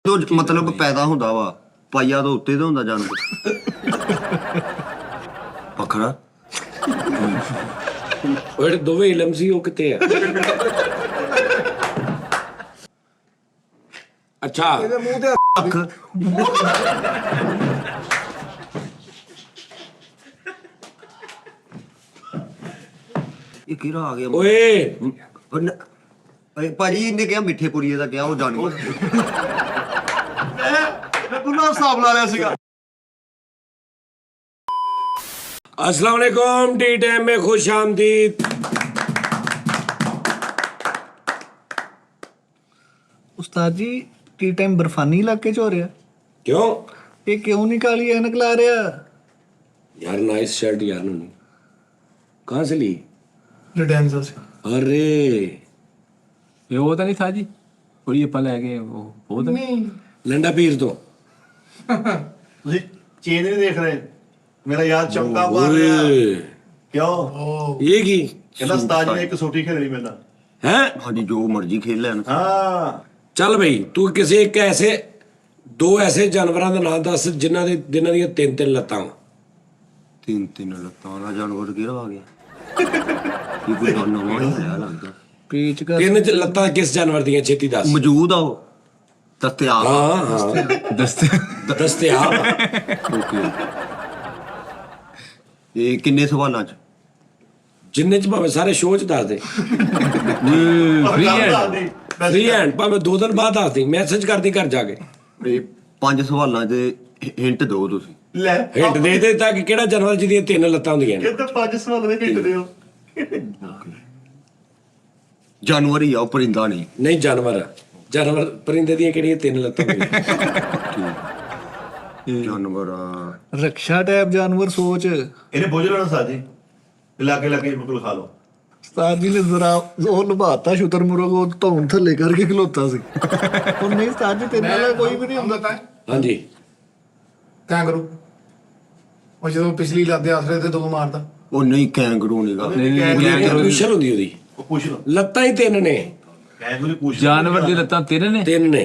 ਮਤਲਬ ਪੈਦਾ ਹੁੰਦਾ ਵਾ ਪਾਈਆ ਤੋਂ ਉੱਤੇ ਤੋਂ ਹੁੰਦਾ ਜਾਨਵਰ ਪਖਰਾ ਉਹ ਜਿਹੜੇ ਦੋਵੇਂ ਇਲਮ ਸੀ ਉਹ ਕਿੱਥੇ ਆ? ਅੱਛਾ ਇਹਦੇ ਮੂੰਹ ਤੇ ਅੱਖ ਇਹ ਕਿਹੜਾ ਆ ਗਿਆ ਓਏ ਓਏ ਭਾਜੀ ਇਹਨੇ ਕਿਹਾ ਮਿੱਠੇ ਪੁਰੀਏ ਦਾ ਕਿਹਾ ਉਹ ਜਾਨਵਰ ਮੈਂ ਪੂਰਾ ਹਿਸਾਬ ਲਾ ਲਿਆ ਸੀਗਾ। अस्सलाम वालेकुम टी टाइम में खुश आमदीद। ਉਸਤਾਦ ਜੀ ਟੀ ਟਾਈਮ ਬਰਫਾਨੀ ਇਲਾਕੇ ਚ ਹੋ ਰਿਹਾ क्यों ਇਹ ਕਿਉਂ ਨਹੀਂ ਕਾਲੀ ਐਨਕ ਲਾ ਰਿਹਾ यार नाइस शर्ट यार नूनी कहाँ से ली? ਰਿਡੈਂਸਾ ਸੇ अरे ਇਹ ਉਹ ਤਾਂ ਨਹੀਂ ਥਾ ਜੀ ਉਹੀ ਆਪਾਂ ਲੈ ਗਏ ਉਹ ਤਾਂ ਨਹੀਂ लंडा पीर तो ਤੁਸੀਂ ਚੇਂਜ ਨਹੀਂ ਦੇਖ ਰਹੇ ਮੇਰਾ ਯਾਰ ਚਮਕਾ ਮਾਰ ਰਿਹਾ ओए, ਕਿਉਂ ये की ਕਹਿੰਦਾ ਉਸਤਾਦ ਨੇ ਇੱਕ ਸੋਟੀ ਖੇਡਣੀ ਮੇਰੇ ਨਾਲ है? ਹਾਂਜੀ ਜੋ ਮਰਜ਼ੀ ਖੇਲ ਲੈਣ ਹਾਂ चल भाई तू किसी एक ऐसे दो ऐसे जानवरों का नाम दस जिन्हों ਦੀਆਂ ਤਿੰਨ ਤਿੰਨ ਲੱਤਾਂ ਵਾਂ। ਤਿੰਨ ਲੱਤਾਂ ਵਾਲਾ ਜਾਨਵਰ ਕਿਹੜਾ ਆ ਗਿਆ ਇਹ ਕੋਈ ਨਵਾਂ ਹੀ ਹੋਇਆ ਲੱਗਦਾ ਪੇਚ ਕਰ ਤਿੰਨ ਲੱਤਾਂ ਕਿਸ ਜਾਨਵਰ ਦੀਆਂ ਛੇਤੀ ਦੱਸ। ਮੌਜੂਦ ਆ ਉਹ ਦਸਤਿਆਬ ਹਾਂ ਹਾਂ ਦਸਤੇ ਦਸਤਿਆਬ ਓਕੇ ਇਹ ਕਿੰਨੇ ਸਵਾਲਾਂ ਚ ਜਿੰਨੇ ਚ ਭਾਵੇਂ ਸਾਰੇ ਸ਼ੋਅ ਚ ਦੱਸ ਦੇ। ਫ੍ਰੀ ਹੈ ਫ੍ਰੀ ਹੈਂਡ ਭਾਵੇਂ 2 ਦਿਨ ਬਾਅਦ ਦੱਸ ਦੇ ਮੈਸੇਜ ਕਰਦੀ ਘਰ ਜਾ ਕੇ ਇਹ 5 ਸਵਾਲਾਂ ਦੇ ਹਿੰਟ ਦਿਓ ਤੁਸੀਂ ਲੈ ਹਿੰਟ ਦੇ ਦੇ ਤਾਂ ਕਿ ਕਿਹੜਾ ਜਾਨਵਰ ਜਿਹਦੀਆਂ 3 ਲੱਤਾਂ ਹੁੰਦੀਆਂ ਨੇ। ਕਿਤੇ 5 ਸਵਾਲ ਦੇ ਹਿੱਟ ਦਿਓ ਜਾਨਵਰ ਹੀ ਆ ਉਹ ਪਰਿੰਦਾ ਨਹੀਂ ਨਹੀਂ ਜਾਨਵਰ ਜਾਨਵਰ ਪਰਿੰਦੇ ਦੀਆਂ ਕਿਹੜੀਆਂ 3 ਲੱਤਾਂ ਹੁੰਦੀਆਂ? ਜਾਨਵਰ ਰਕਸ਼ਾ ਟੈਪ ਜਾਨਵਰ ਸੋਚ ਇਹਨੇ ਬੁੱਝ ਲੈਣਾ ਸਾਜੀ ਇਲਾਕੇ ਇਲਾਕੇ ਬਿਲਕੁਲ ਖਾ ਲਓ ਉਸਤਾਦ ਜੀ ਨੇ ਜ਼ਰਾ ਉਹ ਲੁਭਾਤਾ ਸ਼ੁਤਰ ਮੁਰਗ ਉਹ ਧੌਣ ਥੱਲੇ ਕਰਕੇ ਖਲੋਤਾ ਸੀ ਉਹ ਨਹੀਂ ਉਸਤਾਦ ਜੀ ਤੇਰੇ ਨਾਲ ਕੋਈ ਵੀ ਨਹੀਂ ਹੁੰਦਾ ਹਾਂਜੀ ਕੈਂਗਰੂ ਉਹ ਜਦੋਂ ਪਿਛਲੀ ਲੱਤ ਆਸਰੇ ਤੇ ਦੋ ਮਾਰਦਾ ਉਹ ਨਹੀਂ ਕੈਂਗਰੂ ਨਹੀਂਗਾ ਕੁਸ਼ਨ ਹੁੰਦੀ ਉਹਦੀ ਉਹ ਪੁੱਛ ਲਓ ਲੱਤਾਂ ਹੀ 3 ਨੇ। ਕਹਿ ਪੁੱਛ ਜਾਨਵਰ ਦੀ ਲੱਤਾਂ ਤਿੰਨ ਨੇ 3 ਨੇ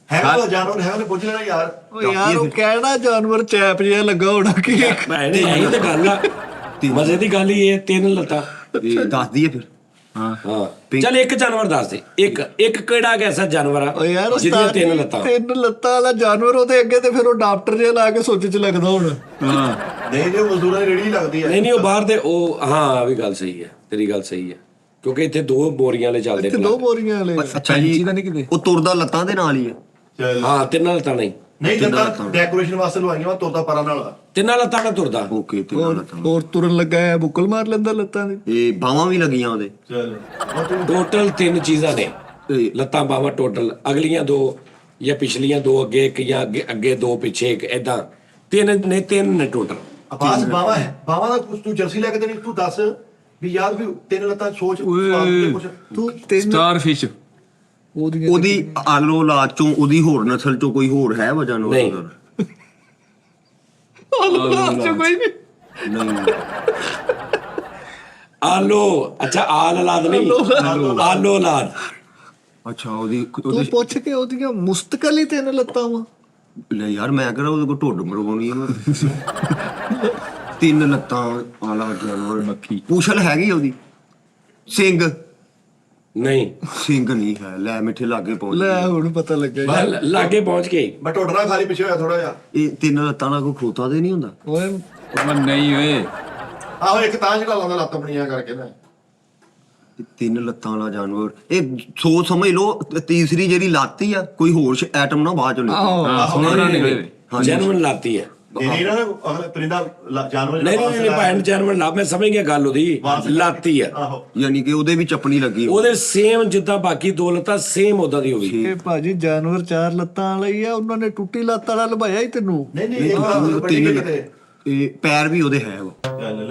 ਹੈਗਾ ਉਹ ਜਾਨਵਰ ਹੈ ਉਹਨੇ ਪੁੱਛ ਲੈਣਾ ਯਾਰ ਉਹ ਯਾਰ ਉਹ ਕਹਿਣਾ ਜਾਨਵਰ ਚੈਪ ਜਿਹਾ ਲੱਗਾ ਹੋਣਾ ਕਿ ਭੈਣੇ ਇਹੀ ਤਾਂ ਗੱਲ ਆ ਮਜ਼ੇ ਦੀ ਗੱਲ ਹੀ ਇਹ 3 ਲੱਤਾਂ। ਇਹ ਦੱਸ ਦਈਏ ਫਿਰ ਹਾਂ ਹਾਂ ਚੱਲ ਇੱਕ ਜਾਨਵਰ ਦੱਸ ਦੇ ਇੱਕ ਕਿਹੜਾ ਐਸਾ ਜਾਨਵਰ ਉਹ ਯਾਰ ਆ ਜਿਹਦੀਆਂ ਉਸਤਾਦ 3 ਜੀ, ਲੱਤਾਂ? 3 ਲੱਤਾਂ ਵਾਲਾ ਜਾਨਵਰ ਉਹਦੇ ਅੱਗੇ ਤੇ ਫਿਰ ਉਹ ਡਾਕਟਰ ਜਿਹਾ ਲਾ ਕੇ ਸੋਚ ਚ ਲੱਗਦਾ ਹੁਣ ਹਾਂ ਨਹੀਂ ਜੇ ਮਜ਼ਦੂਰਾਂ ਦੀ ਰੇੜੀ ਲੱਗਦੀ ਹੈ ਨਹੀਂ ਨਹੀਂ ਉਹ ਬਾਹਰ ਦੇ ਉਹ ਹਾਂ ਆ ਵੀ ਗੱਲ ਸਹੀ ਹੈ ਤੇਰੀ ਗੱਲ ਸਹੀ ਹੈ ਕਿਉਂਕਿ ਇੱਥੇ 2 ਬੋਰੀਆਂ ਵਾਲੇ ਚੱਲਦੇ ਤੇ 2 ਬੋਰੀਆਂ ਵਾਲੇ ਅੱਛਾ ਜੀ ਪੈਂਚੀ ਤਾਂ ਨਹੀਂ ਕਿਤੇ ਉਹ ਤੁਰਦਾ ਲੱਤਾਂ ਦੇ ਨਾਲ ਹੀ ਆ ਚੱਲ ਹਾਂ 3 ਲੱਤਾਂ ਨਹੀਂ ਨਹੀਂ ਲੱਤਾਂ ਡੈਕੋਰੇਸ਼ਨ ਵਾਸਤੇ ਲਵਾਈਆਂ ਵਾ ਤੋਤਾ ਪਰਾਂ ਨਾਲ 3 ਲੱਤਾਂ ਨਾਲ ਤੁਰਦਾ। ਓਕੇ ਤਿੰਨ ਲੱਤਾਂ ਹੋਰ ਤੁਰਨ ਲੱਗਾ ਹੈ ਬੁੱਕਲ ਮਾਰ ਲੈਂਦਾ ਲੱਤਾਂ ਦੀ ਇਹ ਬਾਹਾਂ ਵੀ ਲੱਗੀਆਂ ਉਹਦੇ ਚੱਲ ਉਹ ਤੂੰ ਟੋਟਲ 3 ਚੀਜ਼ਾਂ ਨੇ ਇਹ ਲੱਤਾਂ ਬਾਹਾਂ ਟੋਟਲ ਅਗਲੀਆਂ 2 ਜਾਂ ਪਿਛਲੀਆਂ 2 ਅੱਗੇ ਇੱਕ ਜਾਂ ਅੱਗੇ 2 ਪਿੱਛੇ ਇੱਕ ਐਦਾਂ 3 ਨੇ ਟੋਟਲ। ਆਵਾਜ਼ ਬਾਵਾ ਹੈ ਬਾਵਾ ਦਾ ਕੁਝ ਤੂੰ ਜਰਸੀ ਲੈ ਕੇ ਦੇਣੀ ਤੂੰ ਦੱਸ ਵੀ ਯਾਰ ਵੀ 3 ਲੱਤਾਂ ਸੋਚ ਕੁਝ ਤੂੰ 3 ਸਟਾਰ ਫਿਸ਼ ਉਹਦੀਆਂ ਉਹਦੀ ਆਲੋ ਲਾਜ ਚੋਂ ਉਹਦੀ ਹੋਰ ਨਸਲ ਚੋਂ ਕੋਈ ਹੋਰ ਹੈ ਵਾ ਜਾਨਵਰ ਨਹੀਂ। ਕੋਈ ਨਹੀਂ ਨਹੀਂ ਆਲੋ ਅੱਛਾ ਆਲ ਔਲਾਦ ਨਹੀਂ ਆਲੋ ਔਲਾਦ। ਅੱਛਾ ਉਹਦੀ ਤੂੰ ਪੁੱਛ ਕੇ ਉਹਦੀਆਂ ਮੁਸਤਕਲ ਹੀ 3 ਲੱਤਾਂ ਵਾ ਲੈ ਯਾਰ ਮੈਂ ਕਿਹੜਾ ਉਹਦੇ ਕੋਲ ਢੁੱਡ ਮਰਵਾਉਣੀ ਆ ਤਿੰਨ ਲੱਤਾਂ ਆਲਾ ਜਾਨਵਰ ਮੱਖੀ ਪੂਛਲ ਹੈਗੀ ਉਹਦੀ ਸਿੰਘ ਨਹੀਂ ਨਹੀਂ ਹੈ ਲੈ ਮਿੱਠੇ ਲਾਗੇ ਪਹੁੰਚ ਲੈ ਗਏ। ਹੁਣ ਪਤਾ ਲੱਗਾ ਬਸ ਲਾਗੇ ਪਹੁੰਚ ਗਏ। ਮੈਂ ਟੋਟਣਾ ਖਾਲੀ ਪਿੱਛੇ ਹੋਇਆ ਥੋੜਾ ਜਿਹਾ ਇਹ ਤਿੰਨ ਲੱਤਾਂ ਨਾਲ ਕੋਈ ਖੋਤਾ ਤੇ ਨਹੀਂ ਹੁੰਦਾ ਓਏ ਉਹ ਨਹੀਂ ਓਏ ਆਹੋ ਇੱਕ ਤਾਂ ਜਿਹੜਾ ਲਾਉਂਦਾ ਲੱਤ ਆਪਣੀਆਂ ਕਰਕੇ ਨਾ ਇਹ ਤਿੰਨ ਲੱਤਾਂ ਵਾਲਾ ਜਾਨਵਰ ਇਹ ਸੋਚ ਸਮਝ ਲਓ ਤੀਸਰੀ ਜਿਹੜੀ ਲੱਤ ਹੀ ਆ ਕੋਈ ਹੋਰ ਐਟਮ ਨਾ ਬਾਅਦ ਚੋਂ ਨਿਕਲੇ ਹਾਂ ਸੋਹਣਾ ਨਹੀਂ ਓਏ ਜੈਨੂਇਨ ਲਾਤੀ ਹੈ। ਇਹ ਨਹੀਂ ਨਾ ਅਗਲੇ ਪਰਿੰਦਾ ਜਾਨਵਰ ਨਹੀਂ ਨਹੀਂ ਭੈਣ ਜੈਨੂਇਨ ਲਾ ਮੈਂ ਸਮਝ ਗਿਆ ਗੱਲ ਉਹਦੀ ਲਾਤੀ ਹੈ ਆਹੋ ਯਾਨੀ ਕਿ ਉਹਦੇ ਵੀ ਚੱਪਣੀ ਲੱਗੀ ਹੋਈ। ਉਹਦੇ ਸੇਮ ਜਿੱਦਾਂ ਬਾਕੀ 2 ਲੱਤਾਂ ਸੇਮ ਉਦਾਂ ਦੀ ਹੋਈ। ਇਹ ਭਾਜੀ ਜਾਨਵਰ 4 ਲੱਤਾਂ ਵਾਲਾ ਹੀ ਆ ਉਹਨਾਂ ਨੇ ਟੁੱਟੀ ਲੱਤ ਵਾਲਾ ਲਵਾਇਆ ਹੀ ਤੈਨੂੰ ਨਹੀਂ ਨਹੀਂ ਇੱਕ ਤਿੰਨ ਕਿਤੇ ਇਹ ਪੈਰ ਵੀ ਉਹਦੇ ਹੈ ਵਾ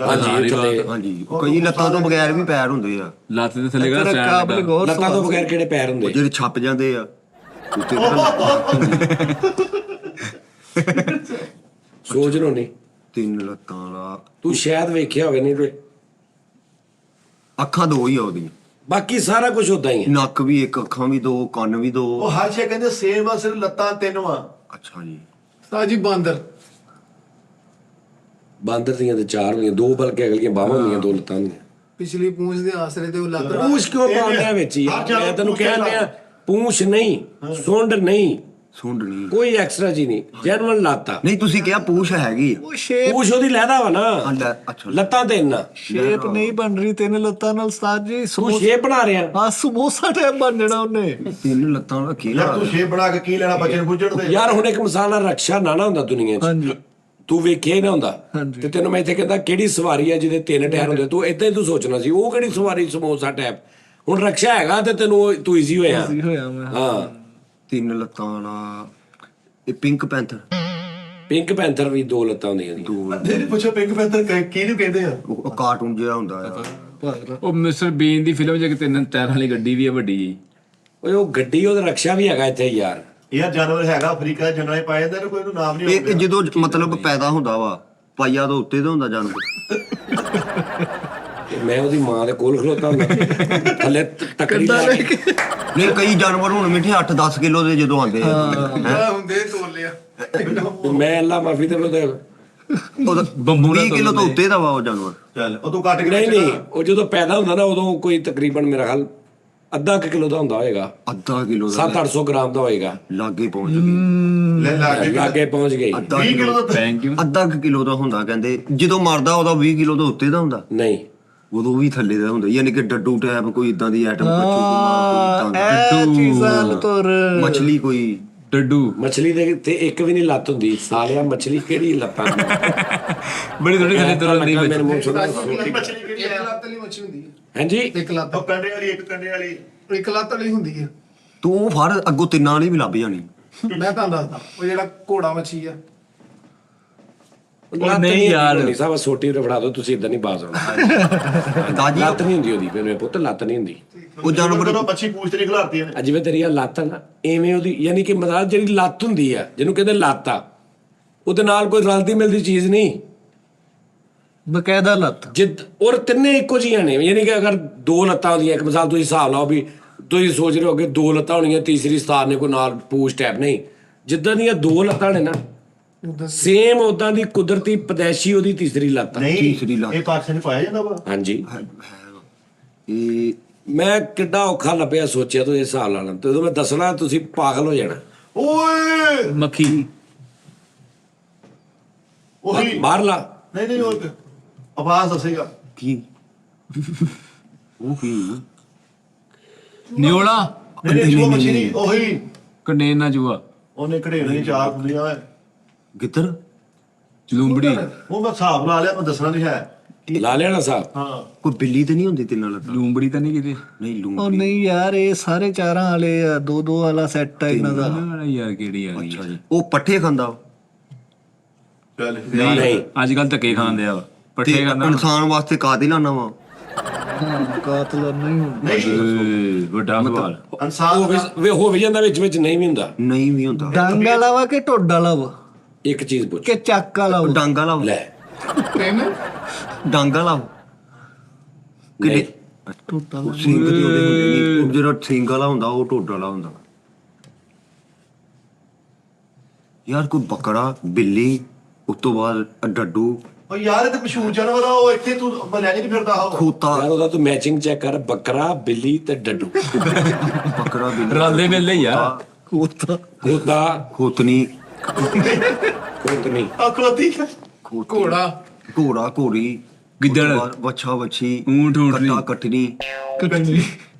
ਹਾਂਜੀ ਇਹ ਥੱਲੇ ਹਾਂਜੀ ਕਈ ਲੱਤਾਂ ਤੋਂ ਬਗੈਰ ਵੀ ਪੈਰ ਹੁੰਦੇ ਆ ਲੱਤ ਦੇ ਥੱਲੇ ਗਾ ਤੇਰਾ ਕਾਬਲ ਗੌਰ ਲੱਤਾਂ ਤੋਂ ਬਗੈਰ ਕਿਹੜੇ ਪੈਰ ਉਹ ਹੁੰਦੇ? ਜਿਹੜੇ ਛੱਪ ਜਾਂਦੇ ਆ ਉੱਤੇ ਸੋਚ ਲੋ ਨਹੀਂ ਤਿੰਨ ਲੱਤਾਂ ਵਾਲਾ ਤੂੰ ਸ਼ਾਇਦ ਵੇਖਿਆ ਹੋਵੇ ਨਹੀਂ ਤੇ ਅੱਖਾਂ ਦੋ ਹੀ ਆ ਉਹਦੀਆਂ ਬਾਕੀ ਸਾਰਾ ਕੁਝ ਉਦਾਂ ਹੀ ਹੈ। ਨੱਕ ਵੀ ਇੱਕ, ਅੱਖਾਂ ਵੀ ਦੋ, ਕੰਨ ਵੀ ਦੋ। ਉਹ ਹਰ ਸ਼ੇ ਕਹਿੰਦੇ ਸੇਮ ਆ, ਸਿਰਫ ਲੱਤਾਂ 3 ਵਾ। ਅੱਛਾ ਜੀ। ਉਸਤਾਦ ਜੀ ਬਾਂਦਰ ਬਾਂਦਰ ਦੀਆਂ ਤੇ 4 ਹੁੰਦੀਆਂ, 2 ਬਲਕਿ ਅਗਲੀਆਂ ਬਾਹਾਂ ਹੁੰਦੀਆਂ, 2 ਲੱਤਾਂ ਹੁੰਦੀਆਂ। ਪਿਛਲੀ ਪੂੰਛ ਦੇ ਆਸਰੇ ਤੇ ਉਹ ਲੱਤ ਪੂੰਛ ਕਿਉਂ ਪਾਉਂਦੇ ਵਿੱਚ ਯਾਰ? ਮੈਂ ਤੈਨੂੰ ਕਹਿੰਦੇ ਆ ਪੂੰਛ ਨਹੀਂ, ਸੁੰਡ ਨਹੀਂ, ਸੁੰਡ ਨਹੀਂ। ਕੋਈ ਐਕਸਟਰਾ ਚੀਜ਼ ਨਹੀਂ, ਜੈਨੂਅਲ ਲੱਤਾਂ। ਨਹੀਂ ਤੁਸੀਂ ਕਿਹਾ ਪੂਛ ਹੈਗੀ ਆ। ਉਹ ਸ਼ੇਪ ਪੂੰਛ ਉਹਦੀ ਲਹਿਦਾ ਵਾ ਨਾ, ਅੱਛਾ ਲੱਤਾਂ 3 ਆ। ਸ਼ੇਪ ਨਹੀਂ ਬਣ ਰਹੀ 3 ਲੱਤਾਂ ਨਾਲ ਉਸਤਾਦ ਜੀ। ਤੂੰ ਸ਼ੇਪ ਬਣਾ ਰਿਹਾ। ਹਾਂ ਸਮੋਸਾ ਟਾਈਪ ਬਣ ਜਾਣਾ ਉਹਨੇ। 3 ਲੱਤਾਂ ਦਾ ਕੀ ਯਾਰ ਤੂੰ ਸ਼ੇ ਬਣਾ ਕੇ ਕੀ ਲੈਣਾ ਬੱਚੇ ਨੂੰ ਪੁੱਜਣ ਦੇ? ਯਾਰ ਹੁਣ ਇੱਕ ਮਿਸਾਲ ਨਾਲ ਰਕਸ਼ਾ ਨਾ ਹੁੰਦਾ ਦੁਨੀਆ 'ਚ, ਹਾਂਜੀ ਤੂੰ ਵੇਖਿਆ ਹੀ ਨਾ ਹੁੰਦਾ। ਹਾਂਜੀ। ਤੇ ਤੈਨੂੰ ਮੈਂ ਇੱਥੇ ਕਹਿੰਦਾ ਕਿਹੜੀ ਸਵਾਰੀ ਆ ਜਿਹਦੇ 3 ਟਾਇਰ ਹੁੰਦੇ, ਤੂੰ ਏਦਾਂ ਹੀ ਤੂੰ ਸੋਚਣਾ ਸੀ ਉਹ ਕਿਹੜੀ ਸਵਾਰੀ ਸਮੋਸਾ ਟਾਈਪ। ਹੁਣ ਰਕਸ਼ਾ ਹੈਗਾ ਤੇ ਤੈਨੂੰ ਤੂੰ ਈਜ਼ੀ ਹੋਇਆ। ਕੀ ਹੋਇਆ ਮੈਂ ਹਾਂ 3 ਲੱਤਾਂ ਵਾਲਾ। ਇਹ ਪਿੰਕ ਪੈਂਥਰ। ਪਿੰਕ ਪੈਂਥਰ ਵੀ 2 ਲੱਤਾਂ ਹੁੰਦੀਆਂ ਨੇ। ਤੇਰੇ ਪੁੱਛੋ ਪਿੰਕ ਪੈਂਥਰ ਕਿਹਨੂੰ ਕਹਿੰਦੇ ਆ? ਉਹ ਕਾਰਟੂਨ ਜਿਹਾ ਹੁੰਦਾ ਆ। ਉਹ ਮਿਸਟਰ ਬੀਨ ਦੀ ਫਿਲਮ ਚ 3 ਟਾਇਰਾਂ ਵਾਲੀ ਗੱਡੀ ਵੀ ਹੈ ਵੱਡੀ ਜੀ। ਓਏ ਉਹ ਗੱਡੀ ਉਹਦਾ ਰਕਸ਼ਾ ਵੀ ਹੈਗਾ ਇੱਥੇ ਯਾਰ। ਯਾਰ ਜਾਨਵਰ ਹੈਗਾ ਅਫਰੀਕਾ ਜੰਗਲਾਂ 'ਚ ਪਾਏ ਜਾਂਦੇ ਨੇ, ਕੋਈ ਨੂੰ ਨਾਮ ਨਹੀਂ ਇਹ ਜਦੋਂ ਮਤਲਬ ਪੈਦਾ ਹੁੰਦਾ ਵਾ, ਪਾਈਆ ਤੋਂ ਉੱਤੇ ਦਾ ਹੁੰਦਾ ਜਾਨਵਰ। ਤੇ ਮੈਂ ਉਹਦੀ ਮਾਂ ਦੇ ਕੋਲ ਖਲੋਤਾ ਹੁੰਦਾ ਥੱਲੇ ਟੱਕਰੀ ਲਾ ਕੇ। ਨਹੀਂ ਕਈ ਜਾਨਵਰ ਹੁਣ ਮਿੱਠੇ 8-10 ਕਿਲੋ ਦੇ ਜਦੋਂ ਆਉਂਦੇ ਆ। ਹੁੰਦੇ ਤੋਲ ਲਿਆ। ਮੈਂ ਅੱਲਾ ਮਾਫੀ ਤੇ ਉਹਦੇ ਉਹਦਾ ਬੰਬੂ ਨਾਲ 20 ਕਿਲੋ ਤੋਂ ਉੱਤੇ ਦਾ ਵਾ ਉਹ ਜਾਨਵਰ। ਚੱਲ ਉਹ ਤੂੰ ਕੱਟ ਕੇ ਨਹੀਂ ਉਹ ਜਦੋਂ ਪੈਦਾ ਹੁੰਦਾ ਨਾ ਉਦੋਂ ਕੋਈ ਤਕਰੀਬਨ ਮੇਰਾ ਖਿਆਲ ਅੱਧਾ ਕੁ ਕਿਲੋ ਦਾ ਹੁੰਦਾ ਹੋਏਗਾ, ਅੱਧਾ ਕਿਲੋ ਦਾ 700-800 ਗ੍ਰਾਮ ਦਾ ਹੋਏਗਾ। ਲਾਗੇ ਪਹੁੰਚ ਗਏ। ਲੈ ਲਾ ਕੇ ਲਾਗੇ ਪਹੁੰਚ ਗਈ। 20 ਕਿਲੋ ਦਾ ਥੈਂਕ ਯੂ। ਅੱਧਾ ਕੁ ਕਿਲੋ ਦਾ ਹੁੰਦਾ ਕਹਿੰਦੇ। ਜਦੋਂ ਮਰਦਾ ਉਹਦਾ 20 ਕਿਲੋ ਤੋਂ ਉੱਤੇ ਦਾ ਹੁੰਦਾ, ਨਹੀਂ ਉਦੋਂ ਵੀ ਥੱਲੇ ਦਾ ਹੁੰਦਾ। ਯਾਨੀ ਕਿ ਡੱਡੂ ਟੈਪ ਕੋਈ ਇਦਾਂ ਦੀ ਆਈਟਮ ਇਹ ਚੀਜ਼ਾਂ ਤੁਰ ਮਛਲੀ ਕੋਈ ਡੱਡੂ ਮਛਲੀ ਦੇ ਤੇ ਇੱਕ ਵੀ ਨਹੀਂ ਲੱਤ ਹੁੰਦੀ ਸਾਲਿਆ। ਮਛਲੀ ਕਿਹੜੀ ਲੱਤਾਂ? ਬੜੀ ਥੋੜੀ ਥੱਲੇ ਤੁਰਨ ਦੀ ਮੇਰੇ ਮੂੰਹ ਚੋਂ ਮੱਛਲੀ ਕਿਹੜੀ ਇੱਕ ਆ? ਲੱਤ ਵਾਲੀ ਮੱਛੀ ਹੁੰਦੀ ਹੈ। ਹਾਂਜੀ ਇੱਕ ਲੱਤ ਉਹ ਕੰਡੇ ਵਾਲੀ, ਇੱਕ ਕੰਡੇ ਵਾਲੀ। ਇੱਕ ਲੱਤ ਵਾਲੀ ਹੁੰਦੀ ਹੈ। ਤੂੰ ਫੜ ਅੱਗੋਂ 3 ਵਾਲੀ ਵੀ ਲੱਭ ਜਾਣੀ। ਮੈਂ ਤੁਹਾਨੂੰ ਦੱਸਦਾ ਉਹ ਜਿਹੜਾ ਘੋੜਾ ਮੱਛੀ ਆ। ਲੱਤ ਨਹੀਂ ਯਾਰ। ਨਹੀਂ ਸਾਹਿਬ ਛੋਟੀ ਰਫੜਾ ਦੋ ਤੁਸੀਂ ਇਦਾਂ ਨਹੀਂ ਬਾਜ਼ ਆਉਣਾ। ਦਾਜੀ ਲੱਤ ਨਹੀਂ ਹੁੰਦੀ ਉਹਦੀ, ਮੇਰੇ ਪੁੱਤ ਲੱਤ ਨਹੀਂ ਹੁੰਦੀ। ਉਹ ਜਾਨਵਰ ਜਦੋਂ ਮੱਛੀ ਪੂਛ ਤੇ ਨਹੀਂ ਖਿਲਾਰਦੀ ਨੇ। ਜਿਵੇਂ ਤੇਰੀ ਆ ਲੱਤ ਆ ਨਾ ਐਵੇਂ ਉਹਦੀ, ਯਾਨੀ ਕਿ ਮਤਲਬ ਜਿਹੜੀ ਲੱਤ ਹੁੰਦੀ ਆ ਜਿਹਨੂੰ ਕਹਿੰਦੇ ਲੱਤ ਆ, ਉਹਦੇ ਨਾਲ ਕੋਈ ਰਲਦੀ ਮਿਲਦੀ ਚੀਜ਼ ਨਹੀਂ। ਬਕਾਇਦਾ ਲੱਤ। ਜਿੱਦ ਔਰ ਤਿੰਨੇ ਇੱਕੋ ਜਿਹੀਆਂ ਨੇ। ਯਾਨੀ ਕਿ ਅਗਰ 2 ਲੱਤਾਂ ਹੁੰਦੀਆਂ, ਇੱਕ ਮਿਸਾਲ ਤੁਸੀਂ ਹਿਸਾਬ ਲਾਓ ਵੀ ਤੁਸੀਂ ਸੋਚ ਰਹੇ ਹੋ ਕਿ 2 ਲੱਤਾਂ ਹੋਣੀਆਂ, ਤੀਸਰੀ ਸਤਾਰ ਨੇ ਕੋਈ ਨਾਲ ਪੂਛ ਟੈਪ ਨਹੀਂ। ਜਿੱਦਾਂ ਦੀਆਂ 2 ਲੱਤਾਂ ਨੇ ਨਾ ਸੇਮ ਉਦਾਂ ਦੀ ਕੁਦਰਤੀ ਪਦੈਸ਼ੀ ਉਹਦੀ ਤੀਸਰੀ ਲੱਤ ਆ। ਤੀਸਰੀ ਲੱਤ। ਇਹ ਪਾਕਿਸਤਾਨ 'ਚ ਪਾਇਆ ਜਾਂਦਾ ਵਾ। ਹਾਂਜੀ ਇਹ ਮੈਂ ਕਿੱਡਾ ਔਖਾ ਲੱਭਿਆ ਸੋਚਿਆ ਤੂੰ ਇਸ ਹਿਸਾਬ ਨਾਲ, ਤੇ ਉਦੋਂ ਮੈਂ ਦੱਸਣਾ ਤੁਸੀਂ ਪਾਗਲ ਹੋ ਜਾਣਾ। ਓਏ ਮੱਖੀ। ਉਹੀ ਬਾਹਰਲਾ ਨਹੀਂ ਨਹੀਂ ਉਹ ਆਵਾਜ਼ ਦੱਸੇਗਾ। ਕੀ ਉਹ ਕੀ ਨਿਓਲਾ। ਨਹੀਂ ਜੂਆ ਮੱਛੀ ਨਹੀਂ, ਉਹੀ ਕੰਡੇਨਾ ਜੂਆ। ਉਹਨੇ ਘੜੇਣੇ 4 ਹੁੰਦੀਆਂ ਓਏ। ਗਿੱਤਰ ਲੂੰਬੜੀ। ਉਹ ਮੈਂ ਹਿਸਾਬ ਲਾ ਲਿਆ, ਮੈਂ ਦੱਸਣਾ ਨਹੀਂ ਹੈ। ਲਾ ਲੈਣਾ ਸਾਹਿਬ। ਹਾਂ ਕੋਈ ਬਿੱਲੀ ਤੇ ਨਹੀਂ ਹੁੰਦੀ 3 ਲੱਤਾਂ? ਲੂੰਬੜੀ ਤਾਂ ਨਹੀਂ ਕਿਤੇ। ਨਹੀਂ ਉਹ ਲੂੰਬੜੀ। ਨਹੀਂ ਯਾਰ ਇਹ ਸਾਰੇ ਚਾਰਾਂ ਵਾਲੇ ਆ। 2-2 ਵਾਲਾ ਸੈੱਟ ਆ ਇਹਨਾਂ ਦਾ। ਯਾਰ ਕਿਹੜੀ ਆ ਗਈ ਅੱਛਾ ਜੀ। ਉਹ ਪੱਠੇ ਖਾਂਦਾ ਚੱਲ ਨਹੀਂ ਅੱਜ ਕੱਲ ਧੱਕੇ ਖਾਂਦੇ ਆ ਤੇ ਪੱਠੇ ਖਾਂਦਾ। ਇਨਸਾਨ ਵਾਸਤੇ ਕਾਤਿਲ ਆਣਾ ਵਾ। ਕਾਤਲ ਨਹੀਂ ਹੁੰਦਾ। ਏ, ਵੱਡਾ ਸਵਾਲ। ਇਨਸਾਨ ਹੋ ਵੀ ਜਾਂਦਾ ਵਿੱਚ ਵਿੱਚ ਨਹੀਂ ਵੀ ਹੁੰਦਾ। ਨਹੀਂ ਵੀ ਹੁੰਦਾ। ਡੰਗ ਵਾਲਾ ਵਾ ਕਿ ਢੋਡ ਵਾਲਾ ਵਾ ਇੱਕ ਚੀਜ਼ ਪੁੱਛ ਕਿ ਚੱਕ ਵਾਲਾ ਵਾ? ਡਾਂਗਾ ਲਾ ਲੈ। ਤਿੰਨ ਡਾਂਗਾ ਲਾ ਨਹੀਂ। ਢੋਡ ਵਾਲਾ। ਸਿੰਘ ਤੇ ਉਹਦੇ ਹੁੰਦੇ ਨਹੀਂ। ਉਹ ਜਿਹੜਾ ਸਿੰਘ ਵਾਲਾ ਹੁੰਦਾ ਉਹ ਢੋਡ ਵਾਲਾ ਹੁੰਦਾ। ਯਾਰ ਕੋਈ ਬੱਕਰਾ, ਬਿੱਲੀ, ਉਸ ਤੋਂ ਬਾਅਦ ਡੱਡੂ, ਉਹ ਯਾਰ ਇਹ ਤਾਂ ਮਸ਼ਹੂਰ ਜਾਨਵਰ ਆ। ਉਹ ਇੱਥੇ ਤੂੰ ਮਲਿਆ ਨਹੀਂ ਫਿਰਦਾ ਉਹ। ਖੋਤਾ। ਯਾਰ ਉਹਦਾ ਤੂੰ ਮੈਚਿੰਗ ਚੈੱਕ ਕਰ, ਬੱਕਰਾ, ਬਿੱਲੀ ਤੇ ਡੱਡੂ। ਬੱਕਰਾ, ਬਿੱਲੀ, ਰਲਦੇ ਮਿਲਦੇ ਹੀ ਆ। ਖੋਤਾ। ਖੋਤਾ ਖੋਤਨੀ, ਖੋਤਨੀ। ਆ ਖਲੋਤੀ ਘੋੜਾ ਘੋੜਾ, ਘੋੜੀ, ਗਿੱਦੜ। ਉਸ ਤੋਂ ਬਾਅਦ ਵੱਛਾ, ਵੱਛੀ, ਊਂਠ, ਊਂਠਣੀ। ਕੱਟਾ, ਕੱਟਣੀ ਕੱਟਣੀ।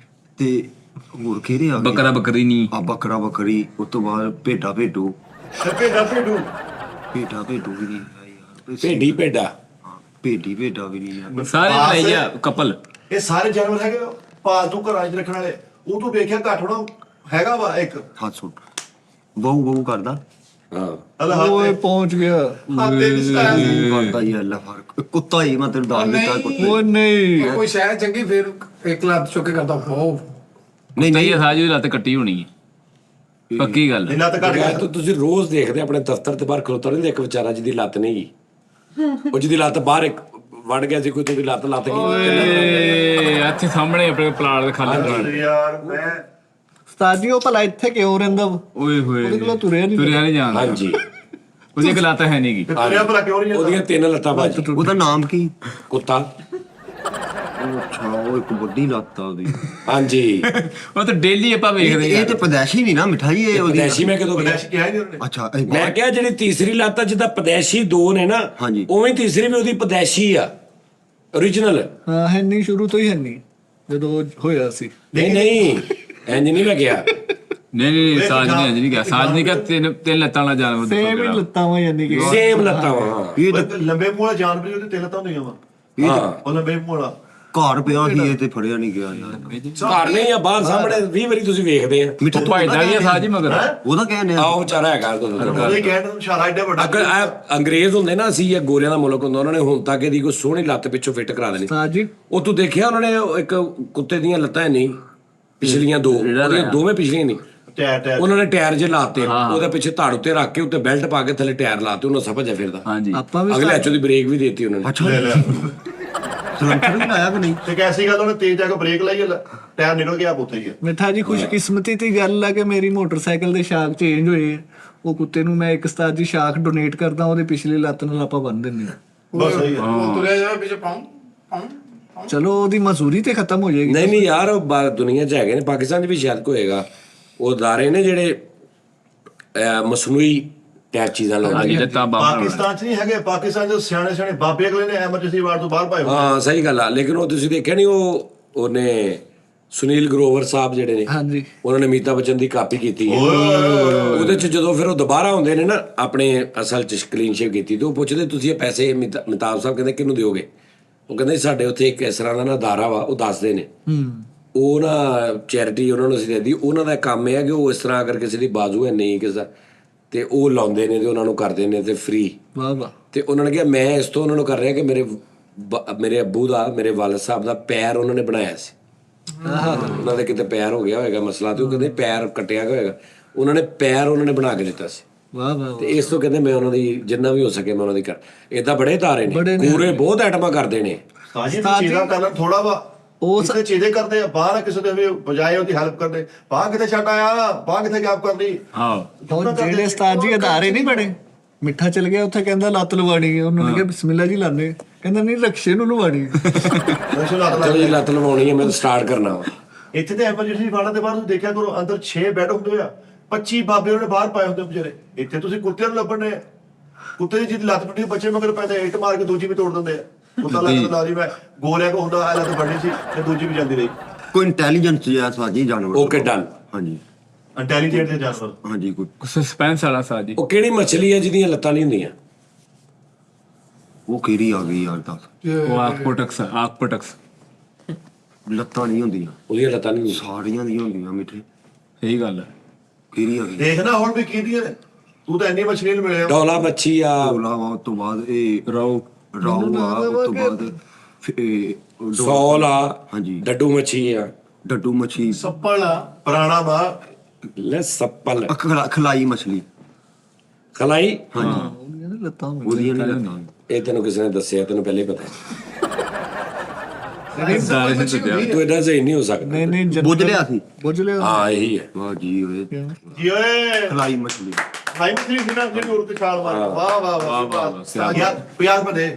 ਤੇ ਹੋਰ ਕਿਹੜੇ ਆ ਗਏ? ਬੱਕਰਾ ਬੱਕਰੀ ਨਹੀਂ। ਆ ਬੱਕਰਾ, ਬੱਕਰੀ, ਉਸ ਤੋਂ ਬਾਅਦ ਭੇਡਾਂ, ਭੇਡੂ। ਭੇਡਾਂ ਭੇਡੂ। ਭੇਡਾਂ, ਭੇਡੂ ਵੀ ਨਹੀਂ ਹੈ ਯਾਰ। ਭੇਡੀ ਭੇਡਾ। ਹਾਂ, ਭੇਡੀ, ਭੇਡਾਂ ਵੀ ਨਹੀਂ ਯਾਰ। ਸਾਰੇ ਬਣਾਈ ਆ ਕਪਲ। ਇਹ ਸਾਰੇ ਜਾਨਵਰ ਹੈਗੇ ਪਾਲਤੂ ਘਰਾਂ 'ਚ ਰੱਖਣ ਵਾਲੇ। ਉਹ ਤੂੰ ਵੇਖਿਆ ਘੱਟ ਹੋਣਾ ਹੈਗਾ ਵਾ ਇੱਕ। ਹੱਥ ਸੁੱਟ ਬਹੁ ਬਹੁ ਕਰਦਾ। ਹਾਂ ਓਏ ਪਹੁੰਚ ਗਿਆ। ਹਾਤੇ ਦੀ ਸਟਾਈਲ। ਕਰਦਾ ਹੀ ਅੱਲਾ ਫਰਕ। ਕੁੱਤਾ ਹੀ ਮੈਂ ਤੈਨੂੰ ਦੱਸ ਦਿੱਤਾ ਕੁੱਤਾ। ਓ ਨਹੀਂ ਕੋਈ ਸ਼ਾਇਦ ਚੰਗੀ ਫੇਰ ਇੱਕ ਲੱਤ ਚੁੱਕ ਕੇ ਕਰਦਾ ਬਹੁਤ। ਨਹੀਂ ਨਹੀਂ ਨਹੀਂ ਸਾਜੀ ਦੀ ਲੱਤ ਕੱਟੀ ਹੋਣੀ ਹੈ ਪੱਕੀ ਗੱਲ ਹੈ। ਲੱਤ ਕੱਟ ਮੈਂ ਕੇ ਤਾਂ ਤੁਸੀਂ ਰੋਜ਼ ਦੇਖਦੇ ਆਪਣੇ ਦਫ਼ਤਰ ਤੇ ਬਾਹਰ ਖਲੋਤਾ ਰਹਿੰਦੇ ਇੱਕ ਵਿਚਾਰਾ ਜਿਹਦੀ ਲੱਤ ਨਹੀਂ ਗਈ। ਉਹ ਜਿਹਦੀ ਲੱਤ ਬਾਹਰ ਇੱਕ ਵੜ ਗਿਆ ਸੀ ਕੋਈ ਤੁਹਾਡੀ ਲੱਤ ਗਈ ਓਏ ਇੱਥੇ ਸਾਹਮਣੇ ਆਪਣੇ ਪਲਾਟ ਦੇ ਖਾਲੀ ਯਾਰ ਮੈਂ ਉਸਤਾਦ ਜੀ ਉਹ ਭਲਾ ਇੱਥੇ ਕਿਉਂ ਰਹਿੰਦਾ ਵਾ? ਓਏ ਹੋਏ ਉਹਦੇ ਕੋਲੋਂ ਤੁਰਿਆ ਨਹੀਂ ਜਾਂਦਾ ਹਾਂਜੀ ਉਹਦੀ ਗਲਾਤਾ ਹੈ ਨਹੀਂ ਗੀ ਤੇ ਤੁਰਿਆ ਭਲਾ ਕਿਉਂ ਨਹੀਂ ਜਾਂਦਾ? ਉਹਦੀਆਂ 3 ਲੱਤਾਂ ਭਾਜੀ ਉਹਦਾ ਨਾਮ ਕੀ? ਕੁੱਤਾ ਅੱਛਾ ਉਹ ਇੱਕ ਵੱਡੀ ਲੱਤ ਆ ਉਹਦੀ। ਹਾਂਜੀ ਉਹ ਤਾਂ ਡੇਲੀ ਆਪਾਂ ਵੇਖਦੇ ਇਹ ਤੇ ਪਦੈਸ਼ੀ ਨਹੀਂ ਨਾ ਮਿਠਾਈ ਇਹ ਉਹਦੀ। ਪਦੈਸ਼ੀ ਮੈਂ ਕਦੋਂ ਕਿਹਾ ਪਦੈਸ਼ ਕਿਹਾ ਹੀ ਨਹੀਂ ਉਹਨੇ। ਅੱਛਾ ਮੈਂ ਕਿਹਾ ਜਿਹੜੀ ਤੀਸਰੀ ਲੱਤ ਆ ਜਿੱਦਾਂ ਪਦੈਸ਼ੀ 2 ਨੇ ਨਾ ਹਾਂਜੀ। ਉਵੇਂ ਤੀਸਰੀ ਵੀ ਉਹਦੀ ਪਦੈਸ਼ੀ ਆ origignal ਹਾਂ ਹੈ ਨਹੀਂ, ਸ਼ੁਰੂ ਤੋਂ ਹੀ ਹੈ ਨਹੀਂ ਜਦੋਂ ਹੋਇਆ ਸੀ। ਨਹੀਂ ਇੰਜ ਨਹੀਂ ਮੈਂ ਕਿਹਾ ਨਹੀਂ ਸਾਜ ਨਹੀਂ ਗਿਆ ਸਾਜ ਨਹੀਂ ਕਿ ਤਿੰਨ ਲੱਤਾਂ ਵਾਲਾ ਜਾਨਵਰ ਸੇਮ ਹੀ ਲੱਤਾਂ ਵਾ ਯਾਨੀ ਕਿ ਸੇਮ ਲੱਤਾਂ ਵਾ ਇਹ ਉਹ ਲੰਬੇ ਮੂੰਹ ਵਾਲਾ ਜਾਨਵਰ ਉਹਦੇ 3 ਲੱਤਾਂ ਹੁੰਦੀਆਂ ਵਾ। ਹਾਂ ਉਹ ਲੰਬੇ ਮੂੰਹ ਵਾਲਾ ਘਰ ਪਿਆ ਸੀ ਇਹ ਤੇ ਫੜਿਆ ਨਹੀਂ ਗਿਆ ਯਾਰ। ਘਰ ਨਹੀਂ ਆ ਬਾਹਰ ਸਾਹਮਣੇ 20 ਵਾਰੀ ਤੁਸੀਂ ਵੇਖਦੇ ਆ ਮਿੱਠਾ ਭਾਈਦਾ ਵੀ ਆ ਸਾਜ ਹੀ ਮਗਰ ਉਹਦਾ ਕਹਿੰਦੇ ਆ ਆਹ ਵਿਚਾਰਾ ਹੈਗਾ ਉਹਦੇ ਕਹਿਣ ਨੂੰ ਇਸ਼ਾਰਾ ਏਡਾ ਵੱਡਾ ਅਗਰ ਇਹ ਅੰਗਰੇਜ਼ ਹੁੰਦੇ ਨਾ ਅਸੀਂ ਇਹ ਗੋਰਿਆਂ ਦਾ ਮੁਲਕ ਹੁੰਦਾ ਉਹਨਾਂ ਨੇ ਹੁਣ ਤੱਕ ਇਹਦੀ ਕੋਈ ਸੋਹਣੀ ਲੱਤ ਪਿੱਛੋਂ ਫਿੱਟ ਕਰਾ ਦੇਣੀ ਉਸਤਾਦ ਜੀ ਉਹ ਤੂੰ ਦੇਖਿਆ ਉਹਨਾਂ ਨੇ ਉਹ ਇੱਕ ਕੁੱਤੇ ਦੀਆਂ ਲੱਤਾਂ ਨਹੀਂ ਪਿਛਲੀਆਂ 2 ਉਹਦੀਆਂ ਦੋਵੇਂ ਪਿਛਲੀਆਂ ਨਹੀਂ ਟੈ ਉਹਨਾਂ ਨੇ ਟਾਇਰ ਜੇ ਲਾਤੇ ਉਹਦੇ ਪਿੱਛੇ ਧੜ ਉੱਤੇ ਰੱਖ ਕੇ ਉੱਤੇ ਬੈਲਟ ਪਾ ਕੇ ਥੱਲੇ ਟਾਇਰ ਲਾਤੇ ਉਹਨਾਂ ਸਭ ਭੱਜਿਆ ਫਿਰਦਾ ਹਾਂਜੀ ਆਪਾਂ ਵੀ ਅਗਲੇ ਐਚਓ ਦੀ ਬ੍ਰੇਕ ਵੀ ਦੇਤੀ ਉਹਨਾਂ ਨੇ ਅੱਛਾ ਲੈ ਲਿਆ ਸਿਲੰਡਰ ਵੀ ਲਾਇਆ ਕਿ ਨਹੀਂ? ਤੇ ਕੈਸੀ ਗੱਲ ਉਹਨੇ ਤੇਜ਼ ਜਾ ਕੇ ਬ੍ਰੇਕ ਲਾਈ ਟਾਇਰ ਨਿਕਲ ਗਿਆ ਉੱਥੇ ਹੀ ਆ। ਮਿੱਠਾ ਜੀ ਖੁਸ਼ਕਿਸਮਤੀ ਦੀ ਗੱਲ ਆ ਕਿ ਮੇਰੀ ਮੋਟਰਸਾਈਕਲ ਦੇ ਸ਼ਾਕ ਚੇਂਜ ਹੋਏ ਆ। ਉਹ ਕੁੱਤੇ ਨੂੰ ਮੈਂ ਇੱਕ ਉਸਤਾਦ ਜੀ ਸ਼ਾਕ ਡੋਨੇਟ ਕਰਦਾ, ਉਹਦੀ ਪਿਛਲੀ ਲੱਤ ਨਾਲ ਆਪਾਂ ਬੰਨ ਦਿੰਦੇ ਆ। ਬਸ ਸਹੀ ਆ। ਉਹ ਤੁਰਿਆ ਜਾਵੇ ਪਿੱਛੇ ਪਾਉਂ ਚਲੋ ਉਹਦੀ ਮਜ਼ਦੂਰੀ ਤੇ ਖਤਮ ਹੋ ਜਾਏਗੀ। ਨਹੀਂ ਯਾਰ ਉਹ ਦੁਨੀਆ 'ਚ ਹੈਗੇ ਨੇ ਪਾਕਿਸਤਾਨ 'ਚ ਵੀ ਸ਼ਾਇਦ ਕੋਈ ਹੋਏਗਾ ਉਹ ਅਦਾਰੇ ਨੇ ਜਿਹੜੇ ਮਸਨੂਈ ਟੈਚ ਚੀਜ਼ਾਂ ਲਾਉਂਦੇ ਨੇ ਜੱਤਾ ਬਾਬਾ ਪਾਕਿਸਤਾਨ ਚ ਨਹੀਂ ਹੈਗੇ, ਪਾਕਿਸਤਾਨ ਚ ਸਿਆਣੇ ਬਾਬੇ ਅਗਲੇ ਨੇ ਐਮਰਜੈਂਸੀ ਵਾਰਡ ਤੋਂ ਬਾਹਰ ਪਾਏ ਹੋਏ। ਹਾਂ ਸਹੀ ਗੱਲ ਆ ਲੇਕਿਨ ਉਹ ਤੁਸੀਂ ਦੇਖਿਆ ਨਹੀਂ ਉਹਨੇ ਸੁਨੀਲ ਗਰੋਵਰ ਸਾਹਿਬ ਜਿਹੜੇ ਨੇ ਹਾਂਜੀ ਉਹਨਾਂ ਨੇ ਅਮਿਤਾਭ ਬੱਚਨ ਦੀ ਕਾਪੀ ਕੀਤੀ ਹੈ ਉਹਦੇ ਚ ਜਦੋਂ ਫਿਰ ਉਹ ਦੁਬਾਰਾ ਹੁੰਦੇ ਨੇ ਨਾ ਆਪਣੇ ਅਸਲ ਚ ਕਲੀਨ ਸ਼ੇਵ ਕੀਤੀ ਤੇ ਉਹ ਪੁੱਛਦੇ ਤੁਸੀਂ ਇਹ ਪੈਸੇ ਅਮਿਤਾਭ ਸਾਹਿਬ ਕਹਿੰਦੇ ਕਿਹਨੂੰ ਦਿਓਗੇ? ਉਹ ਕਹਿੰਦੇ ਸਾਡੇ ਉੱਥੇ ਇੱਕ ਇਸ ਤਰ੍ਹਾਂ ਦਾ ਨਾ ਅਦਾਰਾ ਵਾ ਉਹ ਦੱਸਦੇ ਨੇ ਉਹ ਨਾ ਚੈਰਿਟੀ ਉਹਨਾਂ ਨੂੰ ਅਸੀਂ ਦੇਦੀ ਉਹਨਾਂ ਦਾ ਕੰਮ ਇਹ ਹੈ ਕਿ ਉਹ ਇਸ ਤਰ੍ਹਾਂ ਅਗਰ ਕਿਸੇ ਦੀ ਬਾਜ਼ੂ ਹੈ ਨਹੀਂ ਕਿਸੇ ਤੇ ਉਹ ਲਾਉਂਦੇ ਨੇ ਤੇ ਉਹਨਾਂ ਨੂੰ ਕਰਦੇ ਨੇ ਤੇ ਫ੍ਰੀ। ਵਾਹ ਵਾਹ। ਤੇ ਉਹਨਾਂ ਨੇ ਕਿਹਾ ਮੈਂ ਇਸ ਤੋਂ ਉਹਨਾਂ ਨੂੰ ਕਰ ਰਿਹਾ ਕਿ ਮੇਰੇ ਅੱਬੂ ਦਾ ਮੇਰੇ ਵਾਲਦ ਸਾਹਿਬ ਦਾ ਪੈਰ ਉਹਨਾਂ ਨੇ ਬਣਾਇਆ ਸੀ ਉਹਨਾਂ ਦੇ ਕਿਤੇ ਪੈਰ ਹੋ ਗਿਆ ਹੋਏਗਾ ਮਸਲਾ ਤੇ ਉਹ ਕਹਿੰਦੇ ਪੈਰ ਕੱਟਿਆ ਗਿਆ ਹੋਏਗਾ ਉਹਨਾਂ ਨੇ ਪੈਰ ਉਹਨਾਂ ਨੇ ਬਣਾ ਕੇ ਦਿੱਤਾ ਸੀ ਵਾਹ ਵਾਹ। ਤੇ ਇਸ ਤੋਂ ਕਹਿੰਦੇ ਮੈਂ ਉਹਨਾਂ ਦੀ ਜਿੰਨਾ ਵੀ ਹੋ ਸਕੇ ਮੈਂ ਉਹਨਾਂ ਦੀ ਕਰ ਏਦਾਂ ਬੜੇ ਤਾਰੇ ਨੇ ਪੂਰੇ ਬਹੁਤ ਆਈਟਮਾਂ ਕਰਦੇ ਨੇ ਸਾਜੀ ਚੀਜ਼ਾਂ ਕਰਨਾ ਥੋੜਾ ਵਾ ਉਹ ਕਿਸੇ ਚੀਜ਼ੇ ਕਰਦੇ ਆ ਬਾਹਰ ਕਿਸੇ ਦੇ ਵੀ ਬਜਾਏ ਉਹਦੀ ਹੈਲਪ ਕਰਦੇ ਬਾਹਰ ਕਿਤੇ ਛੱਡ ਆਇਆ ਬਾਹਰ ਕਿਤੇ ਗੈਪ ਕਰਨੀ। ਹਾਂ ਉਹ ਜਿਹੜੇ ਉਸਤਾਦ ਜੀ ਅਦਾਰੇ ਨਹੀਂ ਬਣੇ, ਮਿੱਠਾ ਚਲ ਗਿਆ ਉੱਥੇ ਕਹਿੰਦਾ ਲੱਤ ਲਵਾਣੀ ਹੈ, ਉਹਨਾਂ ਨੇ ਕਿਹਾ ਬਿਸਮਿਲ੍ਲਾ ਜੀ ਲਾਣੇ, ਕਹਿੰਦਾ ਨਹੀਂ ਰਕਸ਼ੇ ਨੂੰ ਲਵਾਣੀ ਹੈ। ਚਲੋ ਜੀ ਲੱਤ ਲਵਾਉਣੀ ਹੈ ਮੈਂ ਤਾਂ ਸਟਾਰਟ ਕਰਨਾ ਵਾ ਇੱਥੇ ਤੇ ਐਮਰਜੈਂਸੀ ਵਾਰਡਾਂ ਦੇ ਬਾਹਰ ਤੁਸੀਂ ਦੇਖਿਆ ਕਰੋ ਅੰਦਰ 6 ਬੈੱਡ ਹੁੰਦੇ ਆ 25 ਬਾਬੇ ਉਹਨੇ ਬਾਹਰ ਪਾਏ ਹੁੰਦੇ ਵਿਚਾਰੇ। ਇੱਥੇ ਤੁਸੀਂ ਕੁੱਤਿਆਂ ਨੂੰ ਲੱਭਣੇ ਕੁੱਤੇ ਦੀ ਜਿਹਦੀ ਲੱਤ ਟੁੱਟੀ ਬੱਚੇ ਮਗਰ ਪੈਂਦੇ ਇੱਟ ਮਾਰ ਕੇ ਦੂਜੀ ਵੀ ਤੋੜ ਦਿੰਦੇ ਆ। ਕੁੱਤਾ ਲੱਤ ਲਾ ਲਈ ਮੈਂ ਗੋਲਿਆਂ ਕੋ ਹੁੰਦਾ ਆ ਲੱਤ ਫੜਨੀ ਸੀ ਤੇ ਦੂਜੀ ਵੀ ਜਾਂਦੀ ਰਹੀ। ਕੋਈ ਇੰਟੈਲੀਜੈਂਸ ਜਿਹਾ ਸਾਜੀ ਜਾਨਵਰ। Okay done. ਹਾਂਜੀ ਇੰਟੈਲੀਜੈਂਟ ਦੇ ਜਾਨਵਰ। ਹਾਂਜੀ ਕੋਈ ਸਸਪੈਂਸ ਵਾਲਾ ਸਾਜ ਜੀ ਉਹ ਕਿਹੜੀ ਮੱਛਲੀ ਹੈ ਜਿਹਦੀਆਂ ਲੱਤਾਂ ਨਹੀਂ ਹੁੰਦੀਆਂ? ਉਹ ਕਿਹੜੀ ਆ ਗਈ ਯਾਰ ਦੱਸ। ਉਹ ਆਕਪੋਟਕਸ ਲੱਤਾਂ ਨਹੀਂ ਹੁੰਦੀਆਂ ਉਹਦੀਆਂ ਲੱਤਾਂ ਨਹੀਂ ਹੁੰਦੀਆਂ ਸਾਰੀਆਂ ਦੀਆਂ ਹੁੰਦੀਆਂ ਮਿੱਠੇ। ਸਹੀ ਗੱਲ ਹੈ ਕਿਹੜੀ ਆ ਗਈ? ਦੇਖਣਾ ਹੁਣ ਵੀ ਕੀਦੀਆਂ ਨੇ ਤੂੰ ਤਾਂ ਇੰਨੀ ਮਛਲੀ ਨੂੰ ਮਿਲਿਆ। ਡੋਲਾ ਮੱਛੀ ਆ ਢੋਲਾ ਵਾ ਉਸ ਤੋਂ ਬਾਅਦ ਇਹ ਰਾਉ ਆ ਉਸ ਤੋਂ ਬਾਅਦ ਸੌਲ ਆ ਹਾਂਜੀ ਡੱਡੂ ਮੱਛੀ ਆ ਡੱਡੂ ਮੱਛੀ ਸੱਪਲ ਆ ਪੁਰਾਣਾ ਵਾ ਲੈ ਸੱਪਲ ਖਲਾਈ ਮਛਲੀ ਖਲਾਈ ਹਾਂਜੀ ਉਹਦੀਆਂ ਨੀ ਲੱਤਾਂ ਹੁੰਦੀਆਂ। ਉਹਦੀਆਂ ਨਹੀਂ ਲੱਤਾਂ। ਇਹ ਤੈਨੂੰ ਕਿਸੇ ਨੇ ਦੱਸਿਆ ਤੈਨੂੰ ਪਹਿਲੇ ਹੀ ਪਤਾ ਹੈ। ਸਾਰੇ ਸੇ ਤੇ ਤੂੰ ਏਡਾ ਸਹੀ ਨਹੀਂ ਹੋ ਸਕਦਾ ਨਹੀਂ ਨਹੀਂ ਬੁੱਝ ਲਿਆ ਸੀ। ਬੁੱਝ ਲਿਆ। ਹਾਂ ਇਹੀ ਹੈ ਵਾਹ ਜੀ ਓਏ ਜੀ ਓਏ ਖਲਾਈ ਮਛਲੀ। ਹਾਈ ਮਛਲੀ ਸੀ ਨਾ ਜਿਹੜੀ ਉੜ ਕੇ ਛਾਲ ਮਾਰ ਵਾਹ ਵਾਹ ਵਾਹ ਵਾਹ ਯਾਰ ਪਿਆਰ ਬਦੇ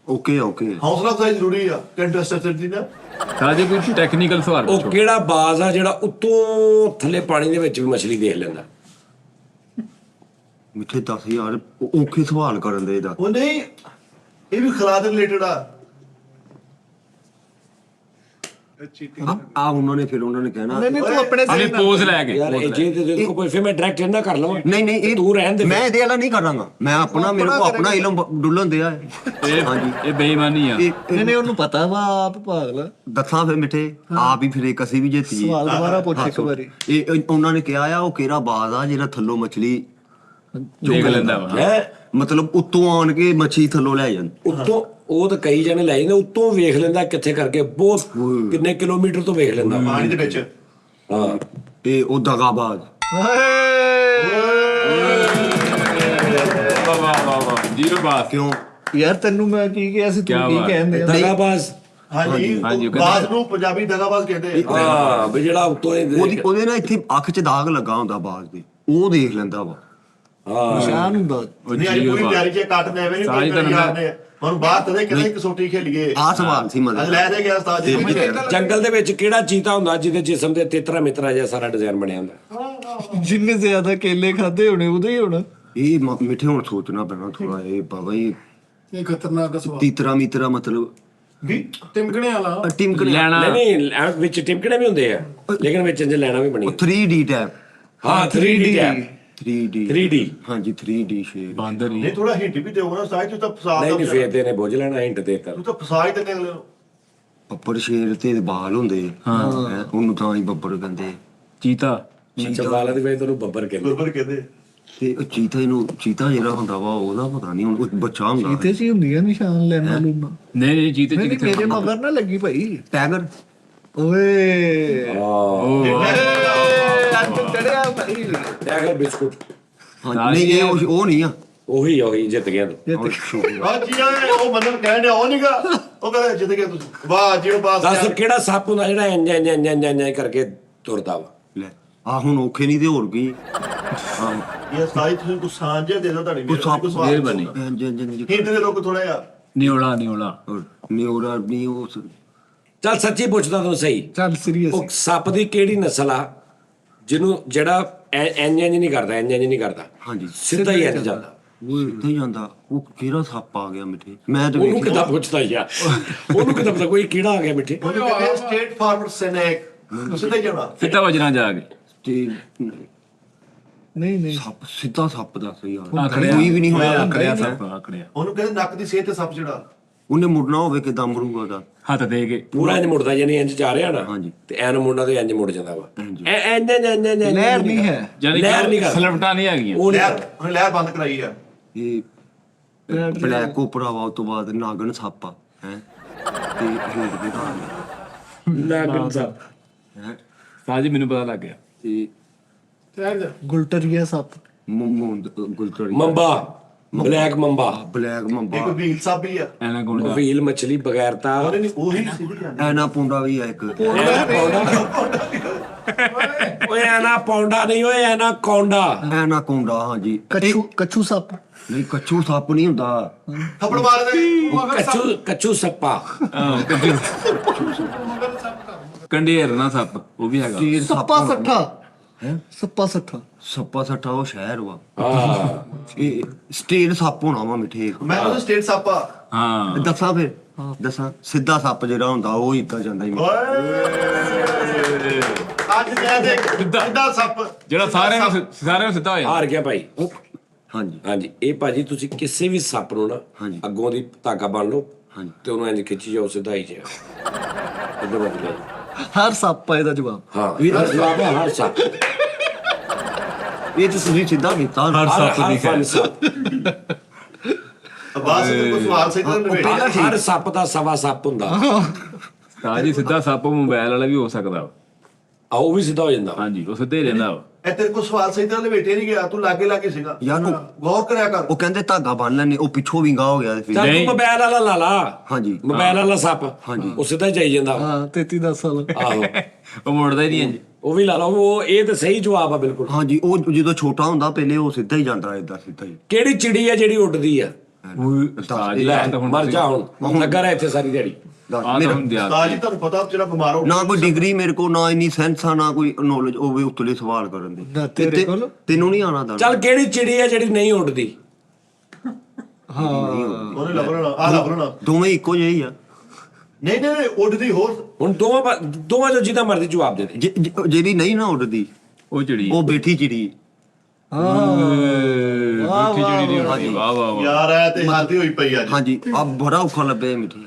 ਓਕੇ ਓਕੇ ਹੌਸਲਾ ਤਾਂ ਜ਼ਰੂਰੀ ਆ ਕੰਟੈਸਟੈਂਟ ਦੀ ਨਾ। ਸਾਜ ਕੋਈ ਟੈਕਨੀਕਲ ਸਵਾਲ ਉਹ ਪੁੱਛੋ ਕਿਹੜਾ ਬਾਜ਼ ਆ ਜਿਹੜਾ ਉੱਤੋਂ ਥੱਲੇ ਪਾਣੀ ਦੇ ਵਿੱਚ ਵੀ ਮਛਲੀ ਦੇਖ ਲੈਂਦਾ? ਮਿੱਠੇ 10,000 ਔਖੇ ਸਵਾਲ ਕਰਨ ਦੇ ਇਹਦਾ। ਉਹ ਨਹੀਂ ਇਹ ਵੀ ਖਲਾ ਦੇ ਰਿਲੇਟਡ ਆ। ਆ ਉਹਨਾਂ ਨੇ ਫਿਰ ਉਹਨਾਂ ਨੇ ਕਹਿਣਾ ਨਹੀਂ ਨਹੀਂ ਤੂੰ ਆਪਣੇ ਹਲੇ ਪੋਜ਼ ਲੈ ਕੇ ਯਾਰ ਇਹ ਜੇ ਤੇ ਕੋਈ ਫਿਰ ਮੈਂ ਡਾਇਰੈਕਟ ਇਹਨਾਂ ਕਰ ਲਵਾਂ ਨਹੀਂ ਨਹੀਂ ਇਹ ਤੂੰ ਰਹਿਣ ਦੇ ਮੈਂ ਇਹਦੇ ਵਾਲਾ ਨਹੀਂ ਕਰਾਂਗਾ। ਮੈਂ ਆਪਣਾ ਮੇਰੇ ਕੋ ਆਪਣਾ ਇਲਮ ਡੁੱਲਣ ਦਿਆ ਇਹ ਬੇਈਮਾਨੀ ਆ ਨਹੀਂ ਨਹੀਂ ਉਹਨੂੰ ਪਤਾ ਵਾ ਆਪ ਪਾਗਲ। ਦੱਸਾਂ ਫਿਰ ਮਿੱਠੇ ਆਪ ਹੀ ਫਿਰ ਇੱਕ ਅਸੀਂ ਵੀ ਜਿੱਤ ਗਏ। ਸਵਾਲ ਦੁਬਾਰਾ ਪੁੱਛ ਇੱਕ ਵਾਰੀ। ਇਹ ਉਹਨਾਂ ਨੇ ਕਿਹਾ ਆ ਉਹ ਕਿਹੜਾ ਬਾਜ਼ ਆ ਜਿਹੜਾ ਥੱਲੋਂ ਮਛਲੀ ਦੇਖ ਲੈਂਦਾ ਵਾ ਹੈ ਮਤਲਬ ਉੱਤੋਂ ਆਣ ਕੇ ਮੱਛੀ ਥੱਲੋਂ ਲੈ ਜਾਂਦੇ। ਉੱਤੋਂ ਉਹ ਤਾਂ ਕਈ ਜਣੇ ਲੈ ਜਾਂਦੇ ਉੱਤੋਂ ਵੇਖ ਲੈਂਦਾ ਕਿੱਥੇ ਕਰਕੇ ਬਹੁਤ ਕਿੰਨੇ ਕਿਲੋਮੀਟਰ ਤੋਂ ਵੇਖ ਲੈਂਦਾ ਪਾਣੀ ਦੇ ਵਿੱਚ ਹਾਂ ਤੇ ਉਹ ਦਗਾਬਾਜ਼। ਵਾਹ ਵਾਹ ਵਾਹ ਜੀਰੋ ਬਾਤ ਕਿਉਂ ਯਾਰ ਤੈਨੂੰ ਮੈਂ ਕੀ ਕਿਹਾ ਸੀ, ਤੂੰ ਕਿਆ ਕੀ ਬਾਤ। ਕਹਿੰਦੇ ਆ? ਦਗਾਬਾਜ਼। ਹਾਂਜੀ ਹਾਂਜੀ, ਉਹ ਬਾਜ਼ ਨੂੰ ਪੰਜਾਬੀ ਦਗਾਬਾਜ਼ ਕਹਿੰਦੇ ਆ। ਹਾਂ ਵੀ ਜਿਹੜਾ ਉੱਤੋਂ ਉਹਦੇ ਨਾਲ ਇੱਥੇ ਅੱਖ 'ਚ ਦਾਗ ਲੱਗਾ ਹੁੰਦਾ ਬਾਜ਼ ਦੇ, ਉਹ ਦੇਖ ਲੈਂਦਾ ਵਾ। ਨਿਸ਼ਾਨ ਹੁੰਦਾ। ਉਹ ਨਹੀਂ ਅੱਜ ਪੂਰੀ ਤਿਆਰੀ ਚ ਕੱਟ ਨੇ ਐਵੇਂ ਸਾਰੀ ਨਹੀਂ ਤੁਹਾਨੂੰ ਯਾਰ ਨੇ ਹੁਣ ਬਾਹਰ ਤਦੇ ਕਹਿੰਦੇ ਕਸੋਟੀ ਖੇਲੀਏ। ਆਹ ਸਵਾਲ ਸੀ ਮਤਲਬ। ਲੈ ਦੇ ਗਿਆ ਉਸਤਾਦ ਜੀ ਜੰਗਲ ਦੇ ਵਿੱਚ ਕਿਹੜਾ ਚੀਤਾ ਹੁੰਦਾ ਜਿਹਦੇ ਜਿਸਮ ਤੇ ਤਿਤਰਾ ਮਿੱਤਰਾ ਜਿਹਾ ਸਾਰਾ ਡਿਜ਼ਾਈਨ ਬਣਿਆ ਹੁੰਦਾ? ਜਿੰਨੇ ਜ਼ਿਆਦਾ ਕੇਲੇ ਖਾਦੇ ਹੋਣੇ ਉਹਦੇ ਹੀ ਹੋਣਾ। ਇਹ ਮਿੱਠੇ ਹੁਣ ਸੋਚਣਾ ਪੈਣਾ ਥੋੜਾ, ਇਹ ਬਾਬਾ ਜੀ ਇਹ ਖਤਰਨਾਕ ਸਵਾਲ। ਤੀਤਰਾ ਮੀਤਰਾ ਮਤਲਬ ਵੀ ਟਿਮਕਣੇ ਵਾਲਾ ਟਿਮਕਣੇ ਲੈਣਾ ਨਹੀਂ ਨਹੀਂ ਵਿੱਚ ਟਿਮਕਣੇ ਵੀ ਹੁੰਦੇ ਆ ਲੇਕਿਨ ਵਿੱਚ ਇੰਜ ਲੈਣਾ ਵੀ ਬਣੀ 3D ਟੈਪ। ਹਾਂ 3D ਟੈਪ 3D 3D ਹਾਂਜੀ 3D ਸ਼ੇਰ। ਬਾਂਦਰ ਨਹੀਂ ਨਹੀਂ ਥੋੜਾ ਹਿੰਟ ਵੀ ਦਿਓ ਨਾ ਸਾਈਜ਼ ਤੂੰ ਤਾਂ ਫਸਾ ਨਹੀਂ ਦਾ ਨਹੀਂ ਫੇਰ ਤੇ ਨੇ ਬੁੱਝ ਲੈਣਾ ਹਿੰਟ ਦੇ ਤਾ ਤੂੰ ਤਾਂ ਫਸਾ ਹੀ ਦਿੰਦੇ ਅਗਲੇ ਨੂੰ। ਬੱਬਰ ਸ਼ੇਰ ਤੇ ਬਾਲ ਹੁੰਦੇ ਹੈਂ, ਉਹਨੂੰ ਤਾਂ ਹੀ ਬੱਬਰ ਕਹਿੰਦੇ। ਚੀਤਾ ਚੰਗਾਲਾ ਦੇ ਵਿੱਚ ਤੁਹਾਨੂੰ ਬੱਬਰ ਕਹਿੰਦੇ ਬਰਬਰ ਕਹਿੰਦੇ ਤੇ ਉਹ ਚੀਤਾ ਜਿਹੜਾ ਹੁੰਦਾ ਵਾ ਉਹਦਾ ਪਤਾ ਨਹੀਂ, ਹੁਣ ਕੋਈ ਬੱਚਾ ਹੁੰਦਾ ਇੱਥੇ ਸੀ ਹੁੰਦੀਆਂ ਨਿਸ਼ਾਨ ਲੈਣਾ ਲੂਣਾ। ਨਹੀਂ ਚੀਤੇ ਚ ਨਹੀਂ ਕਿੱਥੇ ਮੇਰੇ ਮਗਰ ਨਾ ਲੱਗੀ ਭਾਈ। ਟਾਈਗਰ। ਓਏ ਚੜਿਆ ਭਾਈ। ਟੈਗਰ ਬਿਸਕੁਟ ਹਾਂਜੀ ਨਹੀਂ ਉਹ ਨਹੀਂ ਆ। ਉਹੀ ਜਿੱਤ ਗਿਆ ਤੂੰ ਹਾਂ ਜੀ ਉਹ ਮੰਨਣ ਕਹਿਣ ਡਿਆ ਉਹ ਨਹੀਂਗਾ, ਉਹ ਕਹਿੰਦਾ ਜਿੱਤ ਗਿਆ ਤੁਸੀਂ। ਵਾਹ ਜੀ ਉਹ ਬਾਸ ਦੱਸ ਕਿਹੜਾ ਸੱਪ ਹੁੰਦਾ ਜਿਹੜਾ ਇੰਜ ਇੰਜ ਇੰਜ ਇੰਜ ਇੰਜ ਕਰਕੇ ਤੁਰਦਾ ਵਾ? ਲੈ ਆ ਹੁਣ ਔਖੇ ਨਹੀਂ ਤੇ ਹੋਰ ਕੀ। ਹਾਂ ਇਹ ਸਾਈ ਤੁਸੀਂ ਕੁਝ ਸਾਂਝੇ ਦੇ ਦਿਓ ਤੁਹਾਡੀ ਕੁਛ ਸੱਪ ਫੇਰ ਬਣੀ ਹਿੰਟ ਦੇ ਲੋਕ ਥੋੜਾ ਜਿਹਾ। ਨਿਓਲਾ ਨਿਉਰਾ ਨਹੀਂ ਉਹ ਚੱਲ ਸੱਚੀ ਪੁੱਛਦਾ ਤੂੰ ਸਹੀ, ਚੱਲ ਸੀਰੀਅਸ। ਉਹ ਸੱਪ ਦੀ ਕਿਹੜੀ ਨਸਲ ਆ ਜਿਹੜਾ ਇੰਜ ਇੰਜ ਨਹੀਂ ਕਰਦਾ, ਇੰਜ ਇੰਜ ਨਹੀਂ ਕਰਦਾ, ਹਾਂਜੀ ਸਿੱਧਾ ਹੀ ਇੰਜ ਜਾਂਦਾ? ਉਹ ਇੱਥੇ ਹੀ ਜਾਂਦਾ। ਉਹ ਕਿਹੜਾ ਸੱਪ ਆ ਗਿਆ ਮਿੱਠੇ, ਮੈਂ ਤੇ ਉਹਨੂੰ ਵੇਖਿਆ। ਕਿੱਦਾਂ ਪੁੱਛਦਾ ਯਾਰ, ਉਹਨੂੰ ਕਿੱਦਾਂ ਪਤਾ ਕੋਈ ਕੀੜਾ ਆ ਗਿਆ ਮਿੱਠੇ? ਉਹਨੂੰ ਕਹਿੰਦੇ ਸਟੇਟ ਫਾਰਵਰਡ ਸਨੇਕ। ਸਿੱਧਾ ਹੀ ਜਾਣਾ। ਸਿੱਧਾ ਵਜਣਾ ਜਾ ਕੇ ਤੇ ਨਹੀਂ ਸੱਪ ਸਿੱਧਾ ਸੱਪ ਦਾ ਸਹੀ ਹਾਲ ਆਖੜਿਆ ਕੋਈ ਵੀ ਨਹੀਂ ਹੋਇਆ। ਆਖੜਿਆ ਸੱਪ ਆਖੜਿਆ ਉਹਨੂੰ ਕਹਿੰਦੇ ਨੱਕ ਦੀ ਸਿਹਤ ਤੇ ਸੱਪ ਜਿਹੜਾ। ਉਹਨੇ ਮੁੜਨਾ ਹੋਵੇ ਕਿਦਾਂ ਮੁੜੂਗਾ ਉਹਦਾ? ਹੱਥ ਦੇ ਕੇ ਪੂਰਾ ਇੰਜ ਮੁੜਦਾ ਜਾਨੀ ਇੰਜ ਜਾ ਰਿਹਾ ਨਾ, ਹਾਂਜੀ। ਤੇ ਐਨ ਮੁੜਨਾ ਤੇ ਇੰਜ ਮੁੜ ਜਾਂਦਾ ਵਾ। ਹਾਂਜੀ। ਇੰਜ ਇੰਜ ਇੰਜ ਇੰਜ ਲਹਿਰ ਨਹੀਂ ਹੈ। ਜਾਨੀ ਲਹਿਰ ਨਹੀਂ ਕਰਦਾ। ਸਲਵਟਾਂ ਨਹੀਂ ਹੈਗੀਆਂ। ਉਹ ਨਹੀਂ ਲਹਿਰ ਉਹਨੇ ਲਹਿਰ ਬੰਦ ਕਰਾਈ ਆ। ਇਹ ਬਲੈਕ ਕੋਪਰਾ ਵਾ, ਉਸ ਤੋਂ ਬਾਅਦ ਨਾਗਣ ਸੱਪ ਆ ਹੈ ਤੇ ਹੇਠ ਦੇ ਘਾਹ ਨਾਗਨ ਸੱਪ। ਹੈ ਸਾਜੀ ਮੈਨੂੰ ਪਤਾ ਲੱਗ ਗਿਆ। ਤੇ ਗੁਲਟਰੀਆ ਸੱਪ। ਗੁਲਟਰੀ ਮੰਬਾ, ਬਲੈਕ ਮੰਬਾ, ਬਲੈਕ ਇੱਕ ਮੰਬਾ ਵੀਲ ਸੱਪ ਹੀ ਆ। ਐਨਾ ਗੁੰਡਾ ਵੀਲ ਮੱਛਲੀ ਬਗੈਰਤਾ। ਉਹਨੇ ਨਹੀਂ ਉਹੀ ਸਿੱਧੀ ਜਾਂਦੀ। ਐਨਾ ਪੁੰਡਾ ਵੀ ਆ ਇੱਕ। ਓਏ ਐਨਾ ਪੌਂਡਾ ਨਹੀਂ, ਓਏ ਐਨਾ ਕੌਂਡਾ। ਐਨਾ ਕੁੰਡਾ ਹਾਂਜੀ। ਕੱਛੂ ਸੱਪ। ਨਹੀਂ ਕੱਛੂ ਸੱਪ ਨਹੀਂ ਹੁੰਦਾ। ਥੱਪੜ ਮਾਰ ਦੇ। ਕੱਚੂ ਸੱਪਾ। ਕੰਡੀਰ ਨਾ ਸੱਪ ਉਹ ਵੀ ਹੈਗਾ। ਤੀਰ ਸੱਪ ਸੱਪਾ ਸੱਠਾ ਸੱਪਾ ਸੱਠਾ। ਸੱਪਾ ਸੱਠਾ ਉਹ ਸ਼ਹਿਰ ਵਾ। ਹਾਂ ਇਹ ਸਟੇਟ ਸੱਪ ਹੋਣਾ ਵਾ ਮਿੱਠੇ। ਮੈਂ ਉਹਦਾ ਸਟੇਟ ਸੱਪ ਆ। ਹਾਂ ਦੱਸਾਂ ਫਿਰ ਦੱਸਾਂ ਸਿੱਧਾ ਸੱਪ ਜਿਹੜਾ ਹੁੰਦਾ ਉਹ ਇੱਦਾਂ ਜਾਂਦਾ ਹੀ। ਓਏ ਅੱਜ ਮੈਂ ਦੇਖ ਸਿੱਧਾ ਸੱਪ ਜਿਹੜਾ ਸਾਰਿਆਂ ਨੂੰ ਸਿੱਧਾ ਹੋ ਜਾਂਦਾ। ਹਾਰ ਗਿਆ ਭਾਈ। ਹਾਂਜੀ ਹਾਂਜੀ ਇਹ ਭਾਜੀ ਤੁਸੀਂ ਕਿਸੇ ਵੀ ਸੱਪ ਨੂੰ ਨਾ ਹਾਂਜੀ। ਅੱਗੋਂ ਦੀ ਧਾਗਾ ਬੰਨ ਲਓ ਹਾਂਜੀ। ਤੇ ਉਹਨੂੰ ਇੰਜ ਖਿੱਚੀ ਜਾਓ, ਸਿੱਧਾ ਹੀ ਜਾਓ। ਇੱਧਰ ਵੱਜ ਗਿਆ। ਹਰ ਸੱਪ ਆ ਇਹਦਾ ਜਵਾਬ। ਹਾਂ ਹਰ ਜਵਾਬ ਹੈ, ਹਰ ਸੱਪ। ਇਹ ਤਾਂ ਤੁਸੀਂ ਸਿੱਧਾ ਕੀਤਾ। ਹਰ ਫਨ ਸੱਪ। ਬਾਸ ਤੇ ਕੋਈ ਸਵਾਲ ਸਹੀ ਤਰ੍ਹਾਂ ਨਵੇੜ। ਹਰ ਸੱਪ ਦਾ ਸਵਾ ਸੱਪ ਹੁੰਦਾ। ਸਾਜੀ ਸਿੱਧਾ ਸੱਪ ਮੋਬਾਈਲ ਵਾਲਾ ਵੀ ਹੋ ਸਕਦਾ ਵਾ। ਆ ਉਹ ਵੀ ਸਿੱਧਾ ਹੋ ਜਾਂਦਾ ਵਾ। ਹਾਂਜੀ ਉਹ ਸਿੱਧੇ ਹੀ ਰਹਿੰਦਾ ਵਾ। ਇਹ ਤੇਰੇ ਕੋਲ ਸਵਾਲ ਸਹੀ ਤਰ੍ਹਾਂ ਲਵੇਟੇ ਨਹੀਂ ਗਿਆ, ਤੂੰ ਲਾਗੇ ਸੀਗਾ। ਯਾਰ ਗੌਰ ਕਰਿਆ ਕਰ। ਉਹ ਕਹਿੰਦੇ ਧਾਗਾ ਬੰਨ ਲੈਣੇ, ਉਹ ਪਿੱਛੋਂ ਵਿੰਗਾ ਹੋ ਗਿਆ ਫਿਰ। ਚੱਲ ਤੂੰ ਨਹੀਂ। ਮੋਬਾਈਲ ਵਾਲਾ ਲਾ ਲਾ। ਹਾਂਜੀ। ਮੋਬਾਈਲ ਵਾਲਾ ਸੱਪ। ਹਾਂਜੀ। ਉਹ ਸਿੱਧਾ ਹੀ ਜਾਈ ਜਾਂਦਾ ਵਾ। ਹਾਂ 33 ਸਾਲ। ਆਹੋ ਉਹ ਮੁੜਦਾ ਹੀ ਨਹੀਂ ਇੰਜ। ਉਹ ਵੀ ਲਾ ਲਾ। ਉਹ ਇਹ ਤਾਂ ਸਹੀ ਜਵਾਬ ਆ ਬਿਲਕੁਲ। ਹਾਂਜੀ ਉਹ ਜਦੋਂ ਛੋਟਾ ਹੁੰਦਾ ਪਹਿਲੇ ਉਹ ਸਿੱਧਾ ਹੀ ਜਾਂਦਾ ਏਦਾਂ ਸਿੱਧਾ ਹੀ। ਕਿਹੜੀ ਚਿੜੀ ਆ ਜਿਹੜੀ ਉੱਡਦੀ ਆ? ਸਾਜੀ ਲੈ ਤਾਂ ਹੁਣ ਮਰ ਜਾ ਹੁਣ ਲੱਗਾ ਰਿਹਾ ਇੱਥੇ ਸਾਰੀ ਦਿਹਾੜੀ। ਆ ਤਾਂ ਹੁਣ ਦਿਆ ਤਾਜੀ ਤੁਹਾਨੂੰ ਪਤਾ ਜਿਹੜਾ ਬਿਮਾਰ ਹੋ ਨਾ ਕੋਈ ਡਿਗਰੀ ਮੇਰੇ ਕੋਲ, ਨਾ ਇੰਨੀ ਸੈਂਸ ਆ, ਨਾ ਕੋਈ ਨੌਲੇਜ ਹੋਵੇ ਉਤਲੇ ਸਵਾਲ ਕਰਨ ਦੀ। ਨਾ ਤੇਰੇ ਕੋਲ। ਤੈਨੂੰ ਨਹੀਂ ਆਣਾ ਦਾ। ਚੱਲ ਕਿਹੜੀ ਚਿੜੀ ਆ ਜਿਹੜੀ ਨਹੀਂ ਉੱਡਦੀ? ਹਾਂ ਉਹਨੇ ਲੱਭਣਾ ਆ ਲੱਭਣਾ। ਦੋਵੇਂ ਇੱਕੋ ਜਿਹੇ ਹੀ ਆ। ਨਹੀਂ ਨਹੀਂ ਉੱਡਦੀ ਹੋਰ। ਹੁਣ ਦੋਵਾਂ ਚੋਂ ਜਿਹਦਾ ਮਰਜ਼ੀ ਜਵਾਬ ਦੇ ਦੇ। ਜਿਹੜੀ ਨਹੀਂ ਨਾ ਉੱਡਦੀ ਉਹ ਚਿੜੀ ਉਹ ਬੈਠੀ ਚਿੜੀ। ਮਿੱਠੀ ਚਿੜੀ ਨਹੀਂ ਹੁੰਦੀ। ਵਾਹ ਵਾਹ ਵਾਹ। ਯਾਰ ਐ ਤੇ ਹੱਦ ਹੀ ਹੋਈ ਪਈ ਅੱਜ। ਹਾਂਜੀ ਆ ਬੜਾ ਔਖਾ ਲੱਭਿਆ ਮਿੱਠੀ।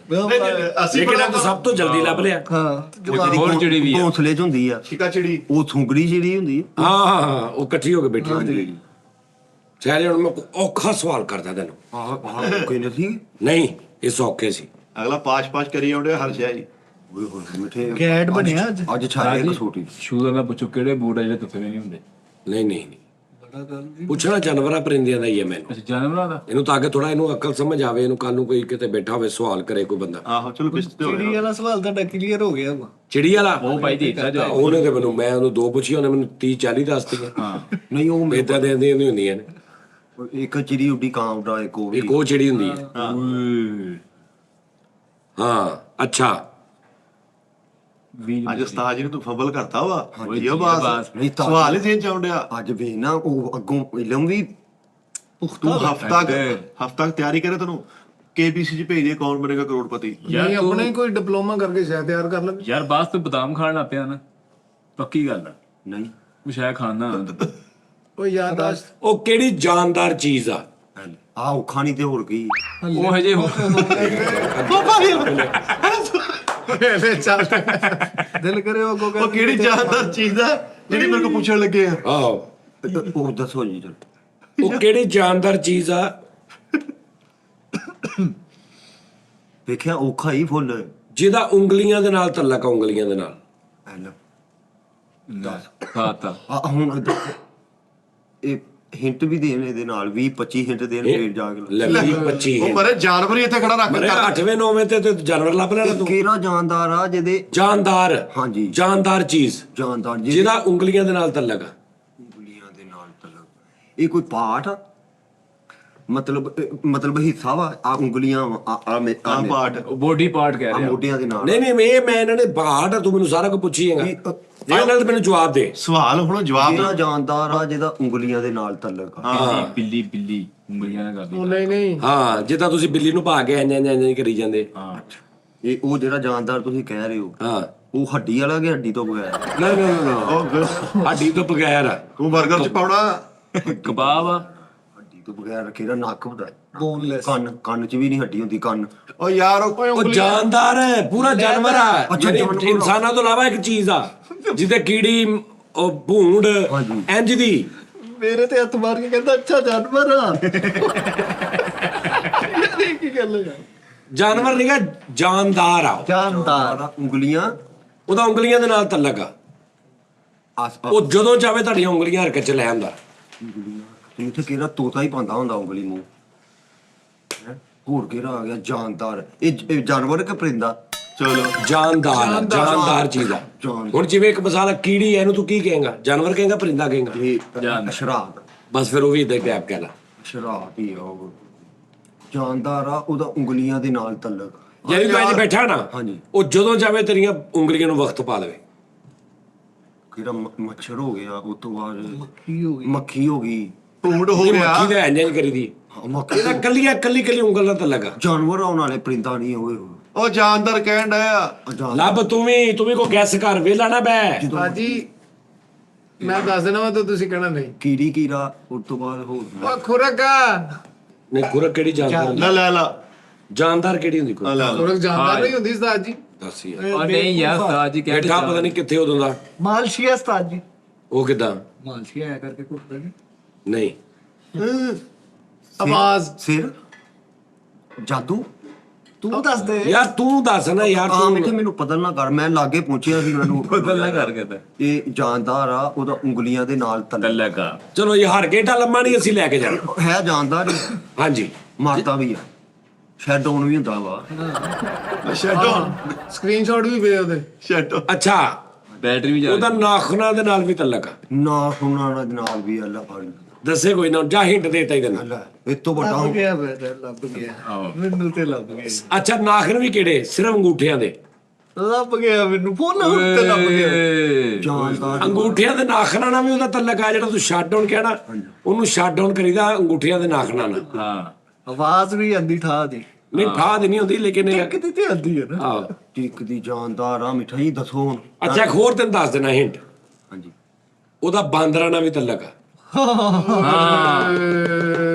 ਅਸੀਂ ਲੇਕਿਨ ਇਹ ਤਾਂ ਸਭ ਤੋਂ ਜਲਦੀ ਲੱਭ ਲਿਆ। ਹਾਂ ਹੋਰ ਚਿੜੀ ਵੀ ਆ। ਘੋਂਸਲੇ 'ਚ ਹੁੰਦੀ ਆ ਸ਼ਿਕਾ ਚਿੜੀ। ਉਹ ਸੁੰਗੜੀ ਚਿੜੀ ਹੁੰਦੀ ਆ। ਹਾਂ ਉਹ ਇਕੱਠੀ ਹੋ ਕੇ ਬੈਠੀ ਹੁੰਦੀ। ਚਾਹੇ ਹੁਣ ਮੈਂ ਔਖਾ ਸਵਾਲ ਕਰਦਾ ਤੈਨੂੰ। ਆਹ ਕੋਈ ਨਹੀਂ। ਨਹੀਂ ਇਹ ਸੌਖੇ ਸੀ। ਅਗਲਾ ਪਾਸ਼ ਕਰੀ ਆਉਂਦੇ ਹਰ ਸ਼ੈ ਜੀ। ਓਏ ਹੋਏ ਮਿੱਠੇ ਕੈਟ ਬਣਿਆ ਅੱਜ। ਅੱਜ ਛਾਇਆ ਕਸੋਟੀ। ਸ਼ੂਜ਼ ਦਾ ਪੁੱਛੋ ਕਿਹੜੇ ਬੂਟ ਆ ਜਿਹੜੇ ਤੁੱਥੇ ਨਹੀਂ ਹੁੰਦੇ। ਨਹੀਂ ਨਹੀਂ ਨਹੀਂ ਮਾੜਾ ਗੱਲ ਜੀ। ਪੁੱਛਣਾ ਜਾਨਵਰਾਂ ਪਰਿੰਦਿਆਂ ਦਾ ਹੀ ਹੈ ਮੈਨੂੰ। ਅੱਛਾ ਜਾਨਵਰਾਂ ਦਾ ਇਹਨੂੰ ਤਾਂ ਕਿ ਥੋੜਾ ਇਹਨੂੰ ਅਕਲ ਸਮਝ ਆਵੇ, ਇਹਨੂੰ ਕੱਲ ਨੂੰ ਕੋਈ ਕਿਤੇ ਬੈਠਾ ਹੋਵੇ ਸਵਾਲ ਕਰੇ ਕੋਈ ਬੰਦਾ। ਆਹੋ ਚਲੋ ਕਿਸ਼ਤ ਹੋ ਚਿੜੀ ਵਾਲਾ ਸਵਾਲ ਤੁਹਾਡਾ ਕਲੀਅਰ ਹੋ ਗਿਆ ਵਾ। ਚਿੜੀ ਵਾਲਾ ਉਹ ਭਾਈ ਦਿੱਤਾ ਜੋ ਉਹਨੇ ਤੇ ਮੈਨੂੰ, ਮੈਂ ਉਹਨੂੰ 2 ਪੁੱਛੀ, ਉਹਨੇ ਮੈਨੂੰ 30-40 ਦੱਸਤੀਆਂ। ਹਾਂ ਨਹੀਂ ਉਹ ਇਦਾਂ ਦੇ ਹੁੰਦੀਆਂ ਨੇ। ਇੱਕ ਚਿੜੀ ਉੱਡੀ ਕਾਂ ਉੱਡਾ, ਇੱਕ ਉਹ ਵੀ ਇੱਕ ਉਹ ਚਿੜੀ ਹੁੰਦੀ ਹੈ। ਹਾਂ ਅੱਛਾ ਵੀ ਅੱਜ ਉਸਤਾਦ ਜੀ ਨੇ ਤੂੰ ਫੰਬਲ ਕਰਤਾ ਵਾ ਹਾਂਜੀ, ਜੀ ਬਾਸ ਬਾਸ। ਨਹੀਂ ਤਾਂ ਸਵਾਲ ਹੀ ਦੇਣ ਚਾਉਂਦਿਆ। ਅੱਜ ਵੇ ਨਾ ਉਹ ਅੱਗੋਂ ਇਲਮ ਵੀ ਤੂੰ ਹਫਤਾ ਤਿਆਰੀ ਕਰੇ ਤੈਨੂੰ KBC ਚ ਭੇਜ ਦੇ ਕੌਣ ਬਣੇਗਾ ਕਰੋੜਪਤੀ। ਨਹੀਂ ਆਪਣੇ ਕੋਈ ਡਿਪਲੋਮਾ ਕਰਕੇ ਸ਼ਾਇਦ ਤਿਆਰ ਕਰ ਲੈ। ਯਾਰ ਬਾਸ ਤੂੰ ਬਦਾਮ ਖਾਣ ਲੱਗ ਪਿਆ ਨਾ, ਪੱਕੀ ਗੱਲ ਆ। ਨਹੀਂ ਉਹ ਸ਼ਾਇਦ ਖਾਣਾ ਉਹ ਯਾਦਾਸ਼ਤ ਉਹ ਕਿਹੜੀ ਜਾਨਦਾਰ ਚੀਜ਼ ਆ? ਆ ਔਖਾ ਨਹੀਂ ਤੇ ਹੋਰ ਕੀ। ਉਹ ਹਜੇ ਚੱਲ ਦਿਲ ਕਰੇ ਉਹ ਉਹ ਕਿਹੜੀ ਜਾਨਦਾਰ ਚੀਜ਼ ਆ ਜਿਹੜੀ ਮੇਰੇ ਕੋਲ ਪੁੱਛਣ ਲੱਗੇ ਆ? ਆਹੋ ਉਹ ਦੱਸੋ ਜੀ ਚਲ। ਉਹ ਕਿਹੜੀ ਜਾਨਦਾਰ ਚੀਜ਼ ਆ? ਵੇਖਿਆ ਔਖਾ ਹੀ ਫੁੱਲ। ਜਿਹਦਾ ਉਂਗਲੀਆਂ ਦੇ ਨਾਲ ਤਲਕ ਆ, ਉਂਗਲੀਆਂ ਦੇ ਨਾਲ। ਖਾਤਾ ਆ ਹੁਣ ਇਹ ਹਿੰਟ ਵੀ ਦੇਣ ਇਹਦੇ ਨਾਲ 20-25 ਹਿੰਟ ਦੇਣ ਫੇਰ ਜਾ ਕੇ ਲੈ 25 ਉਹ ਮਰੇ ਜਾਨਵਰ ਹੀ ਇੱਥੇ ਖੜਾ ਰੱਖ ਮਰੇ 8ਵੇਂ 9ਵੇਂ ਤੇ ਜਾਨਵਰ ਲੱਭ ਲੈਣਾ ਤੂੰ। ਕਿਹੜਾ ਜਾਨਦਾਰ ਆ ਜਿਹਦੇ ਜਾਨਦਾਰ, ਹਾਂਜੀ ਜਾਨਦਾਰ ਚੀਜ਼ ਜਾਨਦਾਰ ਜਿਹਦਾ ਉਂਗਲੀਆਂ ਦੇ ਨਾਲ ਤਲਕ ਆ। ਉਂਗਲੀਆਂ ਦੇ ਨਾਲ ਤਲਕ। ਇਹ ਕੋਈ ਪਾਰਟ ਆ? ਮਤਲਬ ਹਿੱਸਾ ਵਾ ਆ ਉਂਗਲੀਆਂ ਆ ਪਾਰਟ ਬੋਡੀ ਪਾਰਟ ਕਹਿ ਰਿਹਾ ਮੋਢਿਆਂ ਦੇ ਨਾਲ। ਨਹੀਂ ਮੈਂ ਇਹਨਾਂ ਨੇ ਬਾਹਰ ਤੂੰ ਮੈਨੂੰ ਸਾਰਾ ਕੁਝ ਪੁੱਛੀਏਗਾ। ਫਾਈਨਲ ਮੈਨੂੰ ਜਵਾਬ ਦੇ। ਸਵਾਲ ਹੁਣ ਜਵਾਬ ਕਿਹੜਾ ਜਾਨਦਾਰ ਆ ਜਿਹਦਾ ਉਂਗਲੀਆਂ ਦੇ ਨਾਲ ਤਲਕ ਆ? ਬਿੱਲੀ ਉਂਗਲੀਆਂ ਨਾਲ ਕਰਦੀ ਉਹ ਨਹੀਂ ਹਾਂ ਜਿੱਦਾਂ ਤੁਸੀਂ ਬਿੱਲੀ ਨੂੰ ਭਾ ਕੇ ਇੰਜ ਕਰੀ ਜਾਂਦੇ। ਹਾਂ ਇਹ ਉਹ ਜਿਹੜਾ ਜਾਨਦਾਰ ਤੁਸੀਂ ਕਹਿ ਰਹੇ ਹੋ ਹਾਂ ਉਹ ਹੱਡੀ ਵਾਲਾ ਕਿ ਹੱਡੀ ਤੋਂ ਬਗੈਰ? ਨਾ ਉਹ ਹੱਡੀ ਤੋਂ ਬਗੈਰ ਆ। ਤੂੰ 버ਗਰ ਚ ਪਾਉਣਾ ਕਬਾਬ ਆ ਹੱਡੀ ਤੋਂ ਬਗੈਰ ਕਿਹੜਾ ਨੱਕ ਹੁੰਦਾ? ਬੋਨਲੈਸ। ਕੰਨ ਚ ਵੀ ਨਹੀਂ ਹੱਡੀ ਹੁੰਦੀ। ਕੰਨ ਉਹ ਯਾਰ ਉਹ ਜਾਨਦਾਰ ਹੈ, ਪੂਰਾ ਜਾਨਵਰ ਆ। ਅੱਛਾ, ਯਾਨੀ ਜਾਨਵਰ ਆ। ਇਨਸਾਨਾਂ ਤੋਂ ਇਲਾਵਾ ਇੱਕ ਚੀਜ਼ ਆ ਜਿਹਦੇ ਕੀੜੀ, ਉਹ ਭੂੰਡ ਹਾਂਜੀ। ਇੰਜ ਦੀ। ਮੇਰੇ ਤੇ ਹੱਥ ਮਾਰ ਕੇ ਕਹਿੰਦਾ ਅੱਛਾ ਜਾਨਵਰ ਆ। ਯਾਰ ਇਹ ਕੀ ਗੱਲ ਹੈ? ਜਾਨਵਰ ਨਹੀਂਗਾ, ਜਾਨਦਾਰ ਆ। ਜਾਨਦਾਰ ਉਂਗਲੀਆਂ ਉਹਦਾ ਉਂਗਲੀਆਂ ਦੇ ਨਾਲ ਤਲਕ ਆ। ਆਸ ਉਹ ਜਦੋਂ ਚਾਹੇ ਤੁਹਾਡੀਆਂ ਉਂਗਲੀਆਂ ਹਰਕਤ ਚ ਲੈ ਆਉਂਦਾ। ਇੱਥੇ ਕਿਹੜਾ ਤੋਤਾ ਹੀ ਪਾਉਂਦਾ ਹੁੰਦਾ ਉਂਗਲੀ ਮੂੰਹ। ਹੈਂ? ਹੋਰ ਕਿਹੜਾ ਆ ਗਿਆ ਜਾਨਦਾਰ? ਇਹ ਜਾਨਵਰ ਕਿ ਪਰਿੰਦਾ? ਚਲੋ ਜਾਨਦਾਰ ਚੀਜ਼ ਆ। ਹੁਣ ਜਿਵੇਂ ਇੱਕ ਮਸਾਲਾ ਕੀੜੀ ਹੈ, ਇਹਨੂੰ ਤੂੰ ਕੀ ਕਹੇਗਾ? ਜਾਨਵਰ ਕਹੇਗਾ, ਪਰਿੰਦਾ ਕਹੇਗਾ? ਇਹ ਸ਼ਰਾਬ। ਬਸ ਫਿਰ ਉਹ ਵੀ ਇਦਾਂ ਗੈਪ ਕਹਿ ਲਾ। ਸ਼ਰਾਬ ਹੀ ਆ ਉਹ। ਜਾਨਦਾਰ ਆ ਉਹਦਾ ਉਂਗਲੀਆਂ ਦੇ ਨਾਲ ਤਲਕ। ਯਾਨੀ ਤੂੰ ਇੰਜ ਬੈਠਾ ਨਾ, ਹਾਂਜੀ। ਉਹ ਜਦੋਂ ਚਾਹੇ ਤੇਰੀਆਂ ਉਂਗਲੀਆਂ ਨੂੰ ਵਕਤ ਪਾ ਦੇਵੇ। ਕਿਹੜਾ ਮੱਛਰ ਹੋ ਗਿਆ, ਉਸ ਤੋਂ ਬਾਅਦ ਕੀ ਹੋ ਗਈ? ਮੱਖੀ ਹੋ ਗਈ। ਢੂੰਡ ਹੋ ਇਹ ਗਿਆ। ਮੱਖੀ ਦਾ ਇੰਜ ਕਰੀਦੀ। ਹਾਂ, ਮੱਖੀ ਇਹਦਾ ਕੱਲੀ ਉਂਗਲ ਨਾਲ ਤਲਕ ਆ। ਜਾਨਵਰ ਆਉਣ ਵਾਲੇ ਪਰਿੰਦਾ ਨਹੀਂ ਹੋਏ। ਉਹ ਜਾਨਦਾਰ ਕਹਿਣ ਡਿਆ ਲੱਭ ਤੂੰ ਵੀ ਕੋ ਗੈਸ ਕਰ, ਵੇਲਾ ਨਾ ਬੈ। ਭਾਜੀ ਮੈਂ ਦੱਸ ਦੇਣਾ ਵਾ ਤਾਂ ਤੁਸੀਂ ਕਹਿਣਾ ਨਹੀਂ। ਕੀੜਾ ਉਸ ਤੋਂ ਬਾਅਦ ਹੋਰ ਉਹ ਖੁਰਕ ਆ। ਨਹੀਂ ਖੁਰਕ ਕਿਹੜੀ ਜਾਨਦਾਰ? ਲੈ ਜਾਨਦਾਰ ਕਿਹੜੀ ਹੁੰਦੀ ਕੋਈ? ਲੈ ਖੁਰਕ ਜਾਨਦਾਰ ਨਹੀਂ ਹੁੰਦੀ ਉਸਤਾਦ ਜੀ। ਦੱਸ ਯਾਰ। ਉਹ ਨਹੀਂ ਯਾਰ ਉਸਤਾਦ ਜੀ ਬੈਠਾ ਪਤਾ ਨਹੀਂ ਕਿੱਥੇ ਉਦੋਂ ਦਾ। ਮਾਲਸ਼ੀਆ ਉਸਤਾਦ ਜੀ। ਉਹ ਕਿਦਾਂ? ਮਾਲਸ਼ੀਆ ਆਇਆ ਕਰਕੇ ਕੁੱਟਦੇ ਨੇ। ਨਹੀਂ ਆਵਾਜ਼ ਸਿਰ ਜਾਦੂ। ਤੂੰ ਦੱਸ ਦੇ। ਯਾਰ ਤੂੰ ਦੱਸ ਨਾ ਯਾਰ। ਆ ਤੂੰ ਮਿੱਠੇ ਮੈਨੂੰ ਪਤਾ ਨਾ ਕਰ, ਮੈਂ ਲਾਗੇ ਪਹੁੰਚਿਆ ਸੀ ਮੈਨੂੰ। ਬਦਲ ਨਾ ਕਰ ਕੇ ਇਹ ਜਾਨਦਾਰ ਆ ਉਹਦਾ ਉਂਗਲੀਆਂ ਦੇ ਨਾਲ ਤਲਕ ਤਲਕਾ ਚਲੋ ਇਹ ਹਰ ਗੇਟਾ ਲੰਮਾ ਨਹੀਂ ਅਸੀਂ ਲੈ ਕੇ ਜਾਣਾ। ਹੈ। ਜਾਨਦਾਰ ਹੀ ਹਾਂਜੀ ਮਾਰਦਾ ਵੀ ਆ, ਸ਼ੈਡ ਆਨ ਵੀ ਹੁੰਦਾ ਵਾ। ਸ਼ੈਡੋ ਸਕਰੀਨਸ਼ਾਟ ਵੀ ਵੇ ਉਹਦੇ। ਸ਼ੈਡੋ ਅੱਛਾ ਬੈਟਰੀ ਵੀ ਜਾ ਉਹਦਾ ਨਾਖੂਨਾਂ ਦੇ ਨਾਲ ਵੀ ਤਲਕ ਆ। ਨਾ ਸੁਣਾਣਾ ਦੇ ਨਾਲ ਵੀ ਅੱਲਾ ਫੜ ਦੱਸੇ ਕੋਈ ਨਾ, ਜਾ ਹਿੰਟ ਦੇਤਾ ਹੀ ਤੈਨੂੰ। ਅੱਲਾ ਇਹ ਤੋਂ ਵੱਡਾ ਲੱਭ ਗਿਆ ਬੇਟਾ, ਲੱਭ ਗਿਆ। ਆਹੋ। ਮੈਨੂੰ ਤੇ ਲੱਭ ਗਿਆ। ਅੱਛਾ ਨਾਖਨ ਵੀ ਕਿਹੜੇ? ਸਿਰਫ ਅੰਗੂਠਿਆਂ ਦੇ। ਲੱਭ ਗਿਆ ਮੈਨੂੰ ਫੋਨ ਉੱਤੇ ਲੱਭ ਗਿਆ। ਜਾਨਦਾਰ ਅੰਗੂਠਿਆਂ ਦੇ ਨਾਖਨਾਂ ਨਾਲ ਵੀ ਉਹਦਾ ਤਲਕ ਆ। ਜਿਹੜਾ ਤੂੰ ਸ਼ਟ ਡਾਊਨ ਕਹਿਣਾ, ਉਹਨੂੰ ਸ਼ਟ ਡਾਊਨ ਕਰੀਦਾ ਅੰਗੂਠਿਆਂ ਦੇ ਨਾਖਨਾਂ ਨਾਲ। ਹਾਂ ਆਵਾਜ਼ ਵੀ ਆਂਦੀ ਠਾ ਦੀ। ਨਹੀਂ ਠਾਹ ਦੀ ਨਹੀਂ ਹੁੰਦੀ ਲੇਕਿਨ ਇਹ ਕਿਤੇ ਤੇ ਆਂਦੀ ਹੈ ਨਾ। ਆਹ ਟਿਕ ਦੀ ਜਾਨਦਾਰ ਆ। ਮਿੱਠਾ ਜੀ ਦੱਸੋ ਹੁਣ। ਅੱਛਾ ਇੱਕ ਹੋਰ ਤੈਨੂੰ ਦੱਸ ਦੇਣਾ ਹਿੰਟ। ਹਾਂਜੀ ਉਹਦਾ ਬਾਂਦਰਾਂ ਨਾਲ ਵੀ ਤਲਕ ਆ।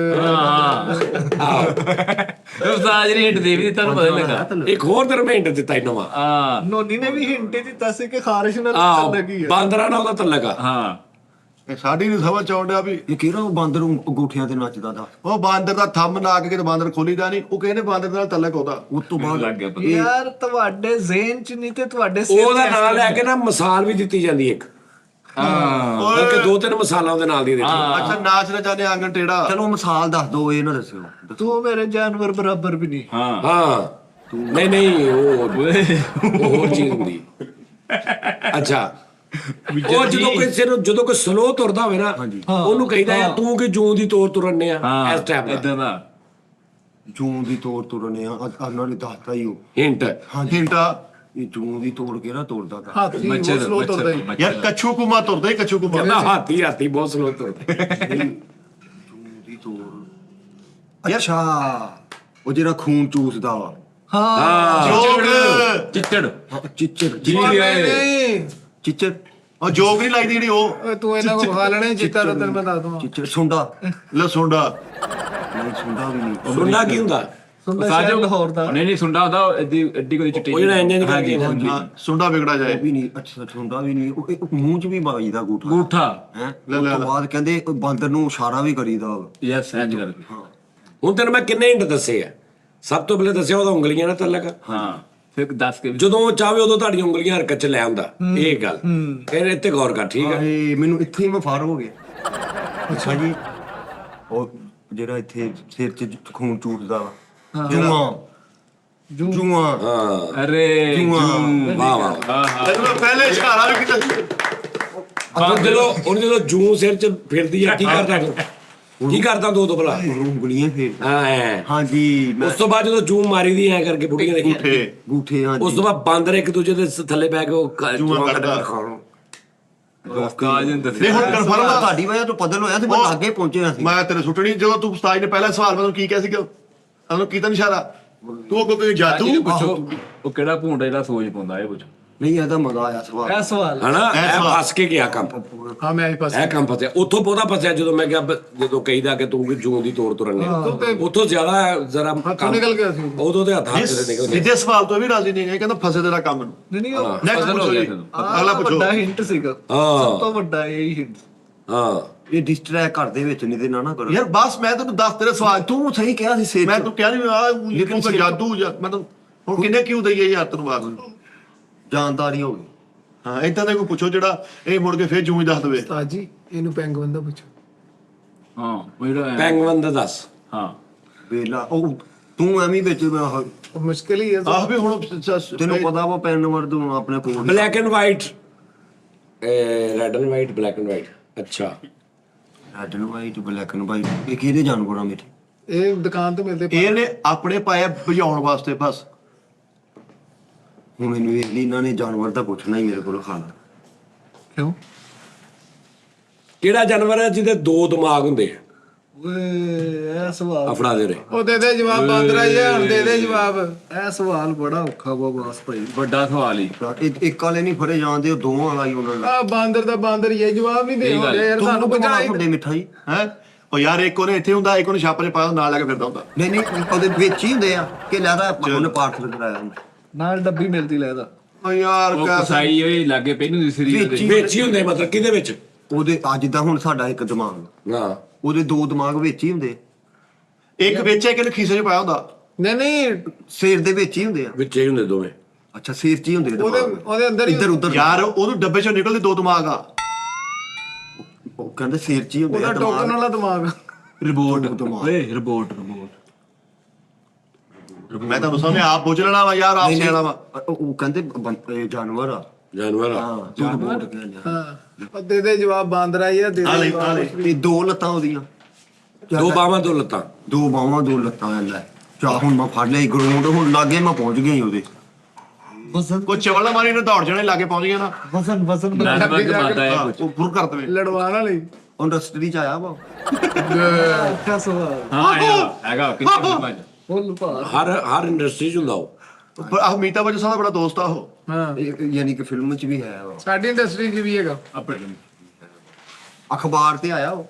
ਉਸਤਾਦ ਜੀ ਹਿੰਟ ਦੇ ਵੀ ਤੁਹਾਨੂੰ ਪਤਾ ਲੱਗਾ। ਇੱਕ ਹੋਰ ਤੈਨੂੰ ਮੈਂ ਹਿੰਟ ਦਿੱਤਾ ਹੀ ਨਵਾਂ। ਹਾਂ ਨੋਨੀ ਨੇ ਵੀ ਹਿੰਟ ਦਿੱਤਾ ਸੀ ਕਿ ਖਾਰਿਸ਼ ਨਾਲ ਆਹ ਲੱਗੀ ਹੈ। ਬਾਂਦਰਾਂ ਨਾਲ ਉਹਦਾ ਤਲਕ ਆ। ਹਾਂ ਇਹ ਸਾਡੀ ਨੂੰ ਸਮਝ ਆਉਣ ਡਿਆ ਵੀ ਇਹ ਕਿਹੜਾ ਉਹ ਬਾਂਦਰ ਅੰਗੂਠਿਆਂ ਤੇ ਨੱਚਦਾ ਦਾ? ਉਹ ਬਾਂਦਰ ਦਾ ਥੰਮ ਨਾ ਕੇ ਕਿਤੇ ਬਾਂਦਰ ਖੋਲੀਦਾ ਨਹੀਂ। ਉਹ ਕਹਿੰਦੇ ਬਾਂਦਰ ਨਾਲ ਤਲਕ ਉਹਦਾ। ਉਸ ਤੋਂ ਲੱਗ ਬਾਅਦ ਗਿਆ ਪਤਾ। ਯਾਰ ਤੁਹਾਡੇ ਜ਼ਿਹਨ ਚ ਨਹੀਂ ਤੇ ਤੁਹਾਡੇ ਸਿਰ ਉਹਦਾ ਚ ਨਾਂ ਲੈ ਕੇ ਨਾ ਮਿਸਾਲ ਵੀ ਦਿੱਤੀ ਜਾਂਦੀ ਇੱਕ। ਹਾਂ ਬਲਕਿ 2-3 ਮਸਾਲਾ ਉਹਦੇ ਨਾਲ ਦੀ ਦੇਖੀ ਅੱਛਾ ਨਾਚ ਨਾ ਜਾਣੇ ਆਂਗਣ ਟੇੜਾ। ਚਲੋ ਮਿਸਾਲ ਦੱਸ ਦੋ, ਇਹ ਨਾ ਦੱਸਿਓ। ਤੂੰ ਮੇਰੇ ਜਾਨਵਰ ਬਰਾਬਰ ਵੀ ਨਹੀਂ। ਹਾਂ ਹਾਂ ਨਹੀਂ ਉਹ ਹੋਰ ਚੀਜ਼ ਹੁੰਦੀ ਅੱਛਾ ਉਹ ਜਦੋਂ ਕੋਈ ਸਲੋ ਤੁਰਦਾ ਹੋਵੇ ਨਾ ਉਹਨੂੰ ਕਹਿੰਦਾ ਯਾਰ ਤੂੰ ਕਿ ਜੂੰ ਦੀ ਤੋਰ ਤੁਰਨੇ ਆ ਇਸ ਟਾਈਪ ਦਾ ਇਦਾਂ ਦਾ ਜੂੰ ਦੀ ਤੋੜ ਤੁਰਨੇ ਆ, ਉਹਨਾਂ ਨੇ ਦੱਸਤਾ ਹੀ ਉਹ। ਹਿੰਟ ਹਿੰਟਾ ਇਹ ਜੂੰ ਦੀ ਤੋੜ ਕੇ ਨਾ ਤੋੜਦਾ ਤਾਂ ਹਾਥੀ ਉਹ ਸਲੋ ਤੁਰਦਾ ਹੀ। ਯਾਰ ਕੱਛੂ ਕੁਮਾ ਤੁਰਦਾ ਹੀ ਕੱਛੂ ਕੁਮਾ। ਕਹਿੰਦਾ ਹਾਥੀ ਬਹੁਤ ਸਲੋ ਤੁਰਦਾ ਜੂੰ ਦੀ ਤੋੜ। ਅੱਛਾ, ਉਹ ਜਿਹੜਾ ਖੂਨ ਚੂਸਦਾ ਵਾ। ਜੋਗ ਚਿੱਚੜ ਹਾਂ, ਚਿੱਚੜ ਨਹੀਂ ਚਿੱਚੜ ਉਹ ਜੋਗ ਨਹੀਂ ਲੱਗਦੀ ਜਿਹੜੀ ਉਹ ਓਏ ਤੂੰ ਇਹਨਾਂ ਕੋ ਖਾ ਲੈਣੇ ਜਿੱਤਾ ਤਾਂ ਤੈਨੂੰ ਮੈਂ ਦੱਸ ਦਵਾਂ। ਚਿੱਚੜ ਸੁੰਡਾ। ਲਸੁੰਡਾ। ਨਹੀਂ ਸੁੰਡਾ ਵੀ ਨਹੀਂ। ਸੁਣਨਾ ਕੀ ਹੁੰਦਾ ਸੁਣਦਾ ਸ਼ਾਇਦ ਲਾਹੌਰ ਦਾ। ਨਹੀਂ ਸੁੰਡਾ ਹੁੰਦਾ ਐਡੀ ਕੋਈ ਚਿੱਟੀ ਉਹ ਜਿਹੜਾ ਇੰਜਨ ਕਰਕੇ ਹਾਂ ਸੁੰਡਾ ਵਿਗੜਾ ਉਹ ਜਾਏ। ਵੀ ਨਹੀਂ। ਅੱਛਾ ਸੁੰਡਾ ਵੀ ਨਹੀਂ। ਉਹ ਮੂੰਹ 'ਚ ਵੀ ਵੱਜਦਾ ਗੂਠਾ ਗੂਠਾ ਹੈ। ਉਸ ਤੋਂ ਬਾਅਦ ਕਹਿੰਦੇ ਉਹ ਬਾਂਦਰ ਨੂੰ ਇਸ਼ਾਰਾ ਵੀ ਕਰੀਦਾ ਵਾ। ਯੈਸ ਇੰਜ ਕਰਕੇ ਹੁਣ ਤੈਨੂੰ ਮੈਂ ਕਿੰਨੇ ਹਿੰਟ ਦੱਸੇ ਆ। ਸਭ ਤੋਂ ਪਹਿਲੇ ਦੱਸਿਆ ਉਹਦਾ ਉਂਗਲੀਆਂ ਨਾਲ ਤਲਕ ਹਾਂ ਫਿਰ ਦੱਸ ਕੇ ਜਦੋਂ ਉਹ ਚਾਹਵੇ ਉਦੋਂ ਤੁਹਾਡੀਆਂ ਉਂਗਲੀਆਂ ਹਰਕਤ ਚ ਲੈ ਆਉਂਦਾ ਇਹ ਗੱਲ ਇਹ ਇੱਥੇ ਗੌਰ ਕਰ ਠੀਕ ਹੈ ਹਾਏ ਮੈਨੂੰ ਇੱਥੇ ਹੀ ਮੈਂ ਫਾਰ ਹੋ ਗਿਆ। ਅੱਛਾ ਜੀ, ਉਹ ਜਿਹੜਾ ਇੱਥੇ ਸਿਰ 'ਚ ਖੂਨ ਚੂਸਦਾ ਵਾ। ਜੂਆਂ ਜੂਆਂ ਹਾਂ ਅਰੇ ਵਾਹ ਵਾਹ ਤੈਨੂੰ ਮੈਂ ਪਹਿਲੇ ਇਸ਼ਾਰਾ ਵੀ ਕੀਤਾ। ਉਹਨੇ ਜਦੋਂ ਜੂੰ ਸਿਰ ਚ ਫਿਰਦੀ ਆ ਕੀ ਕਰਦਾ ਤੂੰ ਕੀ ਕਰਦਾ ਦੋ ਭਲਾ ਉਂਗਲੀਆਂ ਫੇਰ। ਹਾਂ ਐਂ। ਹਾਂਜੀ ਉਸ ਤੋਂ ਬਾਅਦ ਜਦੋਂ ਜੂੰ ਮਾਰੀ ਦੀ ਐ ਕਰਕੇ ਬੁੱਢੀਆਂ ਦੇਖੀਆਂ ਗੂਠੇ ਗੂਠੇ। ਉਸ ਹਾਂਜੀ ਤੋਂ ਬਾਅਦ ਬਾਂਦਰ ਇੱਕ ਦੂਜੇ ਦੇ ਥੱਲੇ ਬੈ ਕੇ ਉਹ ਜੂਆਂ ਕੱਢਦਾ। ਕਾਜ ਨੇ ਨਹੀਂ ਹੁਣ ਕਨਫਰਮ ਆ। ਤੁਹਾਡੀ ਵਜ੍ਹਾ ਤੋਂ ਪਦਲ ਹੋਇਆ ਤੇ ਮੈਂ ਲਾਗੇ ਪਹੁੰਚਿਆ ਸੀ। ਮੈਂ ਤੇਰੇ ਸੁੱਟਣੀ ਜਦੋਂ ਤੂੰ ਉਸਤਾਦ ਨੇ ਪਹਿਲਾ ਸਵਾਲ ਮੈਨੂੰ ਕੀ ਕਿਹਾ ਸੀ ਕਿ ਉਹਨੂੰ ਕੀਤਾ ਇਸ਼ਾਰਾ ਤੂੰ ਕੋਈ ਜਾਦੂ। ਪੁੱਛੋ ਉਹ ਕਿਹੜਾ ਭੂੰਡਾ ਜਿਹੜਾ ਸੋਚ ਪਾਉਂਦਾ ਇਹ ਪੁੱਛੋ ਨਹੀਂ ਇਹਦਾ ਮਜ਼ਾ ਆਇਆ ਸਵਾਲ। ਇਹ ਸਵਾਲ ਹਨਾ ਇਹ ਫਸ ਕੇ ਗਿਆ ਕੰਮ ਹਾਂ ਮੈਂ ਪਾਸ ਇਹ ਕੰਮ ਫਸਿਆ ਉੱਥੋਂ ਪੌਦਾ ਫਸਿਆ ਜਦੋਂ ਮੈਂ ਕਿਹਾ ਜਦੋਂ ਕਹੀਦਾ ਕਿ ਤੂੰ ਜੂੰ ਦੀ ਤੋੜ ਤੁਰਨੇ ਉੱਥੋਂ ਜ਼ਿਆਦਾ ਜ਼ਰਾ ਹੱਥੋਂ ਨਿਕਲ ਗਿਆ ਸੀ। ਉਦੋਂ ਤੇ ਹੱਥ ਤੇਰੇ ਨਿਕਲ ਗਏ ਸਿੱਧੇ ਸਵਾਲ ਤੋਂ ਵੀ ਰਾਜ਼ੀ ਨਹੀਂ ਹੈ ਕਹਿੰਦਾ ਫਸੇ ਤੇਰਾ ਕੰਮ ਨੂੰ। ਨਹੀਂ ਉਹ ਨੈਕਸਟ ਫਸਲ ਹੋ ਪੁੱਛੋ ਗਿਆ ਜੀ ਤੈਨੂੰ। ਅਗਲਾ ਪੁੱਛੋ। ਵੱਡਾ ਹਿੰਟ ਸੀਗਾ। ਹਾਂ। ਸਭ ਤੋਂ ਵੱਡਾ ਇਹ ਹਿੰਟ। ਹਾਂ ਇਹ ਡਿਸਟਰੈਕਟ ਘਰ ਦੇ ਵਿੱਚ ਨਹੀਂ ਤੇ ਨਾ ਕਰੋ ਯਾਰ ਬਸ ਮੈਂ ਤੈਨੂੰ ਦੱਸ ਤੇਰੇ ਸਵਾਲ ਤੂੰ ਸਹੀ ਕਿਹਾ ਸੀ ਸਿਰ ਮੈਂ 'ਚ। ਤੂੰ ਕਿਹਾ ਨਹੀਂ ਆ ਲੇਕਿਨ ਕੋਈ ਜਾਦੂ ਜਾਂ ਮੈਂ ਤਾਂ ਹੁਣ ਕਿੰਨੇ ਕਿਉਂ ਦਈਏ ਯਾਰ ਤੈਨੂੰ ਬਾਤ ਜਾਣਦਾਰੀ ਹੋ ਗਈ। ਹਾਂ ਇਦਾਂ ਦਾ ਕੋਈ ਪੁੱਛੋ ਜਿਹੜਾ ਇਹ ਮੁੜ ਕੇ ਫੇਰ ਜੂੰ ਹੀ ਦੱਸ ਦੇਵੇ। ਉਸਤਾਦ ਜੀ ਇਹਨੂੰ ਪੈਂਗਵਨ ਦਾ ਪੁੱਛੋ। ਹਾਂ ਉਹ ਜਿਹੜਾ ਪੈਂਗਵਨ ਦਾ ਦੱਸ ਹਾਂ ਵੇਲਾ ਉਹ ਤੂੰ ਐਵੇਂ ਵਿੱਚ ਉਹ ਮੁਸ਼ਕਿਲ ਹੀ ਹੈ। ਆਹ ਵੀ ਹੁਣ ਤੈਨੂੰ ਪਤਾ ਵਾ ਪੈਨ ਨੰਬਰ ਤੂੰ ਆਪਣੇ ਕੋਲ black and white red and white black and white ਅੱਛਾ red and white black and white ਇਹ ਕਿਹਦੇ ਜਾਨਵਰਾਂ ਵਿੱਚ? ਇਹ ਦੁਕਾਨ ਤੋਂ ਮਿਲਦੇ ਇਹਨੇ ਆਪਣੇ ਪਾਇਆ ਭਜਾਉਣ ਵਾਸਤੇ ਬਸ। ਹੁਣ ਇਹਨੂੰ ਵੇਖ ਲਈ ਇਹਨਾਂ ਨੇ ਜਾਨਵਰ ਦਾ ਪੁੱਛਣਾ ਹੀ ਮੇਰੇ ਕੋਲ ਖਾਣਾ। ਕਿਉਂ? ਕਿਹੜਾ ਜਾਨਵਰ ਹੈ ਜਿਹਦੇ 2 ਦਿਮਾਗ ਹੁੰਦੇ ਆ ਓਏ ਇਹ ਸਵਾਲ ਅਫੜਾ ਦੇ ਰੇ ਉਹ ਦੇ ਦੇ ਜਵਾਬ ਬਾਂਦਰਾ ਜੀ ਹੁਣ ਦੇ ਦੇ ਜਵਾਬ। ਇਹ ਸਵਾਲ ਬੜਾ ਔਖਾ ਵਾ ਬਸ ਭਾਈ। ਵੱਡਾ ਸਵਾਲ ਹੀ ਇੱਕ ਵਾਲੇ ਨਹੀਂ ਫੜੇ ਜਾਂਦੇ, ਉਹ ਦੋਵਾਂ ਵਾਲਾ ਹੀ ਉਹਨਾਂ ਦਾ। ਆ ਬਾਂਦਰ ਦਾ ਬਾਂਦਰ ਹੀ ਹੈ ਜਵਾਬ ਨਹੀਂ ਦੇ ਹੁੰਦੇ ਯਾਰ ਤੁਹਾਨੂੰ ਤੁਹਾਨੂੰ ਪੁੱਛਣਾ ਪਤਾ ਹੁੰਦੇ ਮਿੱਠਾ ਜੀ? ਹੈ ਉਹ ਯਾਰ ਇੱਕ ਉਹਨੇ ਇੱਥੇ ਹੁੰਦਾ ਇੱਕ ਉਹਨੇ ਛਾਪੇ 'ਚ ਪਾਇਆ ਨਾਲ ਲੈ ਕੇ ਫਿਰਦਾ ਹੁੰਦਾ। ਨਹੀਂ ਨਹੀਂ ਉਹਦੇ ਵਿੱਚ ਹੀ ਹੁੰਦੇ ਆ ਕਿ ਲੈਦਾ ਉਹਨੇ ਪਾਠ ਲਗਾਇਆ ਹੁੰਦਾ ਨਾਲ ਡੱਬੀ ਮਿਲਦੀ ਲੈਦਾ। ਉਹ ਯਾਰ ਉਹ ਕਸਾਈ ਹੋਈ ਲਾਗੇ ਪੈਨੂੰ ਦੀ ਸਰੀ ਵਿੱਚ ਹੀ- ਵਿੱਚ ਹੀ ਹੁੰਦੇ ਮਤਲਬ ਕਿਹਦੇ ਵਿੱਚ ਉਹਦੇ ਅੱਜ ਦਾ ਹੁਣ ਸਾਡਾ ਇੱਕ ਦਿਮਾਗ, ਹਾਂ ਉਹਦੇ 2 ਦਿਮਾਗ ਵਿੱਚ ਹੀ ਹੁੰਦੇ। ਇੱਕ ਵਿੱਚ ਇੱਕ ਇਹਨੇ ਖੀਸੇ 'ਚ ਪਾਇਆ ਹੁੰਦਾ। ਨਹੀਂ ਨਹੀਂ ਸਿਰ ਦੇ ਵਿੱਚ ਹੀ ਹੁੰਦੇ ਆ। ਵਿੱਚ ਹੀ ਹੁੰਦੇ ਦੋਵੇਂ ਅੱਛਾ ਸਿਰ 'ਚ ਹੀ ਹੁੰਦੇ ਆ ਉਹਦੇ ਦਿਮਾਗ। ਉਹਦੇ ਅੰਦਰ ਹੀ ਇੱਧਰ ਉੱਧਰ ਯਾਰ ਉਹਨੂੰ ਡੱਬੇ 'ਚੋਂ ਨਿਕਲਦੇ 2 ਦਿਮਾਗ ਆ। ਉਹ ਕਹਿੰਦੇ ਸਿਰ 'ਚ ਹੀ ਹੁੰਦੇ ਉਹਦਾ ਆ ਟੋਕਨ ਦਿਮਾਗ। ਵਾਲਾ ਦਿਮਾਗ। ਰਿਪੋਰਟ ਦਿਮਾਗ। ਓਏ ਰਿਪੋਰਟ ਮੈਂ ਤੁਹਾਨੂੰ ਸਾਹਮਣੇ ਆਪ ਪੁੱਛ ਲੈਣਾ ਵਾ ਯਾਰ ਆਪ ਨਹੀਂ, ਸਿਆਣਾ ਵਾ। ਉਹ ਕਹਿੰਦੇ ਇਹ ਜਾਨਵਰ ਆ। ਜਾਨਵਰ ਆ ਹਾਂ ਤੂੰ ਰਿਪੋਰਟ ਕਹਿੰਦੇ ਆ। ਹਾਂ ਉਹ ਦੇ ਦੇ ਜਵਾਬ ਬਾਂਦਰਾ ਹੀ ਆ ਦੇ ਆ ਦੇ ਲੈ, ਜਵਾਬ। ਆ ਲੈ। ਇਹ 2 ਲੱਤਾਂ ਉਹਦੀਆਂ, 2 ਬਾਹਾਂ 2 ਲੱਤਾਂ 2 ਬਾਹਾਂ 2 ਲੱਤਾਂ ਆ ਲੈ। ਚਾ ਹੁਣ ਮੈਂ ਫੜ ਲਿਆ ਗਰਾਊਂਡ, ਹੁਣ ਲਾਗੇ ਮੈਂ ਪਹੁੰਚ ਗਿਆ ਹੀ ਉਹਦੇ। ਵਜ਼ਨ ਕੋਈ ਚਵਲ ਮਾਰੀ ਨੇ ਦੌੜ ਜਾਣੇ ਲਾਗੇ ਪਹੁੰਚ ਗਿਆ ਨਾ। ਵਜ਼ਨ ਵਜ਼ਨ ਨੈਟਵਰਕ ਮਾਤਾ ਹੈ ਹਾਂ, ਕੁਝ ਉਹ ਫੁਰ ਕਰ ਦੇਵੇ। ਲੜਵਾਣ ਵਾਲੀ। ਇੰਡਸਟਰੀ 'ਚ ਆਇਆ ਵਾ। ਔਖਾ ਸਵਾਲ। ਹਾਂ ਹੈਗਾ ਕਿੰਨੇ ਸਮਝ ਫੁੱਲ ਭਾਰ। ਹਰ ਇੰਡਸਟਰੀ 'ਚ ਹੁੰਦਾ ਉਹ ਪਰ ਆਹ ਮੀਤਾ ਵਜੋਂ ਸਾਡਾ ਬੜਾ ਦੋਸਤ ਆ ਉਹ। ਹਾਂ ਯਾਨੀ ਕਿ ਫਿਲਮ 'ਚ ਵੀ ਹੈ ਵਾ। ਸਾਡੀ ਇੰਡਸਟਰੀ 'ਚ ਵੀ ਹੈਗਾ। ਆਪਣੇ ਅਖਬਾਰ ਤੇ ਆਇਆ ਉਹ।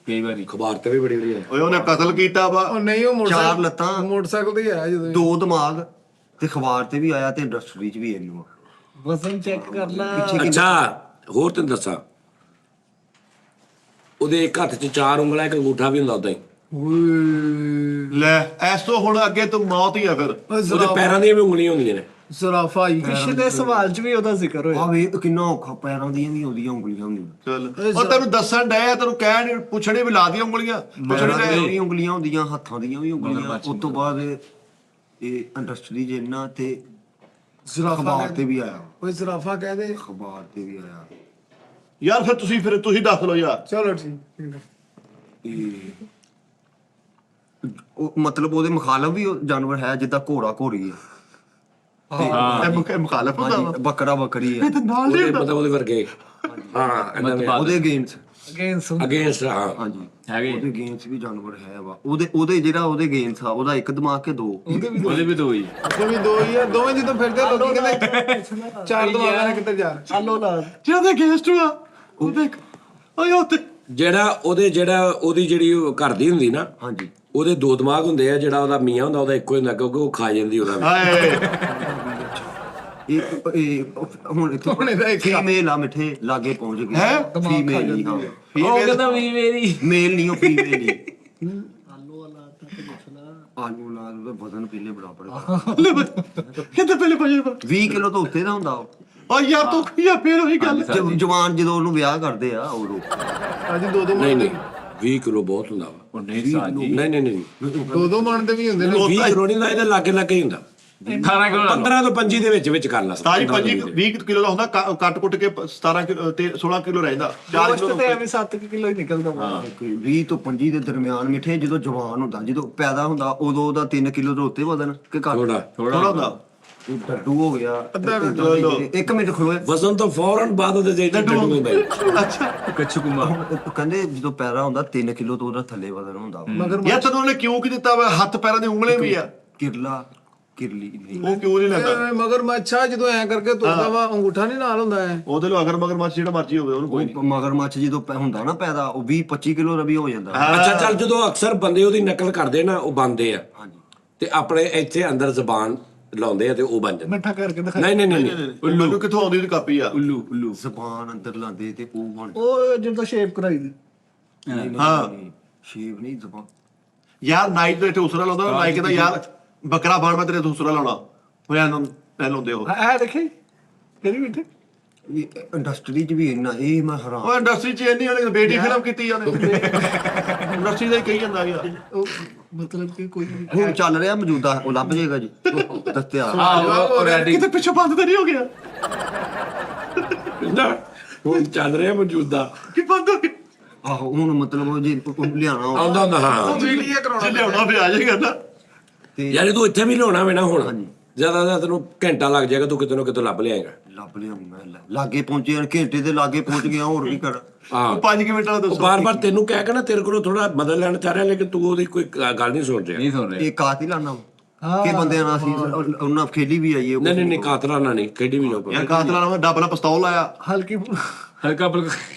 ਕਈ ਵਾਰੀ ਅਖਬਾਰ ਤੇ ਵੀ ਬੜੀ ਬੜੀ ਹੈ ਓਏ ਉਹਨੇ ਕਤਲ ਕੀਤਾ ਵਾ। ਉਹ ਨਹੀਂ ਉਹ 4 ਲੱਤਾਂ, ਮੋਟਰਸਾਈਕਲ ਤੇ ਹੀ ਆਇਆ ਜਦੋਂ 2 ਦਿਮਾਗ ਤੇ ਅਖਬਾਰ ਤੇ ਵੀ ਆਇਆ ਤੇ ਇੰਡਸਟਰੀ 'ਚ ਵੀ ਇਹਨੂੰ। ਵਜ਼ਨ ਚੈੱਕ ਕਰ ਲੈ। ਅੱਛਾ ਹੋਰ ਤੈਨੂੰ ਦੱਸਾਂ ਉਹਦੇ ਇੱਕ ਹੱਥ 'ਚ 4 ਉਂਗਲਾਂ ਇੱਕ ਅੰਗੂਠਾ ਵੀ ਹੁੰਦਾ ਉਦਾਂ ਹੀ ਓਏ ਲੈ ਐਸ ਤੋਂ ਹੁਣ ਅੱਗੇ ਤੂੰ ਮੌਤ ਹੀ ਆ ਫਿਰ। ਉਹਦੇ ਪੈਰਾਂ ਦੀਆਂ ਵੀ ਉਂਗਲੀਆਂ ਹੁੰਦੀਆਂ ਨੇ ਜ਼ਰਾਫਾ ਹੀ ਪਿਛਲੇ ਸਵਾਲ 'ਚ ਵੀ ਉਹਦਾ ਜ਼ਿਕਰ ਹੋਇਆ। ਆ ਵੇ ਕਿੰਨਾ ਔਖਾ, ਪੈਰਾਂ ਦੀਆਂ ਵੀ ਉਹਦੀਆਂ ਉਂਗਲੀਆਂ ਹੁੰਦੀਆਂ, ਚੱਲ ਉਹ ਤੈਨੂੰ ਦੱਸਣ ਡਿਆ, ਤੈਨੂੰ ਕਹਿ ਨਹੀਂ ਪੁੱਛਣੇ ਵੀ ਲਾ ਦੀਆਂ ਉਂਗਲੀਆਂ, ਪੁੱਛਣੇ ਪੈਰਾਂ ਦੀਆਂ ਡਿਆ ਵੀ ਉਂਗਲੀਆਂ ਹੁੰਦੀਆਂ, ਹੱਥਾਂ ਦੀਆਂ ਵੀ ਉਂਗਲੀਆਂ। ਉਸ ਤੋਂ ਬਾਅਦ ਇਹ ਇੰਡਸਟਰੀ ਜਿੰਨਾ ਤੇ ਜ਼ਰਾਫਾ ਅਖਬਾਰ ਤੇ ਵੀ ਆਇਆ, ਓਏ ਜ਼ਰਾਫਾ ਕਹਿ ਦੇ। ਅਖਬਾਰ ਤੇ ਵੀ ਆਇਆ। ਯਾਰ ਫਿਰ ਤੁਸੀਂ ਦੱਸ ਲਓ ਯਾਰ। ਚਲੋ ਠੀਕ ਹੈ। ਇਹ ਉਹ ਮਤਲਬ ਉਹਦੇ ਮੁਖਾਲਫ ਵੀ ਉਹ ਜਾਨਵਰ ਹੈ, ਜਿੱਦਾਂ ਘੋੜਾ ਘੋੜੀ ਹੈ, ਇਹ ਮੁਖਾਲਫ ਹੁੰਦਾ ਵਾ। ਹਾਂਜੀ, ਬੱਕਰਾ ਬੱਕਰੀ ਹੈ, ਨਾਲ ਨਹੀਂ ਉਹਦੇ ਮਤਲਬ ਉਹਦੇ ਵਰਗੇ ਹਾਂ ਇਹਨਾਂ ਦੇ ਉਹਦੇ ਅਗੇਂਸਟ। ਅਗੇਂਸਟ ਹਾਂ ਹਾਂਜੀ ਹੈਗੇ ਉਹਦੇ ਅਗੇਂਸਟ ਵੀ ਜਾਨਵਰ ਹੈ ਵਾ। ਉਹਦੇ ਜਿਹੜਾ ਉਹਦੇ ਅਗੇਂਸਟ ਆ, ਉਹਦਾ ਇੱਕ ਦਿਮਾਗ ਕੇ ਦੋ। ਉਹਦੇ ਵੀ ਦੋ ਹੀ। ਉਹ ਵੀ ਦੋ ਹੀ ਆ, ਦੋਵੇਂ ਜਦੋਂ ਫਿਰਦੇ ਲੋਕੀ ਕਹਿੰਦੇ ਚਾਰ ਦਿਮਾਗਾਂ ਨਾਲ ਕਿੱਧਰ ਜਾ ਰਹੇ। ਆਲੋ ਲਾ ਜਿਹਦੇ ਅਗੇਂਸਟ ਆ ਉਹ ਦੇਖ ਓਏ ਉੱਤੇ ਜਿਹੜਾ ਉਹਦੀ ਜਿਹੜੀ ਉਹ ਘਰ ਦੀ ਹੁੰਦੀ ਨਾ, ਹਾਂਜੀ ਉਹਦੇ ਦੋ ਦਿਮਾਗ ਹੁੰਦੇ ਆ। ਜਿਹੜਾ ਉਹਦਾ ਮੀਆਂ ਹੁੰਦਾ ਉਹਦਾ ਇੱਕੋ ਹੀ ਹੁੰਦਾ, ਕਿਉਂਕਿ ਉਹ ਖਾ ਜਾਂਦੀ ਉਹਦਾ। ਹਾਏ ਇਹ ਹੁਣ ਇੱਥੇ ਫੀਮੇਲ ਆ, ਮਿੱਠੇ ਲਾਗੇ ਪਹੁੰਚ ਗਏ। ਹੈਂ? ਫੀਮੇਲ ਨਹੀਂ, ਹਾਂ ਉਹ ਕਹਿੰਦਾ ਮੇਰੀ ਮੇਲ ਨਹੀਂ, ਉਹ ਫੀਮੇਲ ਨਹੀਂ। ਆਲੂ ਲਾ ਉਹਦਾ ਵਜ਼ਨ ਪਹਿਲੇ ਬਰਾਬਰ ਕਿਤੇ ਪਹਿਲੇ ਪਜੇ 20 ਕਿਲੋ ਤੋਂ ਉੱਤੇ ਦਾ ਹੁੰਦਾ ਉਹ। ਓ ਯਾਰ ਤੂੰ ਯਾਰ ਫੇਰ ਉਹੀ ਗੱਲ। ਜਵਾਨ ਜਦੋਂ ਉਹਨੂੰ ਵਿਆਹ ਕਰਦੇ ਆ ਉਦੋਂ ਅੱਜ ਦੋ ਦੋ ਨਹੀਂ 20 ਕਿਲੋ ਬਹੁਤ ਹੁੰਦਾ ਵਾ। ਉਹ ਨਹੀਂ ਸਾਜੀ ਨਹੀਂ ਦੋ ਮਣ ਦੇ ਵੀ ਹੁੰਦੇ ਨੇ। 20 ਕਿਲੋ ਨਹੀਂ ਹੁੰਦਾ, ਇਹਦੇ ਲਾਗੇ ਲਾਗੇ ਹੀ ਹੁੰਦਾ। 18 ਕਿਲੋ 15 ਤੋਂ 25 ਦੇ ਵਿੱਚ ਕਰ ਲਾ। 20 ਕਿਲੋ ਦਾ ਹੁੰਦਾ, ਕੱਟ ਕੁੱਟ ਕੇ 17 ਕਿਲੋ ਤੇ 16 ਕਿਲੋ ਰਹਿੰਦਾ। 4 ਗੋਸ਼ਤ ਕਿਲੋ ਤੇ ਐਵੇਂ 7 ਕਿਲੋ ਹੀ ਨਿਕਲਦਾ ਵਾ। 20 ਤੋਂ 25 ਦੇ ਦਰਮਿਆਨ ਮਿੱਠੇ ਜਦੋਂ ਜਵਾਨ ਹੁੰਦਾ, ਜਦੋਂ ਪੈਦਾ ਹੁੰਦਾ ਉਦੋਂ ਉਹਦਾ 3 ਕਿਲੋ ਤੋਂ ਉੱਤੇ ਵਜ਼ਨ ਕਿ ਘੱਟ ਥੋੜਾ ਥੋੜਾ ਹੁੰਦਾ। ਉਹ ਡੱਡੂ ਹੋ ਗਿਆ। ਅੱਧਾ ਮਿੰਟ ਇੱਕ ਮਿੰਟ ਖਲੋਏ। ਵਜ਼ਨ ਤੋਂ ਫੌਰਨ ਬਾਅਦ ਉਹਦੇ ਜਿਹੜੇ ਡੱਡੂ ਹੁੰਦਾ ਹੈ। ਅੱਛਾ ਕੱਚੂ ਕੁਮਾ ਉਹ ਕਹਿੰਦੇ ਜਦੋਂ ਪੈਦਾ ਹੁੰਦਾ 3 ਕਿਲੋ ਤੋਂ ਉਹਦਾ ਥੱਲੇ ਵਜ਼ਨ ਹੁੰਦਾ ਵਾ। ਯਾਰ ਤੈਨੂੰ ਉਹਨੇ ਕਿਉਂ ਕੀ ਦਿੱਤਾ ਵਾ? ਹੱਥ ਪੈਰਾਂ ਦੇ ਉਂਗਲੇ ਵੀ ਆ, ਕਿਰਲੀ ਨਹੀਂ। ਉਹ ਕਿਉਂ ਨਹੀਂ ਲੈਂਦਾ? ਮਗਰ ਮੱਛਾ ਜਦੋਂ ਐ ਕਰਕੇ ਤੁਰਦਾ ਵਾ, ਅੰਗੂਠਾ ਨਹੀਂ ਨਾਲ ਹੁੰਦਾ ਹੈ। ਉਹਦੇ ਲੋ ਅਗਰ ਮਗਰ ਮੱਛ ਜਿਹੜਾ ਮਰਜੀ ਹੋਵੇ ਉਹਨੂੰ ਕੋਈ ਨਹੀਂ। ਉਹ ਮਗਰਮੱਛ ਜਦੋਂ ਹੁੰਦਾ ਨਾ ਪੈਦਾ, ਉਹ 20-25 ਕਿਲੋ ਦਾ ਵੀ ਹੋ ਜਾਂਦਾ। ਅੱਛਾ ਚੱਲ, ਜਦੋਂ ਅਕਸਰ ਬੰਦੇ ਉਹਦੀ ਨਕਲ ਕਰਦੇ ਨਾ, ਉਹ ਬਣਦੇ ਆ ਹਾਂਜੀ ਤੇ ਆਪਣੇ ਇੱਥੇ ਅੰਦਰ ਜ਼ਬਾਨ ਲਾਉਂਦੇ ਆ ਤੇ ਉਹ ਬਣ ਜਾਂਦੇ। ਮਿੱਠਾ ਕਰਕੇ ਦਿਖਾ। ਨਹੀਂ ਮੈਨੂੰ ਕਿੱਥੋਂ ਆਉਂਦੀ ਉਹਦੀ ਕਾਪੀ ਆ? ਉੱਲੂ ਜ਼ਬਾਨ ਅੰਦਰ ਲਾਉਂਦੇ ਤੇ ਉਹ ਬਣ ਉਹ ਜਦੋਂ ਸ਼ੇਪ ਕਰਾਈ ਦੀ ਹਾਂ ਸ਼ੇਵ ਨਹੀਂ ਜ਼ਬਾਨ। ਯਾਰ ਨਾਈਟ ਦੇ ਦੂਸਰਾ ਲਾਉਂਦਾ, ਨਾਈਟ ਕਹਿੰਦਾ ਯਾਰ ਬੱਕਰਾ ਬਣ ਮੈਂ ਤੇਰੇ ਦੂਸਰਾ ਲਾਉਣਾ, ਉਹ ਐ ਲਾਉਂਦੇ ਉਹ। ਆ ਦੇਖੀ ਕਿਹੜੀ ਮਿੱਠੇ ਇੰਡਸਟਰੀ 'ਚ ਵੀ ਇੰਨਾ, ਇਹ ਮੈਂ ਹੈਰਾਨ। ਉਹ ਇੰਡਸਟਰੀ 'ਚ ਇੰਨੀ ਉਹਨੇ ਬੇਟੀ ਫਿਲਮ ਕੀਤੀ ਆ ਉਹਨੇ। ਇੰਡਸਟਰੀ ਦਾ ਹੀ ਕਹੀ ਜਾਂਦਾ ਯਾਰ। ਉਹ ਮਤਲਬ ਕਿ ਕੋਈ ਹੁਣ ਚੱਲ ਰਿਹਾ ਮੌਜੂਦਾ, ਉਹ ਲੱਭ ਜਾਏਗਾ ਜੀ ਦਸਤਿਆਰ। ਕਿਤੇ ਪਿੱਛੇ ਬੰਦ ਤਾਂ ਨਹੀਂ ਹੋ ਗਿਆ? ਨਾ ਹੁਣ ਚੱਲ ਰਿਹਾ ਮੌਜੂਦਾ ਕਿ ਬੰਦ ਹੋ ਗਿਆ? ਆਹੋ ਹੁਣ ਮਤਲਬ ਉਹ ਜੇ ਉਹਨੂੰ ਲਿਆਉਣਾ ਹੋਵੇ ਆਉਂਦਾ ਹੁੰਦਾ। ਹਾਂ ਵੀਡੀਓ ਕਰਾਉਣਾ ਜੇ ਲਿਆਉਣਾ ਵੀ ਆ ਜਾਏਗਾ ਨਾ। ਤੇ ਯਾਰ ਤੂੰ ਇੱਥੇ ਵੀ ਲਿਆਉਣਾ ਵੇ ਨਾ ਹੁਣ, ਹਾਂਜੀ। ਜ਼ਿਆਦਾ ਤੈਨੂੰ ਘੰਟਾ ਲੱਗ ਜਾਏਗਾ, ਤੂੰ ਕਿਤੇ ਨਾ ਕਿਤੇ ਲੱਭ ਲਿਆਏਗਾ। ਲੱਭ ਲਿਆ ਮੈਂ ਲਾਗੇ ਪਹੁੰਚੇ, ਘੰਟੇ ਦੇ ਲਾਗੇ ਪਹੁੰਚ ਗਿਆ, ਹੋਰ ਵੀ ਕਰ। ਹਾਂ 5 ਮਿੰਟ ਵਾਲਾ ਉਹ ਦੱਸੋ। ਬਾਰ-ਬਾਰ ਤੈਨੂੰ ਕਹਿ ਕੇ ਨਾ ਤੇਰੇ ਕੋਲੋਂ ਥੋੜਾ ਮਦਦ ਲੈਣਾ ਚਾਹ ਰਿਹਾ, ਲੇਕਿਨ ਤੂੰ ਉਹਦੀ ਕੋਈ ਗੱਲ ਨਹੀਂ ਸੁਣ ਰਿਹਾ। ਨਹੀਂ ਸੁਣ ਰਹੇ ਇਹ ਕਾਤਿਲ ਆਣਾ ਕਿ ਬੰਦਿਆਂ ਨਾਲ ਅਸੀਂ ਉਹਨਾਂ ਖੇਲੀ ਵੀ ਆਈਏ। ਨਹੀਂ ਕਾਤਲਾਨਾ ਨਹੀਂ, ਕਿਹੜੀ ਵੀ ਨਾ ਯਾਰ ਕਾਤਲਾਂ ਨਾਲ ਡੱਬ ਨਾਲ ਪਿਸਤੌਲ ਆਇਆ। ਹਲਕੀ ਹਲਕਾ ਫੁਲਕਾ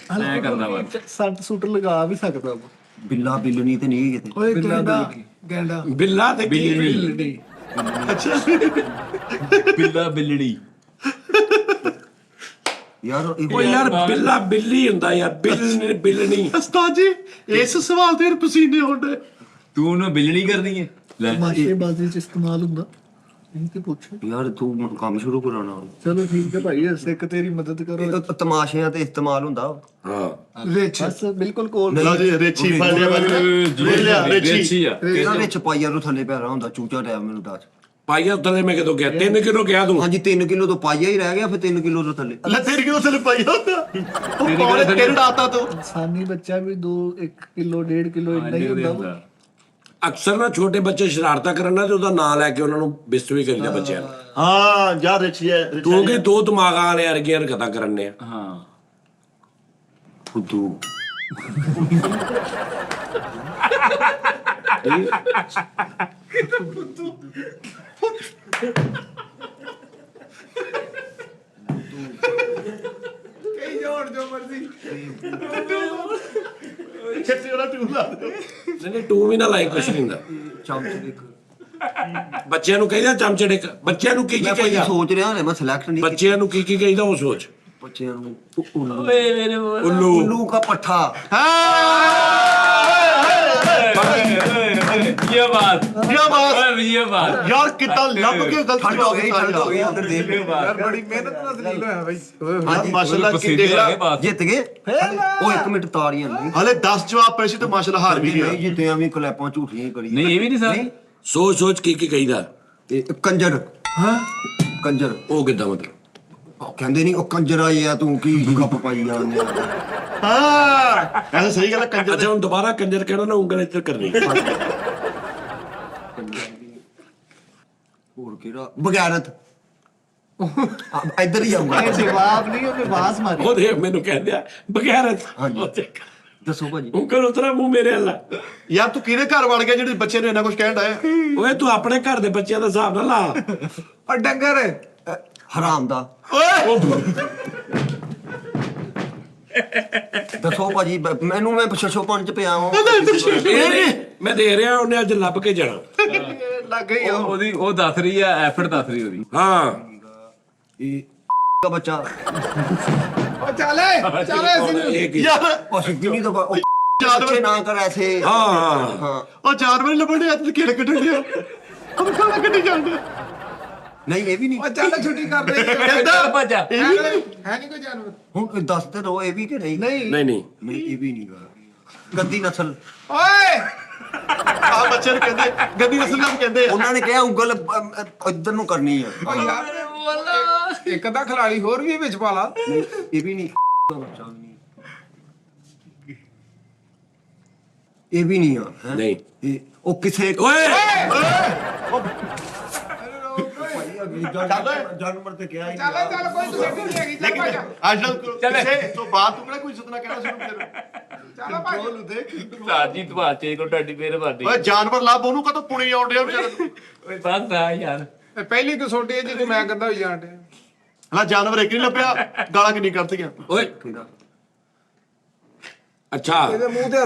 ਐ ਕਰਦਾ ਵਾ। ਸੱਟ ਸੁੱਟ ਲਗਾ ਵੀ ਸਕਦਾ ਵਾ। ਬਿੱਲਾ ਬਿੱਲਣੀ ਤੇ ਨਹੀਂ ਕਿਤੇ। ਓਏ ਗੈਂਡਾ ਬਿੱਲਾ ਤੇ ਕੀ ਨਹੀਂ ਅੱਛਾ ਬਿੱਲਾ ਬਿੱਲੜੀ ਯਾਰ ਉਹ ਯਾਰ ਬਿੱਲਾ ਬਿੱਲੀ ਹੁੰਦਾ ਯਾਰ, ਬਿੱਲਣੀ। ਉਸਤਾਦ ਜੀ ਇਸ ਸਵਾਲ ਤੇ ਪਸੀਨੇ ਹੁੰਦੇ। ਤੂੰ ਉਹਨੂੰ ਬਿੱਲਣੀ ਕਰਦੀ ਹੈ ਲੈ। ਮਾਸ਼ੇਬਾਜ਼ੀ ਚ ਇਸਤੇਮਾਲ ਹੁੰਦਾ ਇਹ ਤੇ ਪੁੱਛ। ਯਾਰ ਤੂੰ ਕੰਮ ਸ਼ੁਰੂ ਕਰਾਉਣਾ। ਚਲੋ ਠੀਕ ਹੈ ਭਾਈ, ਅਸੀਂ ਇੱਕ ਤੇਰੀ ਮਦਦ ਕਰੋ। ਇਹ ਤਮਾਸ਼ਿਆਂ ਤੇ ਇਸਤੇਮਾਲ ਹੁੰਦਾ। ਹਾਂ ਰਿਚ ਬਸ ਬਿਲਕੁਲ ਕੋਲ ਲਓ ਜੀ ਰੇਚੀ ਫੜ ਲਿਆ ਮੈਂ ਲਿਆ ਰੇਚੀ। ਆ ਇਹਨਾਂ ਵਿੱਚ ਪਾਈਆ ਨੂੰ ਥੱਲੇ ਪੈਰਾ ਹੁੰਦਾ, ਚੂਚਾ ਟਾਈਮ ਮੈਨੂੰ ਦੱਸ। ਪਾਈਆ ਉੱਤੇ ਮੈਂ ਕਿਦੋਂ ਗਿਆ? 3 ਕਿਲੋ ਗਿਆ ਤੂੰ। ਹਾਂਜੀ 3 ਕਿਲੋ ਤੋਂ ਪਾਈਆ ਹੀ ਰਹਿ ਗਿਆ, ਫਿਰ 3 ਕਿਲੋ ਤੋਂ ਥੱਲੇ। ਲੈ ਤੇਰੀ ਕਿਉਂ ਥੱਲੇ ਪਾਈ ਹੁੰਦਾ? ਉਹ ਕੌਣ ਕਿਹੜਾ ਆਤਾ ਤੂੰ? ਇਨਸਾਨੀ ਬੱਚਾ ਵੀ 1 ਕਿਲੋ 1.5 ਕਿਲੋ ਇੰਨਾ ਹੀ ਹੁੰਦਾ ਵਾ। ਅਕਸਰ ਨਾ ਛੋਟੇ ਬੱਚੇ ਸ਼ਰਾਰਤਾਂ ਕਰਨ ਨਾ ਤੇ ਉਹਦਾ ਨਾਂ ਲੈ ਕੇ ਉਹਨਾਂ ਨੂੰ ਬਿਸਤ ਵੀ ਕਰੀਦਾ ਬੱਚਿਆਂ ਨੂੰ। ਹਾਂ ਯਾਰ ਰੇਚੀ ਹੈ। ਤੂੰ ਕਿ ਦੋ ਦਿਮਾਗਾਂ ਵਾਲੇ ਅਰਗੀਆਂ ਹਰਕਤਾਂ ਕਰਨੇ ਆ। ਹਾਂ ਫੁੱਦੂ ਕਈ ਜੋੜ ਜੋ ਮਰਜ਼ੀ। ਛੇਤੀ ਵਾਲਾ ਟੂਲ ਲਾ ਦਿਓ। ਨਹੀਂ ਤੂੰ ਵੀ ਨਾ ਲਾਈ, ਕੁਛ ਨਹੀਂ ਹੁੰਦਾ। ਚਮਚ ਇੱਕ ਬੱਚਿਆਂ ਨੂੰ ਕਹਿੰਦਾ ਚਮਚੜੇ, ਬੱਚਿਆਂ ਨੂੰ ਕੀ ਮੈਂ ਭਾਈ ਕਹੀਦਾ? ਸੋਚ ਰਿਹਾ ਹਲੇ, ਮੈਂ ਸਿਲੈਕਟ ਨਹੀਂ ਬੱਚਿਆਂ ਨੂੰ ਕੀ ਕਹੀਦਾ ਉਹ ਸੋਚ। ਬੱਚਿਆਂ ਨੂੰ ਉੱਲੂ ਓਏ ਮੇਰੇ ਉੱਲੂ ਕਾ ਪੱਠਾ। ਵਿਜੇਵਾਦ ਜਿਆਬਾਦ ਵਿਜੇਵਾਦ ਯਾਰ ਕਿੱਦਾਂ ਲੱਭ ਕੇ ਗਲਤ ਠੰਡ ਹੋ ਗਈ ਠੰਡ ਹੋ ਗਈ ਅੰਦਰ ਦੇਖ ਯਾਰ ਬੜੀ ਮਿਹਨਤ ਨਾਲ ਦਲੀਲ ਹੋਇਆ ਬਾਈ ਹਾਂਜੀ ਮਾਸ਼ਾਅੱਲਾ ਕੀ ਦੇਖ ਲਾ ਜਿੱਤ ਗਏ ਉਹ 1 ਮਿੰਟ ਤਾੜੀਆਂ ਨਹੀਂ ਹਲੇ 10 ਜਵਾਬ ਪਏ ਸੀ ਤੇ ਮਾਸ਼ਾਅੱਲਾ ਹਾਰ ਵੀ ਗਿਆ ਨਹੀਂ ਜਿੱਤੇ ਐਵੇਂ ਕਲੈਪਾਂ ਝੂਠੀਆਂ ਹੀ ਕਰੀ ਨਹੀਂ ਇਹ ਵੀ ਨਹੀਂ ਸਰ ਸੋਚ ਸੋਚ ਕੀ ਕਹੀਦਾ ਇਹ ਕੰਜਰ ਹਾਂ ਕੰਜਰ ਉਹ ਕਿੱਦਾਂ ਮਤਲਬ ਉਹ ਕਹਿੰਦੇ ਨਹੀਂ ਉਹ ਕੰਜਰ ਆਈ ਆ ਤੂੰ ਕੀ ਗੱਪ ਪਾਈ ਜਾਂਦੇ ਆ ਹਾਂ ਐਸਾ ਸਹੀ ਗੱਲ ਹੈ ਕੰਜਰ ਅੱਛਾ ਹੁਣ ਦੁਬਾਰਾ ਕੰਜਰ ਕਹਿਣਾ ਨਾ ਉਂਗਲ ਇੱਧਰ ਕਰਨੀ ਹੋਰ ਕਿਹੜਾ ਬਗੈਰਤ ਇੱਧਰ ਹੀ ਆਉਂਗਾ ਇਹ ਜਵਾਬ ਨਹੀਂ ਉਹਨੇ ਬਾਸ ਮਾਰੀ ਉਹ ਦੇਖ ਮੈਨੂੰ ਕਹਿੰਦੇ ਆ ਬਗੈਰਤ ਹਾਂਜੀ ਦੱਸੋ ਭਾਜੀ ਉਂਗਲ ਉਤਰਾ ਮੂੰਹ ਮੇਰੇ ਅੱਲਾ ਯਾਰ ਤੂੰ ਕਿਹਦੇ ਘਰ ਵੜ ਗਿਆ ਜਿਹੜੇ ਬੱਚੇ ਨੂੰ ਇੰਨਾ ਕੁਝ ਕਹਿਣ ਡਾਇਆ ਓਏ ਤੂੰ ਆਪਣੇ ਘਰ ਦੇ ਬੱਚਿਆਂ ਦਾ ਹਿਸਾਬ ਨਾ ਲਾ ਔਰ ਡੰਗਰ ਹਰਾਮ ਦਾ ਓਏ ਦੱਸੋ ਭਾਜੀ ਮੈਨੂੰ ਮੈਂ ਛਛੋਪਣ ਚ ਪਿਆ ਹਾਂ ਇਹ ਨਹੀਂ ਮੈਂ ਦੇਖ ਰਿਹਾ ਉਹਨੇ ਅੱਜ ਲੱਭ ਕੇ ਜਾਣਾ ਲੱਗ ਗਈ ਉਹ ਉਹਦੀ ਉਹ ਦੱਸ ਰਹੀ ਆ ਐਫਰਟ ਦੱਸ ਰਹੀ ਉਹਦੀ ਹਾਂ ਇਹ ਦਾ ਬੱਚਾ ਉਹ ਚੱਲ ਇਹ ਕੀ ਯਾਰ ਉਹ ਸਿੱਧੀ ਨਹੀਂ ਦਬਾ ਉਹ ਸੱਚੇ ਨਾ ਕਰ ਐਸੇ ਹਾਂ ਹਾਂ ਹਾਂ ਉਹ 4 ਵਜੇ ਲੱਭਣ ਦੇ ਹੱਥ ਕਿਹੜੇ ਕੱਢਣ ਡਿਆ ਉਹ ਖਾਣਾ ਕੱਢੀ ਜਾਂਦੇ ਨਹੀਂ ਇਹ ਵੀ ਨਹੀਂ ਉਹ ਚੱਲ ਛੁੱਟੀ ਕਰ ਦੇ ਕਹਿੰਦਾ ਭੱਜਾ ਇਹ ਵੀ ਨਹੀਂ ਹੈ ਨਹੀਂ ਕੋਈ ਜਾਨਵਰ ਹੁਣ ਦੱਸ ਤੇ ਦੋ ਇਹ ਵੀ ਕਿ ਨਹੀਂ ਨਹੀਂ ਨਹੀਂ ਨਹੀਂ ਨਹੀਂ ਇਹ ਵੀ ਨਹੀਂ ਗਾ ਗੰਦੀ ਨਸਲ ਓਏ ਆ ਬੱਚੇ ਨੂੰ ਕਹਿੰਦੇ ਗੰਦੀ ਨਸਲ ਨੂੰ ਕਹਿੰਦੇ ਆ ਉਹਨਾਂ ਨੇ ਕਿਹਾ ਉਂਗਲ ਇੱਧਰ ਨੂੰ ਕਰਨੀ ਆ ਓ ਯਾਰ ਇੱਕ ਅੱਧਾ ਖਿਲਾੜੀ ਹੋਰ ਵੀ ਵਿੱਚ ਪਾ ਲਾ ਨਹੀਂ ਇਹ ਵੀ ਨਹੀਂ ਬੱਚਾ ਵੀ ਨਹੀਂ ਇਹ ਵੀ ਨਹੀਂ ਆ ਹੈਂ? ਨਹੀਂ ਇਹ ਉਹ ਕਿਸੇ ਓਏ ਜਾਨਵਰ ਤੇ ਕਿਹਾ ਹੀ ਚੱਲ ਚੱਲ ਕੋਈ ਤਸੱਲੀ ਨਹੀਂ ਹੈਗੀ ਚੱਲ ਲੇਕਿਨ ਭਾਜਾ ਅੱਜ ਕਿਸੇ ਤੋਂ ਬਾਅਦ ਤੂੰ ਕਿਹੜਾ ਕੋਈ ਇੱਜ਼ਤ ਨਾ ਕਹਿਣਾ ਸ਼ੁਰੂ ਕਰ ਚੱਲ ਭਾਜਾ ਸਾਜੀ ਤੂੰ ਆਚੇ ਕੋ ਟੱਡੀ ਮੇਰੇ ਬਾਡੀ ਓਏ ਜਾਨਵਰ ਲੱਭ ਉਹਨੂੰ ਕਦੋਂ ਪੁਣੀ ਆਉਣ ਡਿਆ ਵਿਚਾਰਾ ਤੂੰ ਓਏ ਬਸ ਆ ਯਾਰ ਇਹ ਪਹਿਲੀ ਕਸੋਟੀ ਹੈ ਜਿੱਥੇ ਮੈਂ ਗੰਦਾ ਹੋਈ ਜਾਣ ਡਿਆ ਹਲਾ ਜਾਨਵਰ ਇੱਕ ਨਹੀਂ ਲੱਭਿਆ ਗਾਲਾਂ ਕਿੰਨੀ ਕਰਤੀਆਂ ਓਏ ਅੱਛਾ ਇਹਦੇ ਮੂੰਹ ਤੇ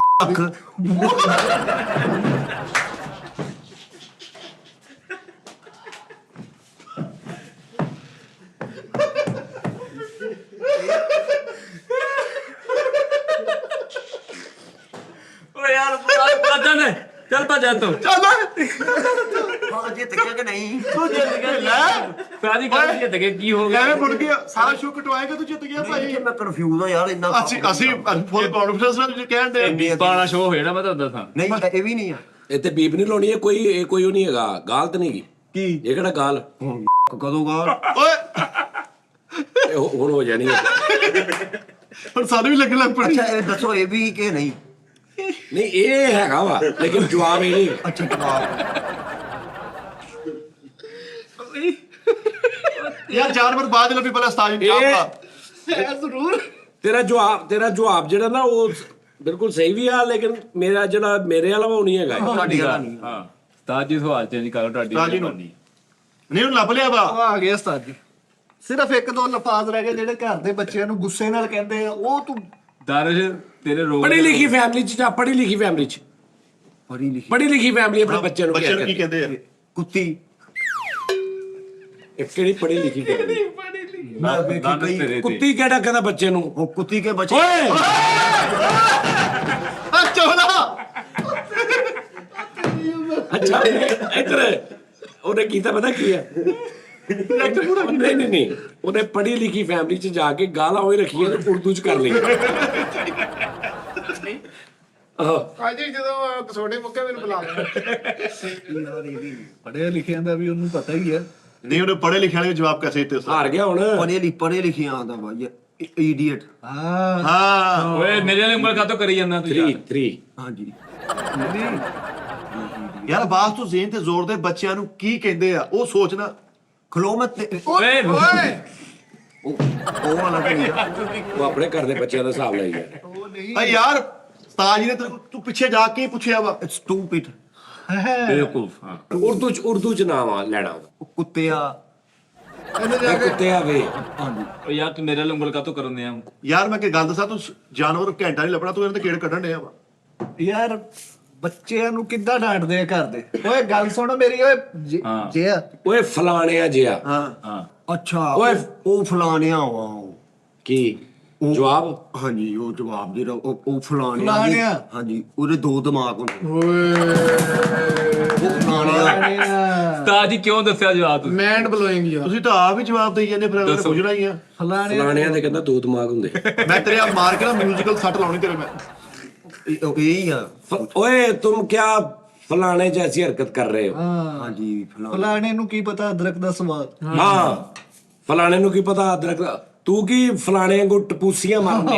ਓਏ ਯਾਰ ਭੱਜਾ ਨੇ ਚੱਲ ਭੱਜਾ ਤੂੰ ਹਾਂ ਜਿੱਤ ਗਿਆ ਕਿ ਨਹੀਂ ਤੂੰ ਜਿੱਤ ਗਿਆ ਲੈ ਸਾਜੀ ਗੱਲ ਜਿੱਤ ਕੇ ਕੀ ਹੋ ਗਿਆ ਐਵੇਂ ਮੁੜ ਗਿਆ ਸਾਰਾ ਸ਼ੁਕ ਕਟਵਾਏਗਾ ਤੂੰ ਜਿੱਤ ਗਿਆ ਭਾਈ ਮੈਂ ਕਨਫਿਊਜ਼ ਆ ਯਾਰ ਇੰਨਾ ਅਸੀਂ ਫੁੱਲ ਕੌਨਫੀਡੈਂਸ ਨਾਲ ਜੇ ਕਹਿਣ ਦੇ ਪਾਣਾ ਸ਼ੋ ਹੋ ਜਾਣਾ ਮੈਂ ਤੁਹਾਨੂੰ ਦੱਸਾਂ ਨਹੀਂ ਇਹ ਵੀ ਨਹੀਂ ਆ ਇੱਥੇ ਬੀਪ ਨਹੀਂ ਲਾਉਣੀ ਇਹ ਕੋਈ ਉਹ ਨਹੀਂ ਹੈਗਾ ਗਾਲਤ ਨਹੀਂ ਗੀ ਕੀ ਇਹ ਕਿਹੜਾ ਗਾਲ ਕਦੋਂ ਗਾ ਓਏ ਇਹ ਹੁਣ ਹੋ ਜਾਣੀ ਹੈ ਹੁਣ ਸਾਨੂੰ ਵੀ ਲੱਗਣ ਲੱਗ ਪੜੀ ਅੱਛਾ ਇਹ ਦੱਸੋ ਇਹ ਵੀ ਕਿ ਨਹੀਂ ਨਹੀਂ ਇਹ ਹੈਗਾ ਵਾ ਲੇਕਿਨ ਜਵਾਬ ਇਹ ਨਹੀਂ ਅੱਛਾ ਜਵਾਬ ਯਾਰ ਜਾਨਵਰ ਬਾਅਦ ਲੱਭੀ ਪਹਿਲਾਂ ਉਸਤਾਦ ਜੀ ਇਹ ਤੇਰਾ ਜਵਾਬ ਜਿਹੜਾ ਨਾ ਉਹ ਬਿਲਕੁਲ ਸਹੀ ਵੀ ਆ ਲੇਕਿਨ ਮੇਰਾ ਜਿਹੜਾ ਮੇਰੇ ਵਾਲਾ ਉਹ ਨਹੀਂ ਹੈਗਾ ਤੁਹਾਡੀ ਗੱਲ ਨਹੀਂ ਹਾਂ ਤਾਜੀ ਸਵਾਲ ਚੇਂਜ ਕਰੋ ਤੁਹਾਡੀ ਤਾਜੀ ਨੂੰ ਨਹੀਂ ਉਹਨੂੰ ਲੱਭ ਲਿਆ ਵਾ ਆ ਗਿਆ ਉਸਤਾਦ ਜੀ ਸਿਰਫ ਇੱਕ ਦੋ ਲਫ਼ਾਜ਼ ਰਹਿ ਗਏ ਜਿਹੜੇ ਘਰ ਦੇ ਬੱਚਿਆਂ ਨੂੰ ਗੁੱਸੇ ਨਾਲ ਕਹਿੰਦੇ ਆ ਉਹ ਤੂੰ ਦਰਜ ਤੇਰੇ ਰੋਗ ਪੜ੍ਹੀ ਲਿਖੀ ਫੈਮਿਲੀ ਚ ਜਾਂ ਪੜ੍ਹੀ ਲਿਖੀ ਫੈਮਿਲੀ ਚ ਪੜ੍ਹੀ ਲਿਖੀ ਪੜ੍ਹੀ ਲਿਖੀ ਫੈਮਿਲੀ ਆਪਣੇ ਬੱਚਿਆਂ ਨੂੰ ਬੱਚੇ ਨੂੰ ਕੀ ਕਹਿੰਦੇ ਆ ਕੁੱਤੀ ਇਹ ਕਿਹੜੀ ਪੜ੍ਹੀ ਲਿਖੀ ਫੈਮਿਲੀ ਮੈਂ ਵੇਖੀ ਦੰਦ ਕਈ ਤੇਰੇ ਤੇ ਕੁੱਤੀ ਕਿਹੜਾ ਕਹਿੰਦਾ ਬੱਚੇ ਨੂੰ ਉਹ ਕੁੱਤੀ ਕੇ ਬੱਚੇ ਓਏ ਆ ਚੋਲਾ ਅੱਛਾ ਇੱਧਰ ਉਹਨੇ ਕੀਤਾ ਪਤਾ ਕੀ ਹੈ ਨਹੀਂ ਉਹਨੇ ਪੜ੍ਹੀ ਲਿਖੀ ਫੈਮਿਲੀ ਚ ਜਾ ਕੇ ਗਾਲਾਂ ਹੋਈ ਰੱਖੀਆਂ ਤੇ ਉਰਦੂ ਚ ਕਰ ਲਈ ਅੱਜ ਜਦੋਂ ਕਸੋਟੀ ਮੁੱਕੇ ਮੈਨੂੰ ਬੁਲਾ ਲਿਆ ਪੜ੍ਹਿਆ ਲਿਖਿਆ ਦਾ ਵੀ ਉਹਨੂੰ ਪਤਾ ਹੀ ਆ ਨਹੀਂ ਉਹਨੇ ਪੜ੍ਹੇ ਲਿਖੇ ਵਾਲੇ ਜਵਾਬ ਕੈਸੇ ਦਿੱਤੇ ਉਸਤਾਦ ਹਾਰ ਗਿਆ ਹੁਣ ਪੜ੍ਹੇ ਲਿਖੇ ਆਂਦਾ ਬਾਈ ਇਡੀਅਟ ਹਾਂ ਹਾਂ ਓਏ ਮੇਰੇ ਨਾਲ ਉਂਗਲ ਕਾਤੋਂ ਕਰੀ ਜਾਂਦਾ ਤੂੰ 3 ਹਾਂਜੀ ਯਾਰ ਬਾਸ ਤੂੰ ਜ਼ੇਨ ਤੇ ਜ਼ੋਰ ਦੇ ਬੱਚਿਆਂ ਨੂੰ ਕੀ ਕਹਿੰਦੇ ਆ ਉਹ ਸੋਚਣਾ ਖਲੋ ਮੈਂ ਓਏ ਓਏ ਉਹ ਵਾਲਾ ਤਾਂ ਨਹੀਂ ਆ। ਉਹ ਆਪਣੇ ਘਰ ਦੇ ਬੱਚਿਆਂ ਦਾ ਹਿਸਾਬ ਲਾਈ ਗਿਆ ਆ ਯਾਰ ਉਸਤਾਦ ਜੀ ਨੇ ਤੂੰ ਪਿੱਛੇ ਜਾ ਕੇ ਹੀ ਪੁੱਛਿਆ ਵਾ It's stupid ਬੇਵਕੂਫ ਹਾਂ ਉਰਦੂ ਚ ਨਾਮ ਆ ਲੈਣਾ ਉਹ ਕੁੱਤਿਆ ਇਹ ਕੁੱਤੇ ਆਵੇ ਹਾਂਜੀ ਓ ਯਾਰ ਤੂੰ ਮੇਰੇ ਨਾਲ ਉਂਗਲ ਕਾਤੋਂ ਕਰਨ ਦਿਆਂ ਯਾਰ ਮੈਂ ਕੀ ਗੱਲ ਦੱਸਾਂ ਤੂੰ ਜਾਨਵਰ ਘੰਟਾ ਨਹੀਂ ਲੱਭਣਾ ਤੂੰ ਇਹਨਾਂ ਤੇ ਕਿਹੜੇ ਕੱਢਣ ਡਿਆ ਵਾ ਯਾਰ ਬੱਚਿਆਂ ਨੂੰ ਕਿੱਦਾਂ ਡਾਂਟਦੇ ਆ ਘਰ ਦੇ ਓਏ ਗੱਲ ਸੁਣ ਮੇਰੀ ਓਏ ਹਾਂ। ਜੇ ਆ ਓਏ ਫਲਾਣਿਆ ਜਿਆ ਹਾਂ ਹਾਂ ਅੱਛਾ ਓਏ। ਉਹ ਫਲਾਣਿਆ ਵਾ ਉਹ। ਕੀ ਜਵਾਬ ਹਾਂਜੀ ਉਹ ਜਵਾਬ ਜਿਹੜਾ ਉਹ ਫਲਾਣਿਆ ਫਲਾਣਿਆ। ਹਾਂਜੀ ਉਹਦੇ 2 ਦਿਮਾਗ ਹੁੰਦੇ ਓਏ ਉਸਤਾਦ ਜੀ ਕਿਉਂ ਦੱਸਿਆ ਜਵਾਬ ਤੁਸੀਂ? ਮੈਂਡ ਬਲੋਇੰਗ ਯਾਰ। ਤੁਸੀਂ ਤਾਂ ਆਪ ਹੀ ਜਵਾਬ ਦੇਈ ਜਾਂਦੇ ਫਿਰ ਅਗਲੇ ਨੇ ਪੁੱਛਣਾ ਹੀ ਆ। ਫਲਾਣਿਆਂ ਦੇ ਕਹਿੰਦਾ ਦੋ ਦਿਮਾਗ ਹੁੰਦੇ। ਮੈਂ ਤੇਰੇ ਆ ਮਾਰ ਕੇ ਨਾ ਮਿਊਜ਼ੀਕਲ ਸੱਟ ਲਾਉਣੀ ਤੇਰੇ ਮੈਂ। यही है। ओए तुम क्या फलाने जैसी हरकत कर रहे हो? हाँ जी ਫਲਾਣੇ ਨੂੰ ਕੀ ਪਤਾ ਅਦਰਕ ਦਾ ਸਵਾਦ। हाँ फलाने ਨੂੰ ਕੀ ਪਤਾ ਅਦਰਕ ਦਾ। ਤੂੰ ਕੀ ਫਲਾਣੇ ਕੋ ਟਪੂਸੀਆਂ ਮਾਰਦੇ?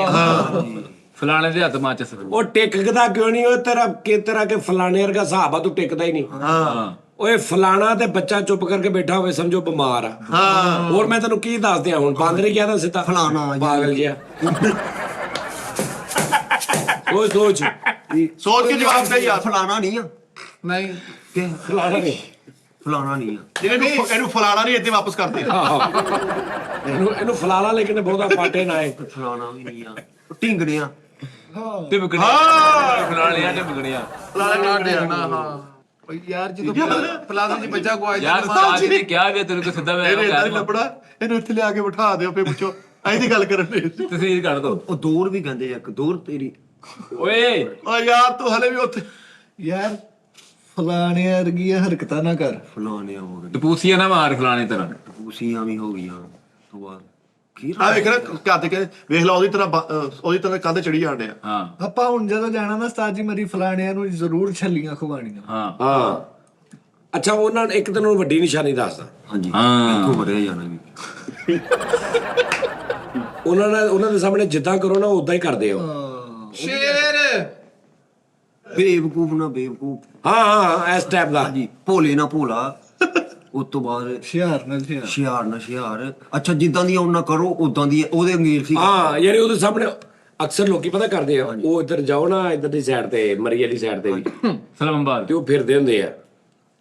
ਫਲਾਣੇ ਦੇ ਹੱਥ ਮਾਚਸ। ਉਹ ਟਿਕਦਾ ਕਿਉਂ ਨਹੀਂ? ਉਹ ਤੇਰਾ ਕਿ ਫਲਾਣੇ ਵਰਗਾ ਹਿਸਾਬ ਆ, ਤੂੰ ਟਿਕਦਾ ਹੀ ਨਹੀਂ। ਹਾਂ ਓਏ ਫਲਾਣਾ ਤੇ ਬੱਚਾ ਚੁੱਪ ਕਰਕੇ ਬੈਠਾ ਹੋਵੇ ਸਮਝੋ ਬਿਮਾਰ ਆ। ਹਾਂ ਹੋਰ ਮੈਂ ਤੈਨੂੰ ਕੀ ਦੱਸ ਦਿਆਂ ਹੁਣ? ਬਾਂਦਰ ਹੀ ਕਹਿਦਾ ਸਿੱਧਾ ਫਲਾਣਾ ਪਾਗਲ ਜਿਹਾ। ਉਹ ਸੋਚ ਸੋਚ ਕੇ ਜਵਾਬ ਦੇ ਯਾਰ। फलाना नहीं है ਨਹੀਂ के ਫਲਾਣਾ ਨਹੀਂ। फलाना नहीं है। ਇਹਨੂੰ ਫਲਾਣਾ ਨਹੀਂ ਇੱਥੇ ਵਾਪਸ ਕਰਦੇ। ਇਹਨੂੰ ਫਲਾਣਾ ਲੇਕਿਨ ਬਹੁਤਾ ਪਾਟੇ ਨਾ ਆਏ। फलाना भी नहीं है टिंगड़ियां ਤੇ ਬਗੜੀਆਂ ਫਲਾਣੀਆਂ ਤੇ ਬਗੜੀਆਂ। ਫਲਾਣਾ ਨਾ ਹਾਂ ਓਏ ਯਾਰ ਜਦੋਂ ਪਲਾਜ਼ਾ ਚ ਬੱਚਾ ਕੋ ਆਇਆ ਯਾਰ ਉਸਤਾਦ ਜੀ ਨੇ ਕਿਹਾ ਵੀ ਤੈਨੂੰ ਕਿ ਸਿੱਧਾ ਮੈਂ ਇਹਨੇ ਇਦਾਂ ਨਹੀਂ ਕਹਿ ਲੱਭਣਾ। ਇਹਨੂੰ ਇੱਥੇ ਲਿਆ ਕੇ ਬਿਠਾ ਦਿਓ ਫੇ ਪੁੱਛੋ ਐਂ ਦੀ ਗੱਲ ਕਰਨ ਦੇ। ਤਸਵੀਰ ਕੱਢ ਦੋ। ਉਹ ਦੂਰ ਵੀ ਕਹਿੰਦੇ ਆ ਇੱਕ ਦੂਰ ਤੇਰੀ ਓਏ ਓ ਯਾਰ ਤੂੰ ਹਲੇ ਵੀ ਉੱਥੇ ਯਾਰ ਫਲਾਣੇ ਵਰਗੀਆਂ ਹਰਕਤਾਂ ਨਾ ਕਰ। ਫਲਾਣੇ ਹੋ ਗਏ ਟਪੂਸੀਆਂ ਨਾ ਮਾਰ ਫਲਾਣੇ ਤਰ੍ਹਾਂ। ਟਪੂਸੀਆਂ ਵੀ ਹੋ ਗਈਆਂ ਤੋਂ ਬਾਅਦ ਕੀ ਆ ਵੇਖ ਨਾ ਘਰ ਦੇ ਕਹਿੰਦੇ ਵੇਖ ਲਾ ਉਹਦੀ ਤਰ੍ਹਾਂ ਕੰਧ ਚੜੀ ਜਾਂਦੇ ਆ। ਹਾਂ ਆਪਾਂ ਹੁਣ ਜਦੋਂ ਜਾਣਾ ਨਾ ਉਸਤਾਦ ਜੀ ਮੇਰੀ ਫਲਾਣਿਆਂ ਨੂੰ ਜ਼ਰੂਰ ਛੱਲੀਆਂ ਖਵਾਣੀਆਂ। ਹਾਂ ਹਾਂ ਅੱਛਾ ਉਹਨਾਂ ਨੇ ਇੱਕ ਤੈਨੂੰ ਵੱਡੀ ਨਿਸ਼ਾਨੀ ਦੱਸਦਾ। ਹਾਂਜੀ ਹਾਂ। ਇੱਥੋਂ ਵਰਿਆ ਜਾਣਾ ਵੀ ਉਹਨਾਂ ਦੇ ਸਾਹਮਣੇ ਜਿੱਦਾਂ ਕਰੋ ਨਾ ਉਦਾਂ ਹੀ ਕਰਦੇ ਹੋ। ਸ਼ੇਰ ਬੇਵਕੂਫ ਨਾ ਬੇਵਕੂਫ। ਹਾਂ ਇਸ ਟਾਈਪ ਦਾ। ਹਾਂਜੀ ਭੋਲੇ ਨਾ ਭੋਲਾ। ਉਸ ਤੋਂ ਬਾਅਦ ਹੁਸ਼ਿਆਰ ਨਾਲ ਹੁਸ਼ਿਆਰ। ਹੁਸ਼ਿਆਰ ਨਾ ਹੁਸ਼ਿਆਰ। ਅੱਛਾ ਜਿੱਦਾਂ ਦੀ ਉਹਨਾਂ ਕਰੋ ਉਦਾਂ ਦੀ ਉਹਦੇ ਅੰਗੇਲ ਸੀ। ਹਾਂ ਯਾਨੀ ਉਹਦੇ ਸਾਹਮਣੇ ਅਕਸਰ ਲੋਕੀ ਪਤਾ ਕਰਦੇ ਆ ਉਹ ਇੱਧਰ ਜਾਓ ਨਾ ਇੱਧਰ ਦੀ ਸਾਈਡ ਤੇ ਮਰੀ ਵਾਲੀ ਸਾਈਡ ਤੇ ਵੀ ਸਲਾਮਾਬਾਦ। ਤੇ ਉਹ ਫਿਰਦੇ ਹੁੰਦੇ ਆ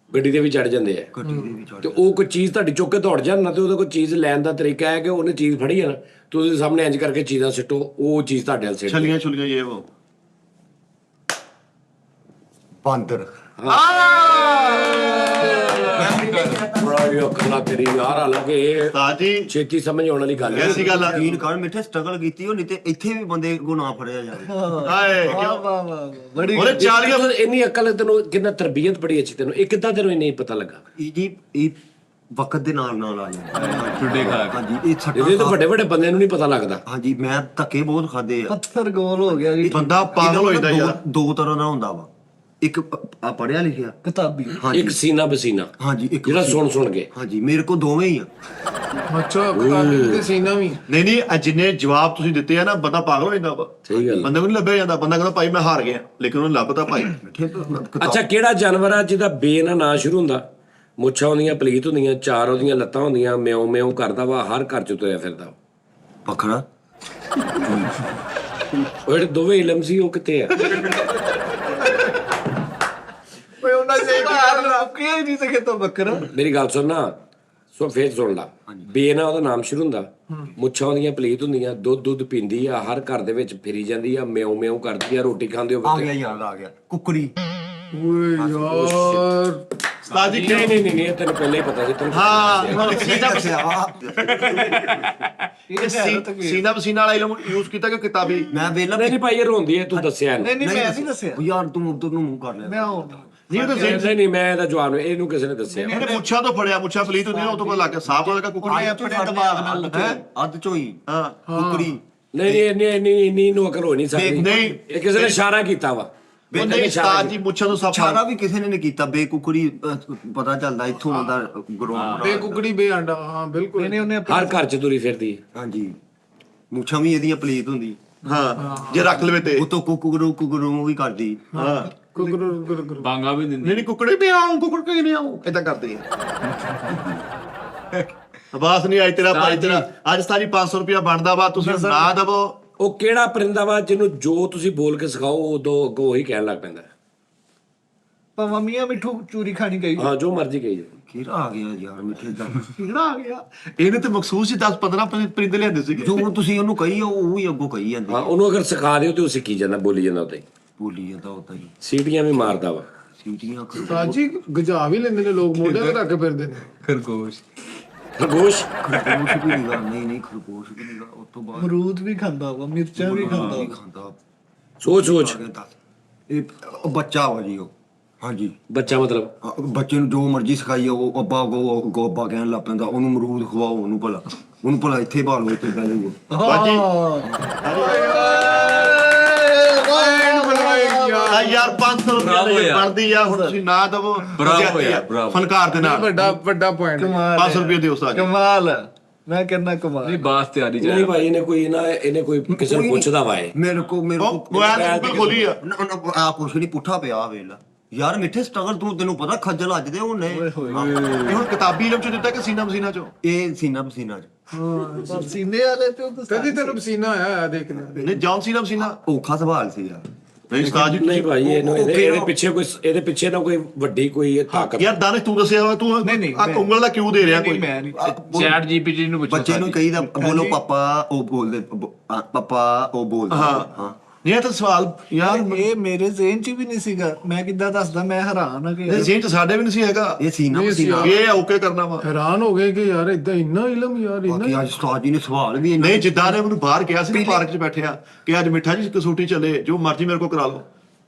ਗੱਡੀ ਤੇ ਵੀ ਚੜ ਜਾਂਦੇ ਆ ਗੱਡੀ ਦੇ ਵਿੱਚ ਤੇ ਉਹ ਕੋਈ ਚੀਜ਼ ਤੁਹਾਡੀ ਚੁੱਕ ਕੇ ਦੌੜ ਜਾਣ ਨਾ ਤੇ ਉਹਦਾ ਕੋਈ ਚੀਜ਼ ਲੈਣ ਦਾ ਤਰੀਕਾ ਹੈ ਕਿ ਉਹਨੇ ਚੀਜ਼ ਫੜੀ ਆ ਨਾ ਤੇ ਉਹਦੇ ਸਾਹਮਣੇ ਇੰਜ ਕਰਕੇ ਚੀਜ਼ਾਂ ਸਿੱਟੋ ਉਹ ਚੀਜ਼ ਤੁਹਾਡੇ ਵੱਲ ਸਿੱਟ ਛਲੀਆਂ ਛੁਲੀਆਂ ਇਹ ਉਹ ਬਾਂਦਰ। ਬੜਾ ਹੀ ਅੱਖਾਂ ਤੇਰੀ ਯਾਰ ਹਾਲਾਂਕਿ ਇਹ ਤਾਂ ਜੀ ਛੇਤੀ ਸਮਝ ਆਉਣ ਵਾਲੀ ਗੱਲ ਹੈ। ਐਸੀ ਗੱਲ ਆ। ਯਕੀਨ ਕਰ ਮਿੱਠੇ ਸਟਰਗਲ ਕੀਤੀ ਉਹ ਨਹੀਂ ਤੇ ਇੱਥੇ ਵੀ ਬੰਦੇ ਗੁਨਾਹ ਫੜਿਆ ਜਾਵੇ। ਹਾਏ ਵਾਹ ਕਿਉਂ ਵਾਹ ਵਾਹ ਬੜੀ ਉਹਨੇ 40 ਮਤਲਬ ਇੰਨੀ ਅਕਲ ਤੈਨੂੰ ਕਿੰਨਾ ਤਰਬੀਅਤ ਬੜੀ ਅੱਛੀ ਤੈਨੂੰ ਇਹ ਕਿੱਦਾਂ ਤੈਨੂੰ ਨਹੀਂ ਪਤਾ ਲੱਗਾ? ਇਹ ਜੀ ਇਹ ਵਕਤ ਦੇ ਨਾਲ ਨਾਲ ਆ ਜਾਂਦਾ। ਟੁੱਡੇ ਖਾ ਕੇ। ਹਾਂਜੀ ਇਹ ਇਹਦੇ ਤਾਂ ਛੱਟਾ ਵੱਡੇ ਵੱਡੇ ਬੰਦਿਆਂ ਨੂੰ ਨਹੀਂ ਪਤਾ ਲੱਗਦਾ। ਹਾਂਜੀ ਮੈਂ ਧੱਕੇ ਬਹੁਤ ਖਾਦੇ ਆ। ਪੱਥਰ ਗੋਲ ਹੋ ਗਿਆ ਜੀ। ਬੰਦਾ ਪਾਗਲ ਹੋ ਜਾਂਦਾ ਯਾਰ। ਦੋ ਤਰ੍ਹਾਂ ਦਾ ਹੁੰਦਾ ਵਾ। ਇੱਕ ਆ ਪੜਿਆ ਲਿਖਿਆ। ਕਿਤਾਬੀ ਇੱਕ ਸੀਨਾ ਬਸੀਨਾ ਹਾਂਜੀ ਇੱਕ ਜਿਹੜਾ ਸੁਣ ਕੇ ਹਾਂਜੀ ਮੇਰੇ ਕੋਲ ਦੋਵੇਂ ਹੀ ਆ। ਅੱਛਾ ਕਿਤਾਬੀ ਤੇ ਸੀਨਾ ਵੀ ਨਹੀਂ ਇਹ ਜਿੰਨੇ ਜਵਾਬ ਤੁਸੀਂ ਦਿੱਤੇ ਆ ਨਾ ਬੰਦਾ ਪਾਗਲ ਹੋ ਜਾਂਦਾ ਵਾ। ਸਹੀ ਗੱਲ। ਬੰਦੇ ਨੂੰ ਨਹੀਂ ਲੱਭਿਆ ਜਾਂਦਾ। ਬੰਦਾ ਕਹਿੰਦਾ ਭਾਈ ਮੈਂ ਹਾਰ ਗਿਆ ਲੇਕਿਨ ਉਹਨੂੰ ਲੱਭਦਾ ਭਾਈ। ਅੱਛਾ ਕਿਹੜਾ ਜਾਨਵਰ ਆ ਜਿਹਦਾ ਬੇ ਨਾਲ ਨਾਂ ਸ਼ੁਰੂ ਹੁੰਦਾ? ਮੁੱਛਾਂ ਹੁੰਦੀਆਂ ਪਲੀਤ ਹੁੰਦੀਆਂ ਚਾਰ ਉਹਦੀਆਂ ਲੱਤਾਂ ਹੁੰਦੀਆਂ ਮਿਉਂ ਮਿਉਂ ਕਰਦਾ ਵਾ ਹਰ ਘਰ ਚ ਤੁਰਿਆ ਫਿਰਦਾ। ਬੱਕਰਾ। ਉਹ ਜਿਹੜੇ ਦੋਵੇਂ ਇਲਮ ਸੀ ਉਹ ਕਿੱਥੇ ਆ? ਓਏ ਉਹਨਾਂ ਦੇ ਰੁਕਿਆ ਹੀ ਨਹੀਂ ਸਕੇ ਤਾਂ ਬੱਕਰਾ। ਮੇਰੀ ਗੱਲ ਸੁਣ ਨਾ ਸੋ ਫੇਰ ਸੁਣ ਲਾ। ਬੇ ਨਾਲ ਉਹਦਾ ਨਾਮ ਸ਼ੁਰੂ ਹੁੰਦਾ ਮੁੱਛਾਂ ਉਹਦੀਆਂ ਪਲੀਤ ਹੁੰਦੀਆਂ ਦੁੱਧ ਪੀਂਦੀ ਆ ਹਰ ਘਰ ਦੇ ਵਿੱਚ ਫਿਰੀ ਜਾਂਦੀ ਆ ਮਿਉਂ ਮਿਉਂ ਕਰਦੀ ਆ ਰੋਟੀ ਖਾਂਦੇ ਹੋ ਆ ਗਿਆ ਯਾਦ ਆ ਗਿਆ ਕੁੱਕੜੀ। ਓਏ ਯਾਰ ਉਸਤਾਦ ਜੀ ਨਹੀਂ ਇਹ ਤੈਨੂੰ ਪਹਿਲਾਂ ਹੀ ਪਤਾ ਸੀ ਤੈਨੂੰ ਹਾਂ ਸੀਨਾ ਬਸਿਆ। ਸੀਨਾ ਪਸੀਨਾ ਵਾਲਾ ਇਲਮ ਯੂਜ਼ ਕੀਤਾ ਕਿ ਕਿਤਾਬੀ? ਮੈਂ ਵੇਲਾ ਨਹੀਂ ਭਾਈ ਇਹ ਰੋਂਦੀ ਹੈ ਤੂੰ ਦੱਸਿਆ ਨਹੀਂ ਨਹੀਂ ਮੈਂ ਨਹੀਂ ਦੱਸਿਆ। ਯਾਰ ਤੂੰ ਉਧਰ ਨੂੰ ਮੂੰਹ ਕਰ ਲਿਆ। ਮੈਂ ਹੁਣ ਨਹੀਂ ਉਹ ਤਾਂ ਨਹੀਂ ਮੈਂ ਇਹਦਾ ਜਵਾਬ ਨਹੀਂ ਇਹਨੂੰ ਕਿਸੇ ਨੇ ਦੱਸਿਆ। ਇਹਨੇ ਮੁੱਛਾਂ ਤੋਂ ਫੜਿਆ ਮੁੱਛਾਂ ਪਲੀਤ ਹੁੰਦੀ ਨਾ ਉਹ ਤੋਂ ਪਤਾ ਲੱਗ ਗਿਆ ਸਾਫ ਹੋ ਗਿਆ ਕੁੱਕੜੀ। ਆਪਣੇ ਦਿਮਾਗ ਨਾਲ ਅੱਧ ਚੋਂ ਹੀ ਹਾਂ ਕੁੱਕੜੀ। ਨਹੀਂ ਇੰਨੀ ਨੂੰ ਅਕਲ ਹੋ ਨਹੀਂ ਸਕਦੀ। ਨਹੀਂ ਇਹ ਕਿਸੇ ਨੇ ਇਸ਼ਾਰਾ ਕੀਤਾ ਵਾ। ਨਹੀਂ ਉਸਤਾਦ ਜੀ ਮੁੱਛਾਂ ਤੋਂ ਸਾਫ ਛਾਰਾ ਵੀ ਕਿਸੇ ਨੇ ਨਹੀਂ ਕੀਤਾ। ਬੇਕੁਕੜੀ ਪਤਾ ਚੱਲਦਾ ਇੱਥੋਂ ਉਹਦਾ ਗਰਾਉਂਡ। ਬੇ ਕੁਕੜੀ ਬੇ ਆਂਡਾ ਹਾਂ ਬਿਲਕੁਲ ਇਹਨੇ ਉਹਨੇ ਹਰ ਘਰ ਚ ਤੁਰੀ ਫਿਰਦੀ ਹੈ। ਹਾਂਜੀ ਮੁੱਛਾਂ ਵੀ ਇਹਦੀਆਂ ਪਲੀਤ ਹੁੰਦੀ। ਹਾਂ ਜੇ ਰੱਖ ਲਵੇ ਤੇ ਉਤੋਂ ਕੁਕਰੂ ਵੀ ਕਰਦੀ। ਹਾਂ ਕੁਕਰ ਬਾਂਗਾ ਵੀ ਦਿੰਦੀ। ਨਹੀਂ ਕੁੱਕੜੇ ਵੀ ਆਉਂ ਕੁੱਕੜ ਕੇ ਨਹੀਂ ਆਉਂ ਇਦਾਂ ਕਰਦੇ ਆ। ਆਵਾਜ਼ ਨਹੀਂ ਆਈ ਤੇਰਾ ਭਾਈ ਤੇਰਾ ਅੱਜ ਸਾਰੀ 500 ਰੁਪਇਆ ਬਣਦਾ ਵਾ ਤੁਸੀਂ ਨਾ ਦਵੋ। ਉਹ ਕਿਹੜਾ ਪਰਿੰਦਾ ਵਾ ਜਿਹਨੂੰ ਜੋ ਤੁਸੀਂ ਬੋਲ ਕੇ ਸਿਖਾਓ ਉਦੋਂ ਅੱਗੋਂ ਉਹੀ ਕਹਿਣ ਲੱਗ ਪੈਂਦਾ? ਪਵਾ ਮੀਆਂ ਮਿੱਠੂ ਚੂਰੀ ਖਾਣੀ ਗਈ। ਹਾਂ ਜੋ ਮਰਜ਼ੀ ਕਹੀ ਜਾਓ। ਕਿਹੜਾ ਆ ਗਿਆ ਯਾਰ ਮਿੱਠੇ ਦਾ। ਕਿਹੜਾ ਆ ਗਿਆ? ਇਹਨੇ ਤੇ ਮਖਸੂਸ ਹੀ 10-15 ਪਰਿੰਦੇ ਲਿਆਂਦੇ ਸੀਗੇ। ਜੋ ਤੁਸੀਂ ਉਹਨੂੰ ਕਹੀ ਆ ਉਹ ਹੀ ਅੱਗੋਂ ਕਹੀ ਜਾਂਦੀ। ਹਾਂ ਉਹਨੂੰ ਅਗਰ ਸਿਖਾ ਦਿਓ ਤੇ ਉਹ ਸਿੱਖੀ ਜਾਂਦਾ ਬੋਲੀ ਜਾਂਦਾ ਉਦਾਂ ਹੀ ਬੋਲੀ ਜਾਂਦਾ ਉਦਾਂ ਹੀ ਸੀਟੀਆਂ ਵੀ ਮਾਰਦਾ ਵਾ। ਸੀਟੀਆਂ ਸਾਜੀ ਗਜਾ ਵੀ ਲੈਂਦੇ ਨੇ ਲੋਕ ਮੋਢਿਆਂ ਤੇ ਰੱਖ ਕੇ ਫਿਰਦੇ ਨੇ। ਖਰਗੋਸ਼ ਖਰਗੋਸ਼ ਖਰਗੋਸ਼ ਵੀ ਨੀਗਾ। ਨਹੀਂ ਖਰਗੋਸ਼ ਵੀ ਨੀਗਾ। ਉਸ ਤੋਂ ਬਾਅਦ ਅਮਰੂਦ ਵੀ ਖਾਂਦਾ ਵਾ ਮਿਰਚਾਂ ਵੀ ਖਾਂਦਾ ਵਾ। ਖਾਂਦਾ। ਸੋਚ ਇਹ ਉਹ ਬੱਚਾ ਵਾ ਜੀ ਉਹ ਹਾਂਜੀ ਬੱਚਾ ਮਤਲਬ ਬੱਚੇ ਨੂੰ ਜੋ ਮਰਜ਼ੀ ਸਿਖਾਈ ਉਹ ਅੱਬਾ ਗੋ ਅੱਬਾ ਕਹਿਣ ਲੱਗ ਪੈਂਦਾ, ਉਹਨੂੰ ਅਮਰੂਦ ਖਵਾਓ, ਉਹਨੂੰ ਭਲਾ ਇੱਥੇ ਭਾਲੋ, ਇੱਥੇ ਬਹਿ ਜਾਊਗਾ। ਬਾਜੀ ਆ ਯਾਰ 500 ਰੁਪਏ ਬਣਦੀ ਆ, ਹੁਣ ਤੁਸੀਂ ਨਾ ਦਵੋ ਫਨਕਾਰ ਦੇ ਨਾਲ ਵੱਡਾ ਪੁਆਇੰਟ। 500 ਰੁਪਏ ਦਿਓ ਉਸਤਾਦ ਜੀ। ਕਮਾਲ ਹੈ, ਮੈਂ ਕਹਿੰਦਾ ਕਮਾਲ। ਨਹੀਂ ਬਾਸ ਤਿਆਰੀ ਚ ਨਹੀਂ ਭਾਈ ਇਹਨੇ ਕੋਈ ਕਿਸੇ ਨੂੰ ਪੁੱਛਦਾ ਵਾਏ ਮੇਰੇ ਕੋ ਮੋਬਾਈਲ ਦੀ ਗੂਗਲ ਖੋਲੀ ਆ। ਆ ਕੁਛ ਨਹੀਂ ਪੁੱਠਾ ਪਿਆ ਵੇਲਾ ਯਾਰ ਮਿੱਠੇ ਸਟਰਗਲ ਤੈਨੂੰ ਪਤਾ ਖੱਜਲ ਅੱਜ ਦੇ ਉਹਨੇ ਇਹ ਹੁਣ ਕਿਤਾਬੀ ਇਲਮ ਚ ਦਿੱਤਾ ਕਿ ਸੀਨਾ ਮਸੀਨਾ ਚੋਂ? ਇਹ ਸੀਨਾ ਪਸੀਨਾ ਚ ਪਰ ਸੀਨੇ ਵਾਲੇ ਤੇ ਕਦੀ ਤੈਨੂੰ ਪਸੀਨਾ ਆਇਆ ਦੇਖ ਲੈ। ਨਹੀਂ ਜੌਨ ਸੀਨਾ ਮਸੀਨਾ ਔਖਾ ਸਵਾਲ ਸੀ ਯਾਰ। ਨਹੀਂ ਉਸਤਾਦ ਜੀ ਨਹੀਂ ਭਾਈ ਇਹਦੇ ਪਿੱਛੇ ਨਾ ਕੋਈ ਵੱਡੀ ਕੋਈ ਤਾਕਤ। ਯਾਰ ਦਾਨਿਸ਼ ਤੂੰ ਦੱਸਿਆ ਵਾ, ਤੂੰ ਨਹੀਂ, ਆ ਉਂਗਲ ਦਾ ਕਿਉਂ ਦੇ ਰਿਹਾ ਕੋਈ? ਮੈਂ ਨਹੀਂ ਚੈਟ ਜੀਪੀਟੀ ਨੂੰ ਪੁੱਛੋ ਬੱਚੇ ਨੂੰ ਕਹੀਦਾ ਬੋਲੋ ਪਾਪਾ, ਉਹ ਬੋਲਦੇ ਪਾਪਾ, ਉਹ ਬੋਲਦਾ ਹਾਂ ਨਹੀਂ ਇਹ ਤਾਂ ਸਵਾਲ ਯਾਰ ਇਹ ਮੇਰੇ ਜ਼ਿਹਨ 'ਚ ਵੀ ਨਹੀਂ ਸੀਗਾ, ਮੈਂ ਕਿੱਦਾਂ ਦੱਸਦਾ, ਮੈਂ ਹੈਰਾਨ ਆ ਕਿ ਇਹ ਜ਼ੇਨ ਚ ਸਾਡੇ ਵੀ ਨਹੀਂ ਸੀ ਹੈਗਾ। ਇਹ ਸੀਨਾ ਪਸੀਨਾ ਇਹ ਓਕੇ ਕਰਨਾ ਵਾ। ਹੈਰਾਨ ਹੋ ਗਏ ਕਿ ਯਾਰ ਇਦਾਂ ਇੰਨਾ ਇਲਮ ਯਾਰ ਇੰਨਾ। ਬਾਕੀ ਅੱਜ ਉਸਤਾਦ ਜੀ ਨੇ ਸਵਾਲ ਵੀ ਇੰਨਾ ਨਹੀਂ ਜਿੱਦਾਂ ਨੇ ਮੈਨੂੰ ਬਾਹਰ ਕਿਹਾ ਸੀ ਨਾ ਪਾਰਕ 'ਚ ਬੈਠਿਆ ਕਿ ਅੱਜ ਮਿੱਠਾ ਜੀ ਕਸੂਟੀ ਚੱਲੇ, ਜੋ ਮਰਜ਼ੀ ਮੇਰੇ ਕੋਲ ਕਰਾ ਲਓ।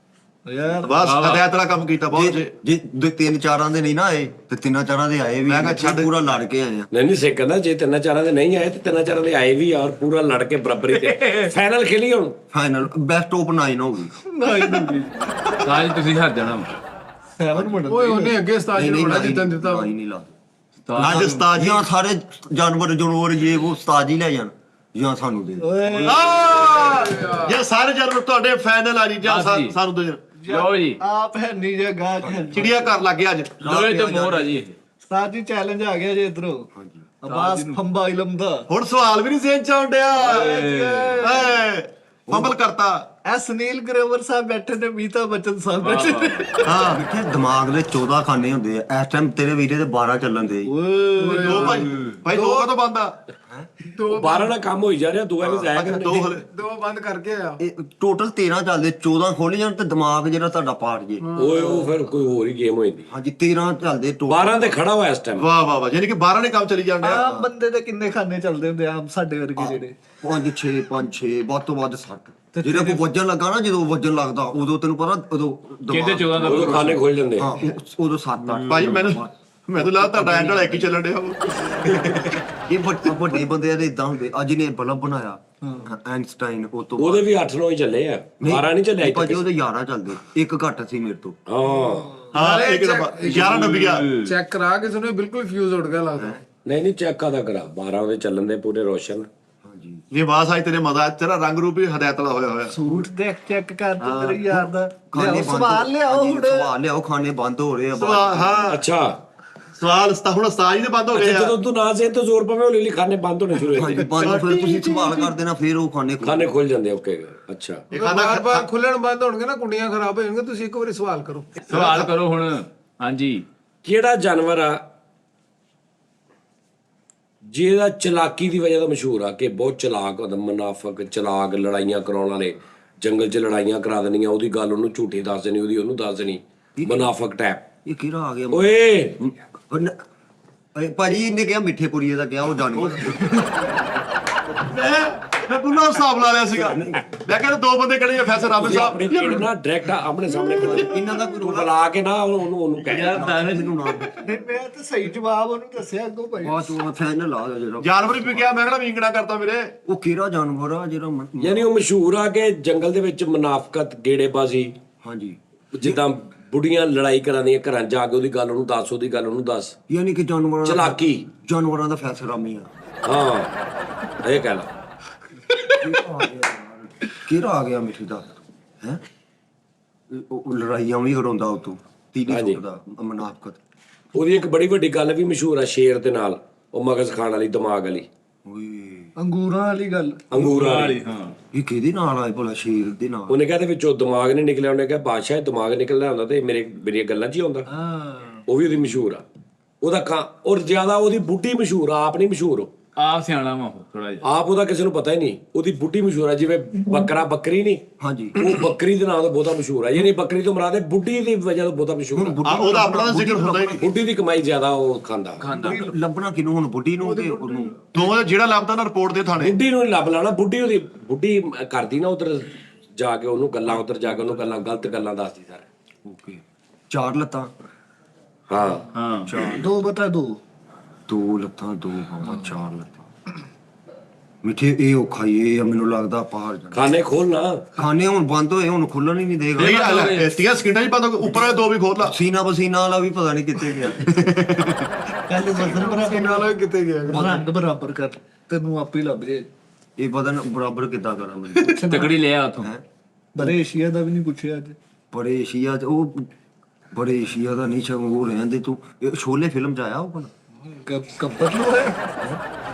ਯਾਰ ਬਸ ਹਦਾਇਤ ਵਾਲਾ ਕੰਮ ਕੀਤਾ ਬਹੁਤ ਜੇ। ਜੇ ਤਿੰਨ ਚਾਰਾਂ ਦੇ ਨਹੀਂ ਨਾ ਆਏ ਤੇ ਤਿੰਨਾਂ ਚਾਰਾਂ ਦੇ ਆਏ ਵੀ, ਮੈਂ ਕਿਹਾ ਛੱਡ। ਪੂਰਾ ਲੜ ਕੇ ਆਏ ਆ। ਨਹੀਂ ਸਿੱਖ ਕਹਿੰਦਾ ਜੇ 3-4 ਦੇ ਨਹੀਂ ਆਏ ਤੇ 3-4 ਦੇ ਆਏ ਵੀ ਔਰ ਪੂਰਾ ਲੜ ਕੇ ਬਰਾਬਰੀ ਤੇ ਫਾਈਨਲ ਖੇਲੀ ਹੁਣ। ਫਾਈਨਲ ਬੈਸਟ ਆਫ 9 ਹੋਊਗੀ। ਸਾਜ ਤੁਸੀਂ ਹਾਰ ਜਾਣਾ 7 ਮਿੰਟ ਓਏ ਉਹਨੇ ਅੱਗੇ ਉਸਤਾਦ ਜੀ ਨੂੰ ਬੜਾ ਜਿੱਤਣ ਦਿੱਤਾ। ਨਹੀਂ ਲਾ ਅੱਜ ਉਸਤਾਦ ਜੀ ਜਾਂ ਸਾਰੇ ਜਾਨਵਰ ਇਹ ਉਹ ਉਸਤਾਦ ਹੀ ਲੈ ਜਾਣ ਜਾਂ ਸਾਨੂੰ ਦੇ ਜੇ ਸਾਰੇ ਜਾਨਵਰ ਤੁਹਾਡੇ ਫਾਈਨਲ ਆ ਜੀ ਜਾਂ ਸਾਨੂੰ ਦੋ ਲਓ ਜੀ ਆਪ ਹੈ ਨਹੀਂ ਜੇ ਗਾਹ ਚਿੜੀਆ ਘਰ ਲੱਗ ਗਿਆ ਅੱਜ। ਲੋਏ ਤੇ ਮੋਰ ਆ ਜੀ ਇਹ। ਸਾਡੀ ਚੈਲੰਜ ਆ ਗਿਆ ਜੇ ਇਧਰੋਂ ਅਬਾਸ ਫੰਬਾ ਇਲਮ ਦਾ। ਹੁਣ ਸਵਾਲ ਵੀ ਨਹੀਂ ਜ਼ੇਨ ਚ ਆਉਂਦਿਆ। ਫੰਬਲ ਕਰਤਾ। ਐ ਸੁਨੀਲ ਗਰੇਵਰ ਸਾਹਿਬ ਬੈਠੇ ਨੇ, ਮੀਤਾ ਬਚਨ ਸਾਹਿਬ ਬੈਠੇ ਨੇ। ਹਾਂ ਮਿੱਠੇ ਦਿਮਾਗ ਦੇ 14 ਖਾਨੇ ਹੁੰਦੇ ਆ ਇਸ ਟਾਈਮ, ਤੇਰੇ ਵੀਰੇ ਦੇ 12 ਚੱਲਣ ਦੇ। ਦੋ ਭਾਈ ਦੋ ਕਦੋਂ ਬੰਦਾ? 12 ਨਾਲ ਕੰਮ ਹੋਈ ਜਾ ਰਿਹਾ, ਦੋ ਐਵੇਂ ਜਾਇਆ ਕਰਦੇ। ਦੋ ਹਲੇ ਦੋ ਬੰਦ ਕਰਕੇ ਆ। ਇਹ ਟੋਟਲ 13 ਚੱਲਦੇ, 14 ਖੋਲ ਜਾਣ ਤੇ ਦਿਮਾਗ ਜਿਹੜਾ ਤੁਹਾਡਾ ਪਾਟ ਜੇ। ਓਏ ਉਹ ਫਿਰ ਕੋਈ ਹੋਰ ਹੀ ਗੇਮ ਹੋ ਜਾਂਦੀ। ਹਾਂਜੀ 13 ਚੱਲਦੇ ਟੋਟਲ। 12 ਤੇ ਖੜਾ ਹੋਇਆ ਇਸ ਟਾਈਮ। ਵਾਹ ਵਾਹ ਵਾਹ, ਯਾਨੀ ਕਿ 12 ਨੇ ਕੰਮ ਚਲੀ ਜਾਂਦੇ ਆ। ਆਮ ਬੰਦੇ ਦੇ ਕਿੰਨੇ ਖਾਨੇ ਚੱਲਦੇ ਹੁੰਦੇ ਆਮ ਸਾਡੇ ਵਰਗੇ ਜਿਹੜੇ? 5-6 ਵੱਧ ਤੋਂ ਵੱਧ 60। ਜਿਹੜਾ ਕੋਈ ਵਜਨ ਲੱਗਾ ਨਾ, ਜਦੋਂ ਵਜਨ ਲੱਗਦਾ ਉਦੋਂ ਤੈਨੂੰ ਪਤਾ ਉਦੋਂ ਕਿਹਦੇ 14 ਦਾ ਉਹ ਖਾਨੇ ਖੁੱਲ ਜਾਂਦੇ। ਹਾਂ ਉਦੋਂ 7-8। ਭਾਈ ਮੈਨੂੰ ਲੱਗਦਾ ਤੁਹਾਡਾ ਐਂਡ ਵਾਲਾ ਇੱਕ ਹੀ ਚੱਲਣ ਡਿਆ। ਇਹ ਵੱਡੇ ਬੰਦੇ ਦੇ ਇਦਾਂ ਹੁੰਦੇ। ਅੱਜ ਨੇ ਬਲਬ ਬਣਾਇਆ ਆਇਨਸਟਾਈਨ, ਉਹ ਤੋਂ ਉਹਦੇ ਵੀ 8-9 ਹੀ ਚੱਲੇ ਆ, 12 ਨਹੀਂ ਚੱਲੇ ਭਾਜੀ ਉਹਦੇ 11 ਚੱਲਦੇ, ਇੱਕ ਘੱਟ ਸੀ ਮੇਰੇ ਤੋਂ। ਹਾਂ ਹਾਂ ਇੱਕ ਦਫਾ 11 ਡੱਬ ਗਿਆ। ਚੈੱਕ ਕਰਾ ਕੇ ਸੁਣੋ ਬਿਲਕੁਲ ਫਿਊਜ਼ ਉੱਡ ਗਿਆ ਲੱਗਦਾ। ਨਹੀਂ ਚੈੱਕ ਕਾਦਾ ਕਰਾ, 12 ਉਹਦੇ ਚੱਲਣ ਦੇ ਪੂਰੇ ਰੋਸ਼ਨ। ਇਹ ਬਾਸ ਆਈ ਤੇਰੇ ਮਜ਼ਾ, ਤੇਰਾ ਰੰਗ ਰੂਪ ਵੀ ਹਦਾਇਤ ਵਾਲਾ ਹੋਇਆ ਹੋਇਆ। ਸੂਟ ਦੇਖ ਚੈੱਕ ਕਰ ਤੂੰ ਤੇਰੇ ਯਾਰ ਦਾ। ਖਾਣੇ ਲਿਆਓ ਸਵਾਲ ਲਿਆਓ ਹੁਣ। ਸਵਾਲ ਲਿਆਓ, ਖਾਣੇ ਬੰਦ ਹੋ ਰਹੇ ਆ ਬਾਹਰ। ਸਵਾਲ ਹਾਂ ਅੱਛਾ ਸਵਾਲ ਹੁਣ ਉਸਤਾਦ ਜੀ ਦੇ ਬੰਦ ਹੋ ਗਏ ਆ। ਜਦੋਂ ਤੂੰ ਨਾ ਸੇ ਤੇ ਜ਼ੋਰ ਪਵੇ ਹੌਲੀ ਖਾਨੇ ਬੰਦ ਹੋਣੇ ਸ਼ੁਰੂ ਹੋ ਹਾਂਜੀ ਜਾਂਦੇ, ਬੰਦ, ਫਿਰ ਤੁਸੀਂ ਸਵਾਲ ਕਰ ਦੇਣਾ, ਫਿਰ ਉਹ ਖਾਣੇ ਖਾਨੇ ਖੁੱਲ ਜਾਂਦੇ। ਓਕੇ ਅੱਛਾ। ਇਹ ਖਾਣਾ ਬਾਰ-ਬਾਰ ਖੁੱਲਣ ਬੰਦ ਹੋਣਗੇ ਨਾ, ਕੁੰਡੀਆਂ ਖਰਾਬ ਹੋ ਜਾਣਗੀਆਂ। ਤੁਸੀਂ ਇੱਕ ਵਾਰੀ ਸਵਾਲ ਕਰੋ। ਸਵਾਲ ਕਰੋ ਹੁਣ। ਹਾਂਜੀ ਕਿਹੜਾ ਜਾਨਵਰ ਆ ਜਿਹਦਾ ਚਲਾਕੀ ਦੀ ਵਜ੍ਹਾ ਤੋਂ ਮਸ਼ਹੂਰ ਆ ਕਿ ਬਹੁਤ ਚਲਾਕ, ਮੁਨਾਫਕ, ਚਲਾਕ, ਲੜਾਈਆਂ ਕਰਾਉਣ ਵਾਲੇ, ਜੰਗਲ 'ਚ ਲੜਾਈਆਂ ਕਰਾ ਦੇਣੀਆਂ, ਉਹਦੀ ਗੱਲ ਉਹਨੂੰ ਝੂਠੀ ਦੱਸ ਦੇਣੀ, ਉਹਦੀ ਉਹਨੂੰ ਦੱਸ ਦੇਣੀ, ਮੁਨਾਫਕ ਟੈਪ। ਇਹ ਕਿਹੜਾ ਆ ਗਿਆ? ਓਏ ਭਾਜੀ ਇਹਨੇ ਕਿਹਾ ਮਿੱਠੇ ਪੁਰੀਏ ਦਾ ਕਿਹਾ, ਉਹ ਜਾਨਵਰ। ਮੈਂ ਪੂਰਾ ਹਿਸਾਬ ਲਾ ਲਿਆ ਸੀਗਾ। ਮੈਂ ਕਹਿੰਦਾ ਦੋ ਬੰਦੇ ਕਿਹੜੇ ਆ, ਫੈਸਰ ਆਬਦ ਸਾਹਿਬ। ਆਪਣੀ ਭੀੜ ਨਾ ਡਾਇਰੈਕਟ ਆਪਣੇ ਸਾਹਮਣੇ ਇਹਨਾਂ ਦਾ ਕੋਈ ਰੋਲਾ ਬੁਲਾ ਕੇ ਨਾ ਉਹਨੂੰ ਕਹਿ ਦਾਣੇ ਨੂੰ ਨਾ ਨਹੀਂ ਮੈਂ ਤਾਂ ਸਹੀ ਜਵਾਬ ਉਹਨੂੰ ਦੱਸਿਆ ਅੱਗੋਂ ਭਾਈ। ਬਾਤ ਉਹ ਫਾਈਨਲ ਆ ਜਿਹੜਾ। ਜਾਨਵਰ ਵੀ ਕਿਹਾ, ਮੈਂ ਕਿਹੜਾ ਵਿੰਗਣਾ ਕਰਤਾ ਮੇਰੇ। ਉਹ ਕਿਹੜਾ ਜਾਨਵਰ ਆ ਜਿਹੜਾ ਯਾਨੀ ਉਹ ਮਸ਼ਹੂਰ ਆ ਕਿ ਜੰਗਲ ਦੇ ਵਿੱਚ ਮੁਨਾਫਕਤ, ਗੇੜੇਬਾਜ਼ੀ, ਹਾਂਜੀ ਜਿੱਦਾਂ ਬੁੜੀਆਂ ਲੜਾਈ ਕਰਾਂਦੀਆਂ, ਘਰਾਂ ਜਾ ਕੇ ਉਹਦੀ ਗੱਲ ਉਹਨੂੰ ਦੱਸ, ਉਹਦੀ ਗੱਲ ਉਹਨੂੰ ਦੱਸ, ਯਾਨੀ ਕਿ ਜਾਨਵਰਾਂ ਚਲਾਕੀ। ਜਾਨਵਰਾਂ ਦਾ ਫੈਸਲਾ ਮੀ ਆ। ਹਾਂ ਇਹ ਕਹਿ ਲਾ। ਕਿਹੜਾ ਆ ਗਿਆ ਮਿੱਠੀ ਦਾ ਹੈ? ਉਹ ਲੜਾਈਆਂ ਵੀ ਕਰਾਉਂਦਾ ਉਤੋਂ ਤੀਨੀ ਸੁੱਟਦਾ ਮਨਾਫਕਤ। ਉਹਦੀ ਇੱਕ ਬੜੀ ਵੱਡੀ ਗੱਲ ਵੀ ਮਸ਼ਹੂਰ ਆ ਸ਼ੇਰ ਦੇ ਨਾਲ, ਉਹ ਮਗਜ਼ ਖਾਣ ਵਾਲੀ, ਦਿਮਾਗ ਵਾਲੀ, ਓਏ ਅੰਗੂਰਾਂ ਵਾਲੀ ਗੱਲ। ਅੰਗੂਰਾਂ ਵਾਲੀ। ਇਹ ਕਿਹਦੇ ਨਾਲ ਆਏ ਭਲਾ? ਸ਼ੇਰ ਦੇ ਨਾਲ। ਉਹਨੇ ਕਿਹਾ ਤੇ ਵਿੱਚੋਂ ਦਿਮਾਗ ਨਹੀਂ ਨਿਕਲਿਆ। ਉਹਨੇ ਕਿਹਾ ਬਾਦਸ਼ਾਹ ਦਿਮਾਗ ਨਿਕਲਦਾ ਹੁੰਦਾ ਤੇ ਮੇਰੀਆਂ ਗੱਲਾਂ 'ਚ ਹੀ ਆਉਂਦਾ। ਹਾਂ ਉਹ ਵੀ ਉਹਦੀ ਮਸ਼ਹੂਰ ਆ। ਉਹਦਾ ਔਰ ਜ਼ਿਆਦਾ ਉਹਦੀ ਬੁੱਢੀ ਮਸ਼ਹੂਰ ਆ, ਆਪ ਨਹੀਂ ਮਸ਼ਹੂਰ। ਆਪ ਸਿਆਣਾ ਵਾ ਉਹ ਥੋੜਾ ਜਿਹਾ। ਆਪ ਉਹਦਾ ਕਿਸੇ ਨੂੰ ਪਤਾ ਹੀ ਨਹੀਂ। ਉਹਦੀ ਬੁੱਢੀ ਮਸ਼ਹੂਰ ਆ, ਜਿਵੇਂ ਬੱਕਰਾ ਬੱਕਰੀ ਨਹੀਂ, ਹਾਂਜੀ ਉਹ ਬੱਕਰੀ ਦੇ ਨਾਂ ਤੋਂ ਬਹੁਤਾ ਮਸ਼ਹੂਰ ਆ। ਯਾਨੀ ਬੱਕਰੀ ਤੋਂ ਮੁਰਾਦ ਹੈ ਬੁੱਢੀ ਦੀ ਵਜ੍ਹਾ ਤੋਂ ਬਹੁਤਾ ਮਸ਼ਹੂਰ ਆ। ਉਹਦਾ ਆਪਣਾ ਜ਼ਿਕਰ ਹੁੰਦਾ ਹੀ ਨਹੀਂ। ਬੁੱਢੀ ਦੀ ਕਮਾਈ ਜ਼ਿਆਦਾ ਉਹ ਖਾਂਦਾ। ਲੱਭਣਾ ਕਿਨੂੰ ਹੁਣ? ਬੁੱਢੀ ਨੂੰ ਕਿ ਉਹਨੂੰ? ਦੋਵਾਂ ਦਾ ਜਿਹੜਾ ਲੱਭਦਾ ਨਾ ਰਿਪੋਰਟ ਦੇ ਥਾਣੇ। ਬੁੱਢੀ ਨੂੰ ਨੀ ਲੱਭ ਲਾਣਾ। ਬੁੱਢੀ ਕਰਦੀ ਨਾ ਉਧਰ ਜਾ ਕੇ ਉਹਨੂੰ ਗੱਲਾਂ, ਉਧਰ ਜਾ ਕੇ ਉਹਨੂੰ ਗੱਲਾਂ, ਗਲਤ ਗੱਲਾਂ ਦੱਸਦੀ ਸਾਰੇ। ਓਕੇ 4 ਲੱਤਾਂ ਹਾਂ ਹਾਂ 2/2 2 ਲੱਤਾਂ 2 ਬਾਹਾਂ 4 ਲੱਤਾਂ ਮਿੱਠੇ ਇਹ ਔਖਾ ਹੀ ਇਹ ਆ, ਮੈਨੂੰ ਲੱਗਦਾ ਪਾਰ ਜਾਣਾ ਖਾਣੇ ਖੋਲਣਾ ਖਾਣੇ ਹੁਣ ਬੰਦ ਹੋਏ ਹੁਣ ਖੁੱਲਣ ਹੀ ਨਹੀਂ ਦੇਗਾ ਨਹੀਂ ਆ ਤੀਆਂ ਸਕਿੰਟਾਂ ਹੀ ਬੰਦ ਉੱਪਰ ਵਾਲੇ ਦੋ ਵੀ ਖੋਲ ਲਾ ਪਸੀਨਾ ਵਾਲਾ ਵੀ ਪਤਾ ਨਹੀਂ ਕਿੱਥੇ ਗਿਆ ਕੱਲ ਵਜ਼ਨ ਬਰਾਬਰ ਨਾਲ ਕਿੱਥੇ ਗਿਆ ਰੰਗ ਬਰਾਬਰ ਕਰ ਤੈਨੂੰ ਆਪੇ ਲੱਭ ਜੇ ਇਹ ਬਦਨ ਬਰਾਬਰ ਕਿੱਦਾਂ ਕਰਾਂ ਮੈਂ ਤਕੜੀ ਲਿਆ ਉਥੋਂ ਬਰੇ ਏਸ਼ੀਆ ਦਾ ਵੀ ਨਹੀਂ ਪੁੱਛਿਆ ਅੱਜ ਬੜੇ ਏਸ਼ੀਆ ਚ ਉਹ ਬੜੇ ਏਸ਼ੀਆ ਦਾ ਨਹੀਂ ਛ ਉਹ ਰਹਿੰਦੇ ਤੂੰ ਇਹ ਸ਼ੋਲੇ ਫਿਲਮ ਚ ਆਇਆ ਉਹ ਭਲਾ ਕੱਪੜ ਲੋ ਹੈ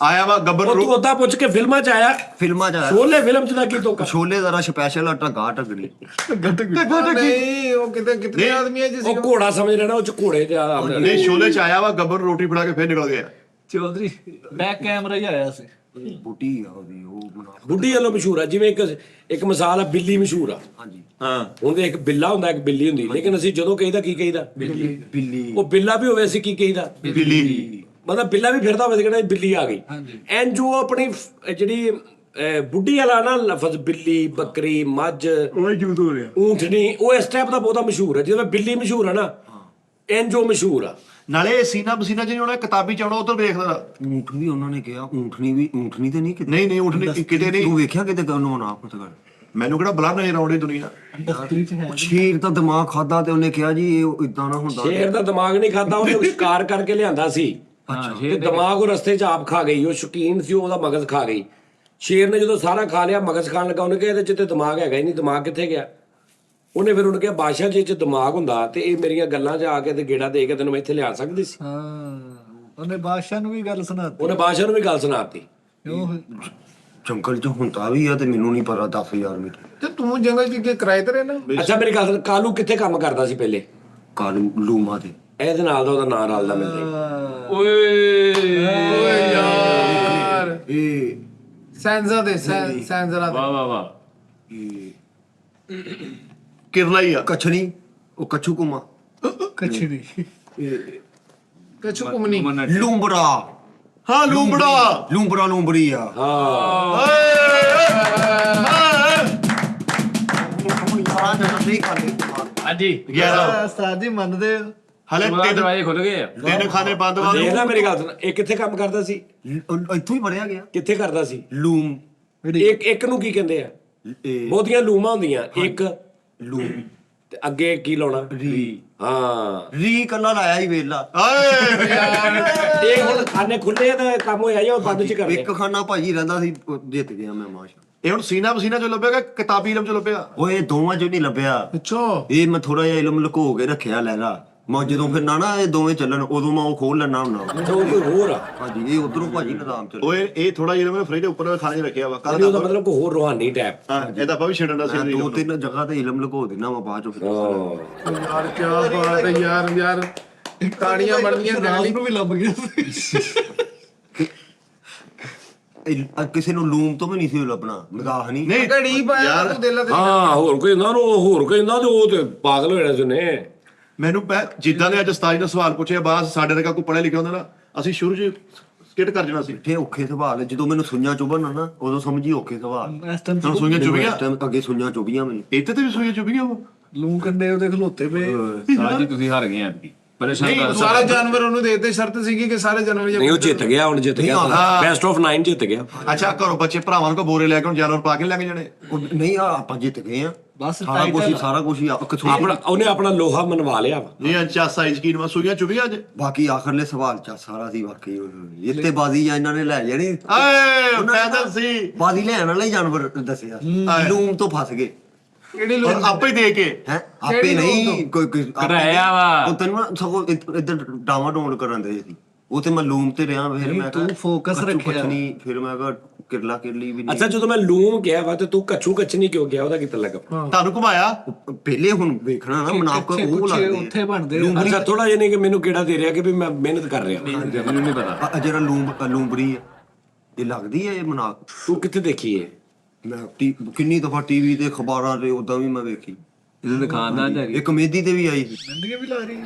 ਆਇਆ ਵਾ ਗੱਬਰ ਉਹ ਤੂੰ ਉਦਾਂ ਪੁੱਛ ਕੇ ਫਿਲਮਾਂ 'ਚ ਆਇਆ ਫਿਲਮਾਂ ਚ ਆਇਆ ਸ਼ੋਲੇ ਫਿਲਮ 'ਚ ਦਾ ਕੀ ਤੋਕਾ ਸ਼ੋਲੇ ਜ਼ਰਾ ਸਪੈਸ਼ਲ ਆਟਾ ਗਾਹ ਟਗਣੀ ਨਹੀਂ ਉਹ ਕਿਤੇ ਆਦਮੀ ਹੈ ਜਿਸ ਉਹ ਘੋੜਾ ਸਮਝ ਲੈਣਾ ਉਹ 'ਚ ਘੋੜੇ 'ਚ ਆ ਨਹੀਂ ਸ਼ੋਲੇ ਚ ਆਇਆ ਵਾ ਗੱਬਰ ਨੂੰ ਰੋਟੀ ਫੜਾ ਕੇ ਫੇਰ ਨਿਕਲ ਗਿਆ ਚੌਧਰੀ ਬੈਕ ਕੈਮਰਾ ਹੀ ਆਇਆ ਸੀ ਬੁੱਢੀ ਆ ਉਹਦੀ ਉਹ ਬਣਾ ਬੁੱਢੀ ਵੱਲੋਂ ਮਸ਼ਹੂਰ ਆ ਜਿਵੇਂ ਇੱਕ ਮਿਸਾਲ ਆ ਬਿੱਲੀ ਮਸ਼ਹੂਰ ਆ ਹਾਂਜੀ ਹਾਂ ਉਹਦੇ ਇੱਕ ਬਿੱਲਾ ਹੁੰਦਾ ਇੱਕ ਬਿੱਲੀ ਹੁੰਦੀ ਲੇਕਿਨ ਅਸੀਂ ਜਦੋਂ ਕਹੀਦਾ ਕੀ ਕਹੀਦਾ ਬਿੱਲੀ ਉਹ ਬਿੱਲਾ ਵੀ ਹੋਵੇ ਅਸੀਂ ਕੀ ਕਹੀਦਾ ਬਿੱਲੀ ਮਤਲਬ ਬਿੱਲਾ ਵੀ ਫਿਰਦਾ ਹੋਵੇ ਕਹਿੰਦਾ ਬਿੱਲੀ ਆ ਗਈ ਐਂ ਜੋ ਆਪਣੀ ਜਿਹੜੀ ਬੁੱਢੀ ਵਾਲਾ ਨਾ ਲਫ਼ਜ਼ ਬਿੱਲੀ ਬੱਕਰੀ ਮੱਝ ਉਹ ਯੂਜ਼ ਹੋ ਰਿਹਾ ਊਂਠਣੀ ਉਹ ਇਸ ਟਾਈਪ ਦਾ ਬਹੁਤਾ ਮਸ਼ਹੂਰ ਹੈ ਜਿਵੇਂ ਬਿੱਲੀ ਮਸ਼ਹੂਰ ਹੈ ਨਾ ਐਂ ਜੋ ਮਸ਼ਹੂਰ ਆ ਨਾਲੇ ਸੀਨਾ ਪਸੀਨਾ ਜਿਹਨੇ ਉਹਨਾਂ ਕਿਤਾਬੀ ਚ ਆਉਣਾ ਉਧਰ ਵੇਖਦਾ ਊਂਠ ਵੀ ਉਹਨਾਂ ਨੇ ਕਿਹਾ ਊਂਠਣੀ ਤੇ ਨਹੀਂ ਕਿਤੇ ਨਹੀਂ ਉੱਠਣੀ ਕਿਤੇ ਨਹੀਂ ਤੂੰ ਵੇਖਿਆ ਕਿਤੇ ਉਹਨੂੰ ਨਾ ਪਤਾ ਕਰ ਮੈਨੂੰ ਕਿਹੜਾ ਬਲਰ ਨਹੀਂ ਆਉਂਦੀ ਦੁਨੀਆ ਇੰਡਸਟਰੀ ਚ ਹੈ ਸ਼ੇਰ ਦਾ ਦਿਮਾਗ ਖਾਦਾ ਤੇ ਉਹਨੇ ਕਿਹਾ ਜੀ ਇਹ ਇਦਾਂ ਨਾ ਹੁੰਦਾ ਸ਼ੇਰ ਦਾ ਦਿਮਾਗ ਨਹੀਂ ਖਾਦਾ ਉਹਨੇ ਸ਼ਿਕਾਰ ਕਰਕੇ ਲਿਆਂਦਾ ਸੀ ਤੇ ਦਿਮਾਗ ਉਹ ਰਸਤੇ 'ਚ ਆਪ ਖਾ ਗਈ ਉਹ ਸ਼ੌਕੀਨ ਸੀ ਉਹਦਾ ਮਗਜ਼ ਖਾ ਗਈ ਸ਼ੇਰ ਨੇ ਜਦੋਂ ਸਾਰਾ ਖਾ ਲਿਆ ਮਗਜ਼ ਖਾਣ ਲੱਗਾ ਉਹਨੇ ਕਿਹਾ ਇਹਦੇ 'ਚ ਤੇ ਦਿਮਾਗ ਹੈਗਾ ਹੀ ਨਹੀਂ ਦਿਮਾਗ ਕਿੱਥੇ ਗਿਆ ਉਹਨੇ ਫਿਰ ਉਹਨੂੰ ਕਿਹਾ ਬਾਦਸ਼ਾਹ ਜੀ 'ਚ ਦਿਮਾਗ ਹੁੰਦਾ ਤੇ ਇਹ ਮੇਰੀਆਂ ਗੱਲਾਂ 'ਚ ਆ ਕੇ ਤੇ ਗੇੜਾ ਦੇ ਕੇ ਤੈਨੂੰ ਮੈਂ ਇੱਥੇ ਲਿਆ ਸਕਦੀ ਸੀ ਹਾਂ ਉਹਨੇ ਬਾਦਸ਼ਾਹ ਨੂੰ ਵੀ ਗੱਲ ਸੁਣਾਤੀ ਉਹਨੇ ਬਾਦਸ਼ਾਹ ਨੂੰ ਵੀ ਗੱਲ ਸੁਣਾਤੀ ਉਹ ਜੰਗਲ ਚ ਹੁੰਦਾ ਵੀ ਆ ਤੇ ਮੈਨੂੰ ਨਹੀਂ ਪਤਾ 10000 ਮੀਟਰ ਤੇ ਤੂੰ ਜੰਗਲ ਚ ਕਿ ਕਿਰਾਏ ਤੇ ਰਹਿਣਾ ਅੱਛਾ ਮੇਰੀ ਗੱਲ ਸੁਣ, ਕਾਲੂ ਕਿੱਥੇ ਕੰਮ ਕਰਦਾ ਸੀ ਪਹਿਲੇ ਕਾਲੂ ਲੂਮਾ ਤੇ ਇਹਦੇ ਨਾਲ ਦਾ ਉਹਦਾ ਨਾਂ ਰਲਦਾ ਮਿਲਦਾ ਓਏ ਯਾਰ ਇਹ ਸੈਂਜ਼ਾ ਦੇ ਸੈਂਜ਼ਰਾ ਦੇ ਵਾਹ ਵਾਹ ਵਾਹ ਕਿਰਲਾ ਹੀ ਆ ਕਛਣੀ ਉਹ ਕਛੂ ਕੁਮਾ ਕਛੜੀ ਕਛੂ ਕੁਮਨੀ ਲੂੰਬੜਾ ਹਾਂ ਲੂੰਬੜਾ ਲੂੰਬੜੀ ਆ ਹਾਂ ਹਾਂਜੀ 11 ਉਸਤਾਦ ਜੀ ਮੰਨਦੇ ਹੋ ਹਲੇ ਤਿੰਨ ਦਰਵਾਜ਼ੇ ਖੁੱਲ ਗਏ ਆ ਤਿੰਨ ਖਾਨੇ ਬੰਦ ਵਾ ਦੇਖ ਲੈ ਮੇਰੀ ਗੱਲ ਸੁਣ ਇਹ ਕਿੱਥੇ ਕੰਮ ਕਰਦਾ ਸੀ ਇੱਥੋਂ ਹੀ ਪੜਿਆ ਗਿਆ ਕਿੱਥੇ ਕਰਦਾ ਸੀ ਲੂਮ ਇੱਕ ਨੂੰ ਕੀ ਕਹਿੰਦੇ ਆ ਇਹ ਬਹੁਤੀਆਂ ਲੂਮਾਂ ਹੁੰਦੀਆਂ ਇੱਕ ਲੂਮ ਤੇ ਅੱਗੇ ਕੀ ਲਾਉਣਾ ਰੀ ਹਾਂ ਰੀ ਕੱਲਾ ਲਾਇਆ ਹੀ ਵੇਲਾ ਓਏ ਇਹ ਹੁਣ ਖਾਨੇ ਖੁੱਲੇ ਆ ਤਾਂ ਕੰਮ ਹੋਇਆ ਜਾਂ ਉਹ ਬੰਦ ਚ ਕਰਦੇ ਇੱਕ ਖਾਨਾ ਭਾਜੀ ਰਹਿੰਦਾ ਸੀ ਉਹ ਜਿੱਤ ਗਿਆ ਮੈਂ ਮਾਸ਼ਾ ਇਹ ਹੁਣ ਸੀਨਾ ਪਸੀਨਾ ਚੋਂ ਲੱਭੇਗਾ ਕਿਤਾਬੀ ਇਲਮ ਚੋਂ ਲੱਭਿਆ ਓਏ ਦੋਵਾਂ ਚੋਂ ਨਹੀਂ ਲੱਭਿਆ ਅੱਛਾ ਇਹ ਮੈਂ ਥੋੜਾ ਜਿਹਾ ਇਲਮ ਲੁਕੋ ਕੇ ਰੱਖਿਆ ਲੈਣਾ ਮੈਂ ਜਦੋਂ ਫਿਰ ਨਾ ਇਹ ਦੋਵੇਂ ਚੱਲਣ ਉਦੋਂ ਮੈਂ ਉਹ ਖੋਲ ਲੈਣਾ ਹੁੰਦਾ ਤੇ ਉਹ ਕੋਈ ਹੋਰ ਆ ਹਾਂਜੀ ਇਹ ਉਧਰੋਂ ਭਾਜੀ ਨਿਜ਼ਾਮ ਚੱਲ ਓਏ ਇਹ ਥੋੜਾ ਜਿਹਾ ਮੈਂ ਫ੍ਰਿਜ ਦੇ ਉੱਪਰ ਖਾਣੇ 'ਚ ਰੱਖਿਆ ਵਾ ਯਾਨੀ ਉਹਦਾ ਮਤਲਬ ਕੋਈ ਹੋਰ ਰੂਹਾਨੀ ਟੈਪ ਹਾਂ ਇਹਦਾ ਆਪਾਂ ਵੀ ਛੱਡਣਾ ਸੀ ਮੈਂ 2-3 ਜਗ੍ਹਾ ਤੇ ਇਲਮ ਲੁਕੋ ਦੇਣਾ ਮੈਂ ਬਾਅਦ ਚੋਂ ਫਿਰ ਯਾਰ ਕੀ ਬਾਤ ਹੈ ਯਾਰ ਤਾੜੀਆਂ ਬਣਦੀਆਂ ਰਾਤ ਨੂੰ ਵੀ ਲੱਭ ਗਿਆ ਸੀ ਕਿਸੇ ਨੂੰ ਲੂਮ ਤੋਂ ਵੀ ਨਹੀਂ ਸੀ ਲੱਭਣਾ ਮਜ਼ਾਕ ਨਹੀਂ ਨਹੀਂ ਘੜੀ ਪਾਇਆ ਤੂੰ ਦਿਲ ਤੇ ਹਾਂ ਹੋਰ ਕੋਈ ਨਾ ਹੋਰ ਕੋਈ ਨਾ ਤੇ ਉਹ ਤੇ ਪਾਗਲ ਹੋ ਜਾਣਾ ਸੀ ਉਹਨੇ ਮੈਨੂੰ ਜਿੱਦਾਂ ਦੇ ਅੱਜ ਉਸਤਾਦ ਨੇ ਸਵਾਲ ਪੁੱਛਿਆ ਬਾਅਦ ਸਾਡੇ ਵਰਗਾ ਕੋਈ ਪੜ੍ਹਿਆ ਲਿਖਿਆ ਹੁੰਦਾ ਨਾ ਅਸੀਂ ਸ਼ੁਰੂ 'ਚ ਸਕਿਟ ਕਰ ਜਾਣਾ ਸੀ ਇੱਥੇ ਔਖੇ ਸਵਾਲ ਜਦੋਂ ਮੈਨੂੰ ਸੁਈਆਂ ਚੁਭਣ ਨਾ ਉਦੋਂ ਸਮਝੀ ਔਖੇ ਸਵਾਲ ਇਸ ਟਾਈਮ ਹੁਣ ਸੂਈਆਂ ਚੁਭੀਆਂ ਇਸ time ਅੱਗੇ ਸੁਈਆਂ ਚੁਭੀਆਂ ਮੈਨੂੰ ਇੱਥੇ ਤੇ ਵੀ ਸੂਈਆਂ ਚੁਭੀਆਂ ਵਾ ਲੂੰ ਕੰਡੇ ਉਹਦੇ ਖਲੋਤੇ ਪਏ ਸਾਹ ਜੀ ਤੁਸੀਂ ਹਾਰ ਗਏ ਆ ਪਰੇਸ਼ਾਨ ਕਰ ਸਾਰਾ ਜਾਨਵਰ ਉਹਨੂੰ ਦੇ ਦਿੱਤੇ ਸ਼ਰਤ ਸੀਗੀ ਕਿ ਸਾਰੇ ਜਾਨਵਰ ਨਹੀਂ ਉਹ ਜਿੱਤ ਗਿਆ ਹੁਣ ਜਿੱਤ ਗਿਆ ਬੈਸਟ ਆਫ 9 ਜਿੱਤ ਗਿਆ ਅੱਛਾ ਘਰੋਂ ਬੱਚੇ ਭਰਾਵਾਂ ਨੂੰ ਕੋ ਬੋਰੇ ਲੈ ਕੇ ਹੁਣ ਜਾਨਵਰ ਪਾ ਕੇ ਲੈ ਕੇ ਜਾਣੇ ਉਹ ਨਹੀਂ ਆ ਆਪਾਂ ਜਿੱਤ ਗਏ ਆ ਬਸ ਸਾਰਾ ਕੁਝ ਹੀ ਕਿਥੋਂ ਆਪਣਾ ਉਹਨੇ ਆਪਣਾ ਲੋਹਾ ਮਨਵਾ ਲਿਆ ਵਾ ਨਹੀਂ ਅੰਚਾ ਸਾਈਜ਼ ਕੀ ਨਵਾਂ ਸੂਈਆਂ ਚੁਭੀਆਂ ਅੱਜ ਬਾਕੀ ਆਖਰਲੇ ਸਵਾਲ ਚ ਸਾਰਾ ਸੀ ਵਾਕਈ ਇੱਥੇ ਬਾਜ਼ੀ ਆ ਇਹਨਾਂ ਨੇ ਲੈ ਜਾਣੀ ਏ ਪੈਦਲ ਸੀ ਬਾਜ਼ੀ ਲੈਣ ਵਾਲਾ ਹੀ ਜਾਨਵਰ ਦੱਸਿਆ ਲੂਮ ਤੋਂ ਫਸ ਗਏ ਕਿਹੜੀ ਔਰ ਆਪੇ ਹੀ ਦੇ ਕੇ ਹੈ ਆਪੇ ਨਹੀਂ ਕੋਈ ਕਰਾਇਆ ਵਾ ਉਹ ਤੈਨੂੰ ਨਾ ਸਗੋਂ ਇੱਧਰ ਡਾਵਾ ਡੋਨ ਕਰਨ ਦੇ ਸੀ ਉਹ ਤੇ ਮੈਂ ਲੂਮ ਤੇ ਰਿਹਾ ਫਿਰ ਮੈਂ ਤੂੰ focus ਰੱਖਿਆ। ਨਹੀਂ ਫਿਰ ਮੈਂ ਕਿਹਾ ਕਿਰਲਾ ਕਿਰਲੀ ਵੀ ਨਹੀਂ ਅੱਛਾ ਜਦੋਂ ਮੈਂ ਲੂਮ ਗਿਆ ਵਾ ਤੇ ਤੂੰ ਕੱਚੂ ਕੱਚਨੀ ਕਿਉਂ ਗਿਆ ਉਹਦਾ ਕੀ ਤਲਕ ਤੁਹਾਨੂੰ ਘੁਮਾਇਆ ਪਹਿਲੇ ਹੁਣ ਵੇਖਣਾ ਨਾ ਮਨਾਫ ਉਹ ਲੱਗਦੇ ਉੱਥੇ ਬਣਦੇ ਅੱਛਾ ਥੋੜਾ ਜਿਹਾ ਨਹੀਂ ਕਿ ਮੈਨੂੰ ਕਿਹੜਾ ਦੇ ਰਿਹਾ ਕਿ ਵੀ ਮੈਂ ਮਿਹਨਤ ਕਰ ਰਿਹਾ ਮੈਨੂੰ ਨਹੀਂ ਪਤਾ ਆ ਜਿਹੜਾ ਲੂੰਬਰੀ ਹੈ ਇਹ ਲੱਗਦੀ ਹੈ ਇਹ ਮਨਾਫ ਤੂੰ ਕਿੱਥੇ ਦੇਖੀ ਏ ਮੈਂ ਕਿੰਨੀ ਦਫਾ ਟੀਵੀ ਤੇ ਅਖਬਾਰਾਂ ਤੇ ਉਦਾਂ ਵੀ ਮੈਂ ਵੇਖੀ ਇਹਦੇ ਦੁਕਾਨਦਾਰ ਜਾ ਇੱਕ ਕਮੇਡੀ ਤੇ ਵੀ ਆਈ ਸੀ ਡੰਡੀਆਂ ਵੀ ਲਾ ਰਹੀ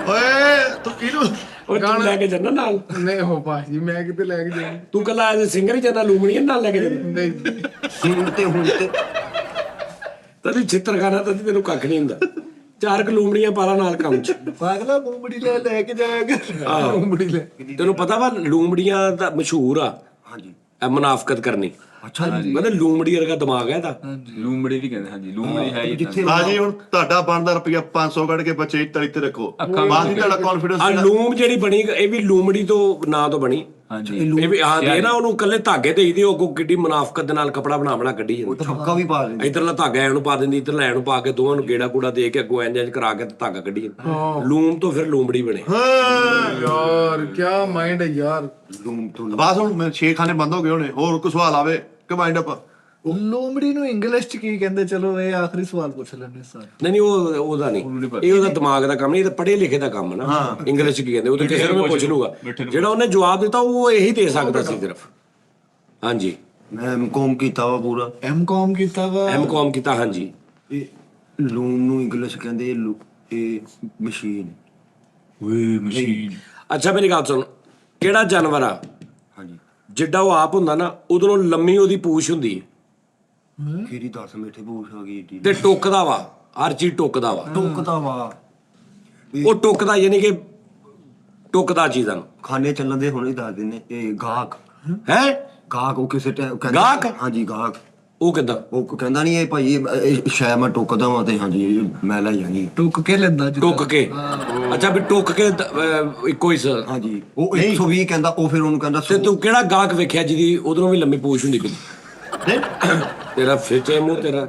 ਓਏ ਤੂੰ ਕਿਹਨੂੰ ਉਹ ਤੂੰ ਲੈ ਕੇ ਜਾਣਾ ਨਾਲ ਨਹੀਂ ਹੋ ਭਾਜੀ ਮੈਂ ਕਿਤੇ ਲੈ ਕੇ ਜਾਣਾ ਤੂੰ ਕੱਲਾ ਐਜ਼ ਸਿੰਗਰ ਹੀ ਜਾਣਾ ਲੂਮਣੀ ਨਾਲ ਲੈ ਕੇ ਜਾਣਾ ਨਹੀਂ ਹੁਣ ਤੇ ਤੈਨੂੰ ਚਿੱਤਰਕਾਰਾਂ ਤਾਂ ਤੈਨੂੰ ਕੱਖ ਨਹੀਂ ਹੁੰਦਾ 4 ਲੂੰਬੜੀਆਂ ਪਾਲਾ ਨਾਲ ਕੰਮ 'ਚ। ਪਾਗਲਾ ਮੂੰਗੜੀ ਲੈ ਕੇ ਜਾਏਗਾ ਮੂੰਗੜੀ ਲੈ ਤੈਨੂੰ ਪਤਾ ਵਾ ਲੂੰਬੜੀਆਂ ਦਾ ਮਸ਼ਹੂਰ ਆ ਹਾਂਜੀ ਇਹ ਮੁਨਾਫਕਤ ਕਰਨੀ। ਅੱਛਾ ਜੀ ਮਤਲਬ ਲੂੰਬੜੀ ਵਰਗਾ ਦਿਮਾਗ ਹੈ ਇਹਦਾ। ਲੂੰਬੜੀ ਵੀ ਕਹਿੰਦੇ ਹਾਂਜੀ ਲੂੰਬੜੀ ਹੈ ਜਿੱਥੇ ਬਾਜੀ ਹੁਣ ਤੁਹਾਡਾ ਬਣਦਾ ਰੁਪਿਆ 500 ਕੱਢ ਕੇ ਬੱਚੇ ਤਲੀ ਤੇ ਰੱਖੋ ਬਾਅਦ ਹੀ ਤੁਹਾਡਾ ਕੌਨਫੀਡੈਂਸ ਆ ਲੂੰਬ ਜਿਹੜੀ ਬਣੀ ਇਹ ਵੀ ਲੂੰਬੜੀ ਤੋਂ ਨਾਂ ਤੋਂ ਬਣੀ। ਹਾਂਜੀ ਇਹ ਵੀ ਆ ਦੇ ਨਾ ਉਹਨੂੰ ਕੱਲੇ ਧਾਗੇ ਦੇਈਦੇ ਉਹ ਅੱਗੋਂ ਕਿੱਡੀ ਮੁਨਾਫਕਤ ਦੇ ਨਾਲ ਕਪੜਾ ਬਣਾ ਕੇ ਕੱਢੀ ਜਾਂਦੀ। ਛੱਕਾ ਵੀ ਪਾ ਲੈਂਦੇ ਇਧਰਲਾ ਧਾਗਾ ਐਨੂੰ ਪਾ ਦਿੰਦੀ ਇਧਰਲਾ ਐਨੂੰ ਪਾ ਕੇ ਦੋਵਾਂ ਨੂੰ ਗੇੜਾ ਕੂੜਾ ਦੇ ਕੇ ਅੱਗੋਂ ਇੰਜ ਕਰਾ ਕੇ ਤੇ ਧਾਗਾ ਕੱਢੀ ਜਾਂਦੀ। ਲੂੰਬ ਤੋਂ ਫਿਰ ਲੂੰਬੜੀ ਬਣੇ। ਯਾਰ ਕੀ ਮਾਈਂਡ ਹੈ ਯਾਰ। ਲੂਮ ਤੋਂ ਬਸ ਹੁਣ 6 ਖਾਨੇ ਬੰਦ ਹੋ ਗਏ ਹੋਣੇ ਹੋਰ ਕੋਈ ਸਵਾਲ ਆਵੇ ਕਿ ਮਾਈਂਡ ਅਪ ਲੋਮੜੀ ਨੂੰ ਇੰਗਲਿਸ਼ ਚ ਕੀ ਕਹਿੰਦੇ? ਚਲੋ ਇਹ ਆਖਰੀ ਸਵਾਲ ਪੁੱਛ ਲੈਣੇ ਸਰ। ਨਹੀਂ ਉਹਦਾ ਨਹੀਂ ਇਹ ਉਹਦਾ ਦਿਮਾਗ ਦਾ ਕੰਮ ਨਹੀਂ, ਇਹ ਤਾਂ ਪੜ੍ਹੇ ਲਿਖੇ ਦਾ ਕੰਮ ਹੈ ਨਾ। ਇੰਗਲਿਸ਼ ਚ ਕੀ ਕਹਿੰਦੇ ਉਹ ਤਾਂ ਕਿਸੇ ਨੂੰ ਵੀ ਪੁੱਛ ਲੂਗਾ। ਜਿਹੜਾ ਉਹਨੇ ਜਵਾਬ ਦਿੱਤਾ ਉਹ ਇਹੀ ਦੇ ਸਕਦਾ ਸੀ ਸਿਰਫ। ਹਾਂਜੀ ਮੈਂ ਐਮਕੌਮ ਕੀਤਾ ਵਾ ਪੂਰਾ। ਐਮਕੌਮ ਕੀਤਾ ਵਾ। ਐਮਕੌਮ ਕੀਤਾ ਹਾਂਜੀ। ਇਹ ਲੂਮ ਨੂੰ ਇੰਗਲਿਸ਼ ਕਹਿੰਦੇ ਇਹ ਮਸ਼ੀਨ। ਓਏ ਮਸ਼ੀਨ। ਅੱਛਾ ਮੇਰੀ ਗੱਲ ਸੁਣ, ਕਿਹੜਾ ਜਾਨਵਰ ਆ ਹਾਂਜੀ ਜਿੱਡਾ ਉਹ ਆਪ ਹੁੰਦਾ ਨਾ ਉਧਰੋਂ ਲੰਮੀ ਉਹਦੀ ਪੂਛ ਹੁੰਦੀ ਹੈ ਕਿਹੜੀ 10 ਮਿੰਟੇ ਪੂਛ ਆ ਗਈ ਏਡੀ। ਤੇ ਟੁੱਕਦਾ ਵਾ, ਹਰ ਚੀਜ਼ ਟੁੱਕਦਾ ਵਾ। ਟੁੱਕਦਾ ਵਾ ਉਹ ਟੁੱਕਦਾ ਯਾਨੀ ਕਿ ਟੁੱਕਦਾ ਚੀਜ਼ਾਂ ਨੂੰ। ਖਾਣੇ ਚੱਲਣ ਦੇ ਹੁਣੇ ਦੱਸ ਦਿੰਦੇ ਇਹ ਗਾਹਕ ਹੈ ਗਾਹਕ ਉਹ ਕਿਸੇ ਟਾਈਮ ਗਾਹਕ? ਹਾਂਜੀ ਗਾਹਕ ਉਹ ਕਿੱਦਾਂ? ਉਹ ਕਹਿੰਦਾ ਨਹੀਂ ਇਹ ਭਾਈ ਇਹ ਸ਼ਾਇਦ ਮੈਂ ਟੁੱਕਦਾ ਵਾਂ ਤੇ ਹਾਂਜੀ ਮੈਂ ਲੈ ਜਾਣੀ ਟੁੱਕ ਕੇ ਲੈਂਦਾ ਜਿੱਦਾਂ। ਟੁੱਕ ਕੇ। ਅੱਛਾ ਵੀ ਟੁੱਕ ਕੇ ਇੱਕੋ ਹੀ ਹਾਂਜੀ ਉਹ 120 ਕਹਿੰਦਾ ਉਹ ਫਿਰ ਉਹਨੂੰ ਕਹਿੰਦਾ ਤੇ ਤੂੰ ਕਿਹੜਾ ਗਾਹਕ ਵੇਖਿਆ ਜਿਹਦੀ ਉਧਰੋਂ ਵੀ ਲੰਮੀ ਪੂਛ ਹੁੰਦੀ ਕਦੀ? ਤੇਰਾ ਫਿੱਟੇ ਮੂੰਹ ਤੇਰਾ।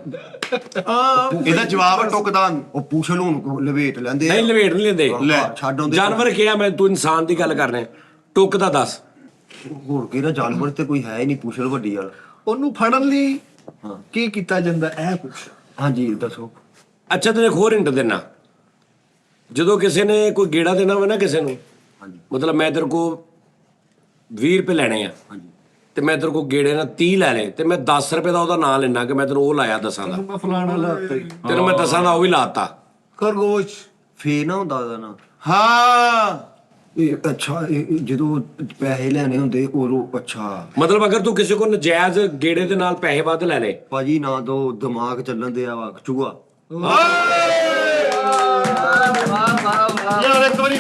ਇਹਦਾ ਜਵਾਬ ਹੈ ਟੁਕਦਾ ਉਹ ਪੂਛ ਨੂੰ ਲਵੇਟ ਲੈਂਦੇ ਨਹੀਂ ਲਵੇਟ ਨਹੀਂ ਲੈਂਦੇ। ਲੈ ਛੱਡ ਆਉਂਦੇ ਜਾਨਵਰ ਕਿਹਾ ਮੈਂ ਤੂੰ ਇਨਸਾਨ ਦੀ ਗੱਲ ਕਰ ਰਿਹਾ। ਟੁੱਕਦਾ ਦੱਸ। ਹੋਰ ਕਿਹੜਾ ਜਾਨਵਰ ਤੇ ਕੋਈ ਹੈ ਹੀ ਨਹੀਂ ਪੂਛਲ ਵੱਡੀ ਵਾਲਾ। ਉਹਨੂੰ ਫੜਨ ਲਈ ਕੀ ਕੀਤਾ ਜਾਂਦਾ ਇਹ ਪੁੱਛ। ਹਾਂਜੀ ਦੱਸੋ। ਅੱਛਾ ਤੈਨੂੰ ਇੱਕ ਹੋਰ ਹਿੰਟ ਦੇਣਾ। ਜਦੋਂ ਕਿਸੇ ਨੇ ਕੋਈ ਗੇੜਾ ਦੇਣਾ ਹੋਵੇ ਨਾ ਕਿਸੇ ਨੂੰ, ਹਾਂਜੀ ਮਤਲਬ ਮੈਂ ਤੇਰੇ ਕੋ 20 ਰੁਪਏ ਲੈਣੇ ਆ ਹਾਂਜੀ ਤੇ ਮੈਂ ਤੇਰੇ ਕੋ ਗੇੜੇ ਨਾਲ 30 ਲੈ ਲਏ ਤੇ ਮੈਂ 10 ਰੁਪਏ ਦਾ ਉਹਦਾ ਨਾਂ ਲੈਣਾ ਕਿ ਮੈਂ ਤੈਨੂੰ ਉਹ ਲਾਇਆ 10 ਦਾ। ਮੈਂ ਫਲਾਣਾ ਲਾਤਾ ਹੀ। ਤੈਨੂੰ ਮੈਂ 10 ਦਾ ਉਹ ਵੀ ਲਾਤਾ। ਖਰਗੋਸ਼। ਫੇ ਨਾ ਹੁੰਦਾ ਉਹਦਾ ਨਾ ਹਾਂ ਇਹ ਅੱਛਾ ਇਹ ਜਦੋਂ ਪੈਸੇ ਲੈਣੇ ਹੁੰਦੇ ਉਦੋਂ ਅੱਛਾ ਮਤਲਬ ਅਗਰ ਤੂੰ ਕਿਸੇ ਕੋ ਨਜਾਇਜ਼ ਗੇੜੇ ਦੇ ਨਾਲ ਪੈਸੇ ਵੱਧ ਲੈ ਲੇ। ਭਾਜੀ ਨਾ ਦੋ ਦਿਮਾਗ ਚੱਲਣ ਦਿਆ ਵਾ ਚੂਹਾ। ਯਾਰ ਇੱਕ ਵਾਰੀ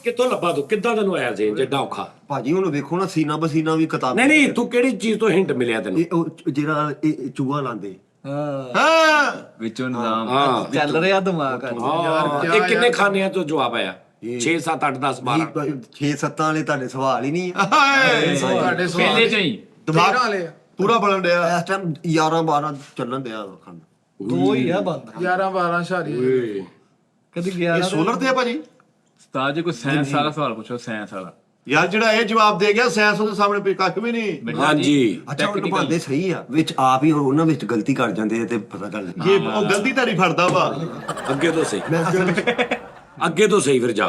ਕਿੱਥੋਂ ਲੱਭਾ ਤੂੰ? ਕਿੱਦਾਂ ਤੈਨੂੰ ਆਇਆ ਜੇ ਜਿੱਡਾ ਔਖਾ? ਭਾਜੀ ਉਹਨੂੰ ਵੇਖੋ ਨਾ ਸੀਨਾ ਬਸੀਨਾ ਵੀ ਕਿਤਾਬ ਨਹੀਂ ਨਹੀਂ ਤੂੰ ਕਿਹੜੀ ਚੀਜ਼ ਤੋਂ ਹਿੰਟ ਮਿਲਿਆ ਤੈਨੂੰ? ਇਹ ਉਹ ਜਿਹੜਾ ਇਹ ਚੂਹਾ ਲਾਂਦੇ ਹਾਂ ਹਾਂ ਵਿੱਚੋਂ ਨਿਜ਼ਾਮ। ਹਾਂ ਚੱਲ ਰਿਹਾ ਦਿਮਾਗ ਅੱਜ। ਇਹ ਕਿੰਨੇ ਖਾਨਿਆਂ ਤੋਂ ਜਵਾਬ ਆਇਆ? 6 7 8 10 12 6-7 ਵਾਲੇ ਤੁਹਾਡੇ ਸਵਾਲ ਹੀ ਨਹੀਂ ਆ। ਤੁਹਾਡੇ ਪਹਿਲੇ ਚ ਹੀ ਦਿਮਾਗ ਵਾਲੇ ਪੂਰਾ ਬਲਣ ਡਿਆ ਇਸ ਟਾਈਮ 11-12 ਚੱਲਣ ਦਿਆ ਖਾਨ। ਦੋ ਹੀ ਆ ਬੰਦ। 11 12 ਸ਼ਾਰੀ। ਕਦੀ ਇਹ 11 ਸੋਲਰ ਤੇ ਆ ਭਾਜੀ। ਉਸਤਾਦ ਜੀ ਕੋਈ ਸਾਇੰਸ ਵਾਲਾ ਸਵਾਲ ਪੁੱਛੋ ਸਾਇੰਸ ਵਾਲਾ। ਯਾਰ ਜਿਹੜਾ ਇਹ ਜਵਾਬ ਦੇ ਗਿਆ ਸਾਇੰਸ ਉਹਦੇ ਸਾਹਮਣੇ ਕੋਈ ਕੱਖ ਵੀ ਨਹੀਂ। ਹਾਂਜੀ ਅੱਛਾ ਉਹ ਨਿਭਾਉਂਦੇ ਸਹੀ ਆ ਵਿੱਚ ਆਪ ਹੀ ਉਹਨਾਂ ਵਿੱਚ ਗਲਤੀ ਕਰ ਜਾਂਦੇ ਆ ਤੇ ਪਤਾ ਚੱਲ ਜਾਂਦਾ। ਇਹ ਉਹ ਗਲਤੀ ਤੁਹਾਡੀ ਫੜਦਾ ਵਾ। ਅੱਗੇ ਤੋਂ ਸਹੀ। ਮੈਂ ਅੱਗੇ ਤੋਂ ਸਹੀ ਫਿਰ ਜਾ।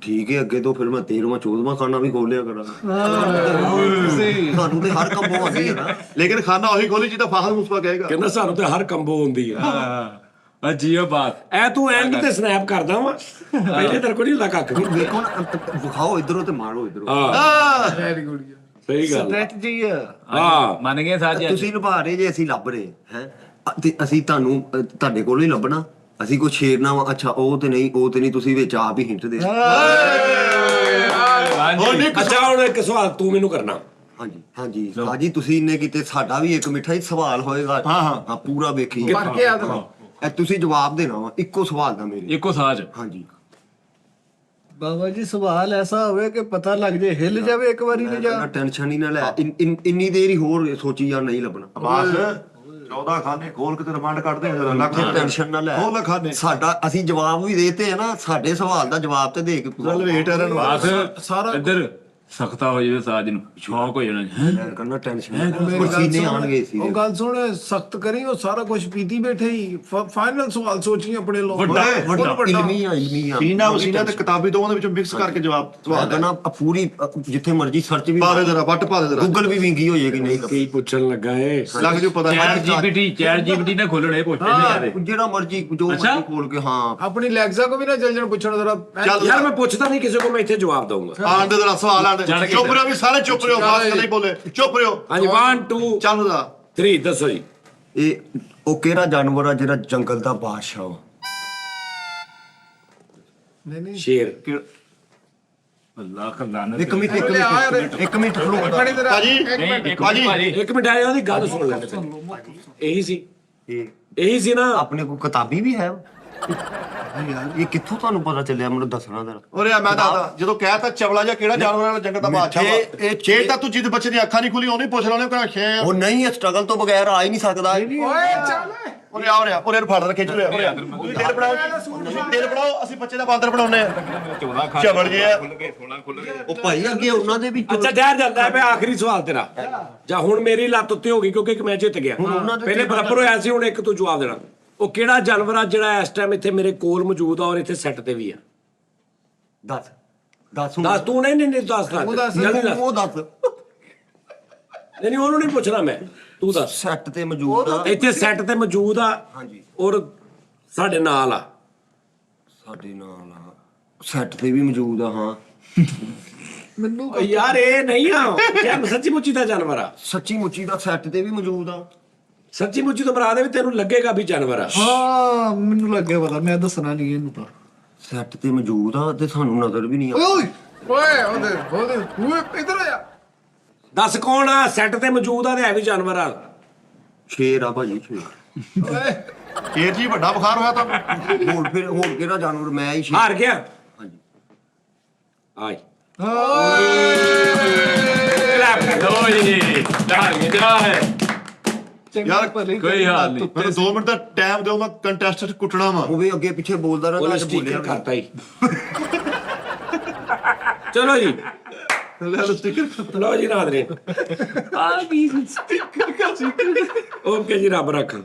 ਠੀਕ ਹੈ ਅੱਗੇ ਤੋਂ ਫਿਰ ਮੈਂ 13ਵਾਂ-14ਵਾਂ ਖਾਨਾ ਵੀ ਖੋਲਿਆ ਕਰਾਂ। ਤੁਹਾਨੂੰ ਤੇ ਹਰ ਕੰਮ ਆਉਂਦੀ ਹੈ ਨਾ। ਲੇਕਿਨ ਖਾਨਾ ਉਹੀ ਖੋਲੀ ਜਿਹਦਾ ਫਾਹਲ ਮੁਸਵਾ ਕਹੇਗਾ। ਕਹਿੰਦਾ ਸਾਨੂੰ ਤੇ ਹਰ ਕੰਬੋ ਹੁੰਦੀ ਆ। ਆ ਜੀਓ ਬਾਤ। ਐ ਤੂੰ ਐਂਡ ਤੇ ਸਨੈਪ ਕਰਦਾ ਵਾ ਪਹਿਲੇ ਤੇਰੇ ਕੋਲ ਨਹੀਂ ਹੁੰਦਾ ਕੱਖ ਵੀ। ਵੇਖੋ ਨਾ ਵਿਖਾਓ ਇਧਰੋਂ ਤੇ ਮਾਰੋ ਇਧਰੋਂ। ਹਾਂ ਵੈਰੀ ਗੁੱਡ। ਸਹੀ ਗੱਲ ਸਟ੍ਰੈਟਜੀ ਆ। ਹਾਂ ਮੰਨ ਗਏ ਸਾਜ ਜੀ। ਤੁਸੀਂ ਨਿਭਾ ਰਹੇ ਜੇ ਅਸੀਂ ਲੱਭ ਰਹੇ ਹੈ ਤੇ ਅਸੀਂ ਤੁਹਾਨੂੰ ਤੁਹਾਡੇ ਕੋਲ ਨਹੀਂ ਲੱਭਣਾ। ਅਸੀਂ ਕੋਈ ਛੇੜਨਾ ਵਾ ਅੱਛਾ ਉਹ ਤੇ ਨਹੀਂ ਤੁਸੀਂ ਵਿੱਚ ਆਪ ਹੀ ਹਿੰਟ ਦੇ। ਅੱਛਾ ਹੁਣ ਇੱਕ ਸਵਾਲ ਤੂੰ ਮੈਨੂੰ ਕਰਨਾ। ਹਾਂਜੀ ਹਾਜੀ ਤੁਸੀਂ ਇੰਨੇ ਕੀਤੇ ਸਾਡਾ ਵੀ ਇੱਕ ਮਿੱਠਾ ਹੀ ਸਵਾਲ ਹੋਏਗਾ। ਹਾਂ ਪੂਰਾ ਵੇਖੀ ਪਰ ਕੇ ਆਦਮ। ਇਹ ਤੁਸੀਂ ਜਵਾਬ ਦੇਣਾ ਵਾ ਇੱਕੋ ਸਵਾਲ ਦਾ ਮੇਰੇ। ਇੱਕੋ ਸਾਜ। ਹਾਂਜੀ ਬਾਬਾ ਜੀ ਸਵਾਲ ਐਸਾ ਹੋਵੇ ਕਿ ਪਤਾ ਲੱਗ ਜੇ ਹਿੱਲ ਜਾਵੇ ਇੱਕ ਵਾਰੀ ਤੇ ਜਾ। ਟੈਨਸ਼ਨ ਹੀ ਨਾ ਲੈ ਇੰਨੀ ਦੇਰ ਹੀ ਹੋਰ ਸੋਚੀ ਜਾਂ ਨਹੀਂ ਲੱਭਣਾ। ਬਸ 14 ਖਾਨੇ ਖੋਲ ਕੇ ਤੇ ਰਿਮਾਂਡ ਕੱਢਦੇ ਆ ਲੱਖ ਟੈਨਸ਼ਨ ਨਾ ਲੈ ਖੋਲ ਖਾਨੇ। ਸਾਡਾ ਅਸੀਂ ਜਵਾਬ ਵੀ ਦੇਤੇ ਆ ਨਾ ਸਾਡੇ ਸਵਾਲ ਦਾ ਜਵਾਬ ਤੇ ਦੇ ਕੇ ਚੱਲ ਵੇਟ ਇਹਨਾਂ ਨੂੰ ਬਸ ਸਾਰਾ ਇੱਧਰ ਸਖਤਾ ਹੋ ਜਾਵੇ ਸਾਜ ਨੂੰ ਸ਼ੌਕ ਹੋ ਜਾਣਾ। ਕਰਨਾ ਟੈਨਸ਼ਨ ਪਸੀਨੇ ਆਣਗੇ ਸੀ। ਉਹ ਗੱਲ ਸੁਣ ਸਖਤ ਕਰੀ ਉਹ ਸਾਰਾ ਕੁਝ ਪੀਤੀ ਬੈਠੇ ਹੀ ਫਾਈਨਲ ਸਵਾਲ ਸੋਚੀ ਆਪਣੇ ਲੋਕ। ਵੱਡਾ ਇਲਮੀ ਆ ਸੀਨਾ ਵਸੀਨਾ ਤੇ ਕਿਤਾਬੀ ਦੋਵਾਂ ਦੇ ਵਿੱਚੋਂ ਮਿਕਸ ਕਰਕੇ ਜਵਾਬ ਸਵਾਲ ਨਾ ਪੂਰੀ ਜਿੱਥੇ ਮਰਜੀ ਸਰਚ ਵੀ ਪਾ ਦੇ ਜਰਾ ਵੱਟ ਪਾ ਦੇ ਜਰਾ ਗੂਗਲ ਵੀ ਵਿੰਗੀ ਹੋ ਜਾਏਗੀ ਨਹੀਂ ਕੀ ਪੁੱਛਣ ਲੱਗਾ ਏ? ਲੱਗ ਜੂ ਪਤਾ। ਚੈਟ ਜੀਪੀਟੀ ਨੇ ਖੋਲਣੇ ਪੁੱਛੇ ਨਹੀਂ ਜਿਹੜਾ ਮਰਜੀ ਜੋ ਮਰਜੀ ਖੋਲ ਕੇ ਹਾਂ ਆਪਣੀ ਲੈਗਜ਼ਾ ਕੋ ਵੀ ਨਾ ਜਲ ਜਣ ਪੁੱਛਣ ਜ਼ਰਾ। ਚੱਲ ਯਾਰ ਮੈਂ ਪੁੱਛਦਾ ਨਹੀਂ ਕਿਸੇ ਕੋ, ਮੈਂ ਇੱਥੇ ਜਵਾਬ ਦਊਂਗਾ। ਆਂਦੇ ਜਰਾ ਸਵਾਲ ਆਂਦੇ ਚੁੱਪ ਰਹੋ ਵੀ ਸਾਰੇ ਚੁੱਪ ਰਹੋ ਬਾਤ ਨਹੀਂ ਬੋਲੇ ਚੁੱਪ ਰਹੋ। ਹਾਂਜੀ 1 2 ਚੱਲ ਦਾ 3 ਦੱਸੋ ਜੀ। ਇਹ ਉਹ ਕਿਹੜਾ ਜਾਨਵਰ ਆ ਜਿਹੜਾ ਜੰਗਲ ਦਾ ਬਾਦਸ਼ਾਹ ਵਾ? ਸ਼ੇਰ। ਅੱਲਾਹ ਖਲਾਨਤ। ਇੱਕ ਮਿੰਟ ਖਲੋ ਭਾਜੀ ਇੱਕ ਮਿੰਟ ਆਇਆ ਉਹਦੀ ਗੱਲ ਸੁਣ ਲੈਂਦੇ ਪਹਿਲਾਂ। ਇਹੀ ਸੀ ਇਹੀ ਸੀ ਨਾ। ਆਪਣੇ ਕੋਲ ਕਿਤਾਬੀ ਵੀ ਹੈ ਯਾਰ, ਇਹ ਕਿੱਥੋਂ ਤੁਹਾਨੂੰ ਪਤਾ ਚੱਲਿਆ? ਮੈਨੂੰ ਦੱਸਣਾ ਜ਼ਰਾ। ਉਰੇ ਆ, ਮੈਂ ਦੱਸਦਾ। ਜਦੋਂ ਕਹਿਤਾ ਚਵਲਾ ਜਾਂ ਕਿਹੜਾ ਜਾਨਵਰ ਵਾਲਾ ਜੰਗਲ ਦਾ ਬਾਦਸ਼ਾਹ ਵਾ, ਇਹ ਛੇ ਤਾਂ ਤੂੰ ਜਿਹਦੇ ਬੱਚੇ ਦੀਆਂ ਅੱਖਾਂ ਨਹੀਂ ਖੁੱਲੀ ਉਹਨੇ ਪੁੱਛ ਲਾ, ਉਹਨੇ ਕਹਿਣਾ ਸ਼ੇਰ। ਉਹ ਨਹੀਂ, ਇਹ ਸਟਰਗਲ ਤੋਂ ਬਗੈਰ ਆ ਹੀ ਨਹੀਂ ਸਕਦਾ। ਉਰੇ ਆ ਉਰੇ ਫੜ ਲੈ, ਖਿੱਚ ਲਿਆ। ਤੁਸੀਂ ਦਿਲ ਬਣਾਓ, ਦਿਲ ਬਣਾਓ, ਅਸੀਂ ਬੱਚੇ ਦਾ ਬਾਂਦਰ ਬਣਾਉਨੇ ਆ। 14 ਚਵਲ ਜੇ ਆ। 16 ਖੁੱਲ ਗਏ। ਉਹ ਭਾਈ ਅੱਗੇ ਉਹਨਾਂ ਦੇ ਵੀ ਅੱਛਾ ਠਹਿਰ ਜਾਂਦਾ ਹੈ। ਮੈਂ ਆਖਰੀ ਸਵਾਲ ਤੇਰਾ ਜਾਂ ਹੁਣ ਮੇਰੀ ਲੱਤ ਉੱਤੇ ਹੋ ਗਈ ਕਿਉਂਕਿ ਇੱਕ ਮੈਂ ਜਿੱਤ ਗਿਆ। ਪਹਿਲੇ ਬਰਾਬਰ ਹੋਇਆ ਸੀ, ਹੁਣ ਇੱਕ ਤੂੰ ਜਵਾਬ ਦੇਣਾ। ਉਹ ਕਿਹੜਾ ਜਾਨਵਰ ਆ ਜਿਹੜਾ ਇਸ ਟਾਈਮ ਇੱਥੇ ਮੇਰੇ ਕੋਲ ਮੌਜੂਦ ਆ ਔਰ ਇੱਥੇ ਸੈੱਟ ਤੇ ਵੀ ਆ? ਦੱਸ ਦੱਸ ਤੂੰ। ਨਹੀਂ ਦੱਸ ਜਲਦੀ ਦੱਸ। ਉਹ ਦੱਸ। ਨਹੀਂ ਉਹਨੂੰ ਨਹੀਂ ਪੁੱਛਣਾ ਮੈਂ, ਤੂੰ ਦੱਸ। ਸੈੱਟ ਤੇ ਮੌਜੂਦ ਆ। ਇੱਥੇ ਸੈੱਟ ਤੇ ਮੌਜੂਦ ਆ ਹਾਂਜੀ। ਔਰ ਸਾਡੇ ਨਾਲ ਆ। ਸਾਡੇ ਨਾਲ ਆ, ਸੈੱਟ ਤੇ ਵੀ ਮੌਜੂਦ ਆ। ਹਾਂ ਮੈਨੂੰ ਓ ਯਾਰ ਇਹ ਨਹੀਂ ਆ ਕਿਆ ਸੱਚੀ ਮੁੱਚੀ ਦਾ ਜਾਨਵਰ ਆ? ਸੱਚੀ ਮੁੱਚੀ ਦਾ ਸੈੱਟ ਤੇ ਵੀ ਮੌਜੂਦ ਆ। ਸੱਚੀ ਮੁੱਚੀ ਤੋਂ ਮਰਾ ਦੇ ਵੀ ਤੈਨੂੰ ਲੱਗੇਗਾ ਵੀ ਜਾਨਵਰ ਆ। ਹਾਂ ਮੈਨੂੰ ਲੱਗਿਆ ਪਤਾ, ਮੈਂ ਦੱਸਣਾ ਨਹੀਂ ਇਹਨੂੰ ਤਾਂ। ਸੈੱਟ ਤੇ ਮੌਜੂਦ ਆ ਤੇ ਸਾਨੂੰ ਨਜ਼ਰ ਵੀ ਨਹੀਂ ਆ। ਓਏ ਉਹਦੇ ਇਧਰ ਆ। ਦੱਸ ਕੌਣ ਆ? ਸੈੱਟ ਤੇ ਮੌਜੂਦ ਆ ਤੇ ਹੈ ਵੀ ਜਾਨਵਰ ਆ। ਸ਼ੇਰ ਆ ਭਾਜੀ, ਸ਼ੇਰ। ਸ਼ੇਰ ਜੀ ਵੱਡਾ ਬੁਖਾਰ ਹੋਇਆ ਤਾਂ ਹੋਰ ਕਿਹੜਾ ਜਾਨਵਰ? ਮੈਂ ਹੀ ਸ਼ੇਰ। ਹਾਰ ਗਿਆ। ਹਾਂਜੀ। ਆਈ ਕਲੈਪ ਕਰੋ ਜੀ। ਜਾ ਹੈ ਯਾਰ ਕੋਈ ਹਾਲ ਨਹੀਂ। ਮੈਨੂੰ 2 ਮਿੰਟ ਦਾ ਟਾਈਮ ਦਿਓ, ਮੈਂ ਕੰਟੈਸਟੈਂਟ ਕੁੱਟਣਾ ਵਾ। ਉਹ ਵੀ ਅੱਗੇ ਪਿੱਛੇ ਬੋਲਦਾ ਰਹਿੰਦਾ, ਉਹਨੇ ਅੱਜ ਬੋਲਿਆ ਸਟੀਕਰ ਕਰਤਾ ਹੀ। ਚਲੋ ਜੀ ਲਓ ਜੀ ਨਾਦਰੇ। ਓਕੇ ਜੀ ਰੱਬ ਰੱਖਾ।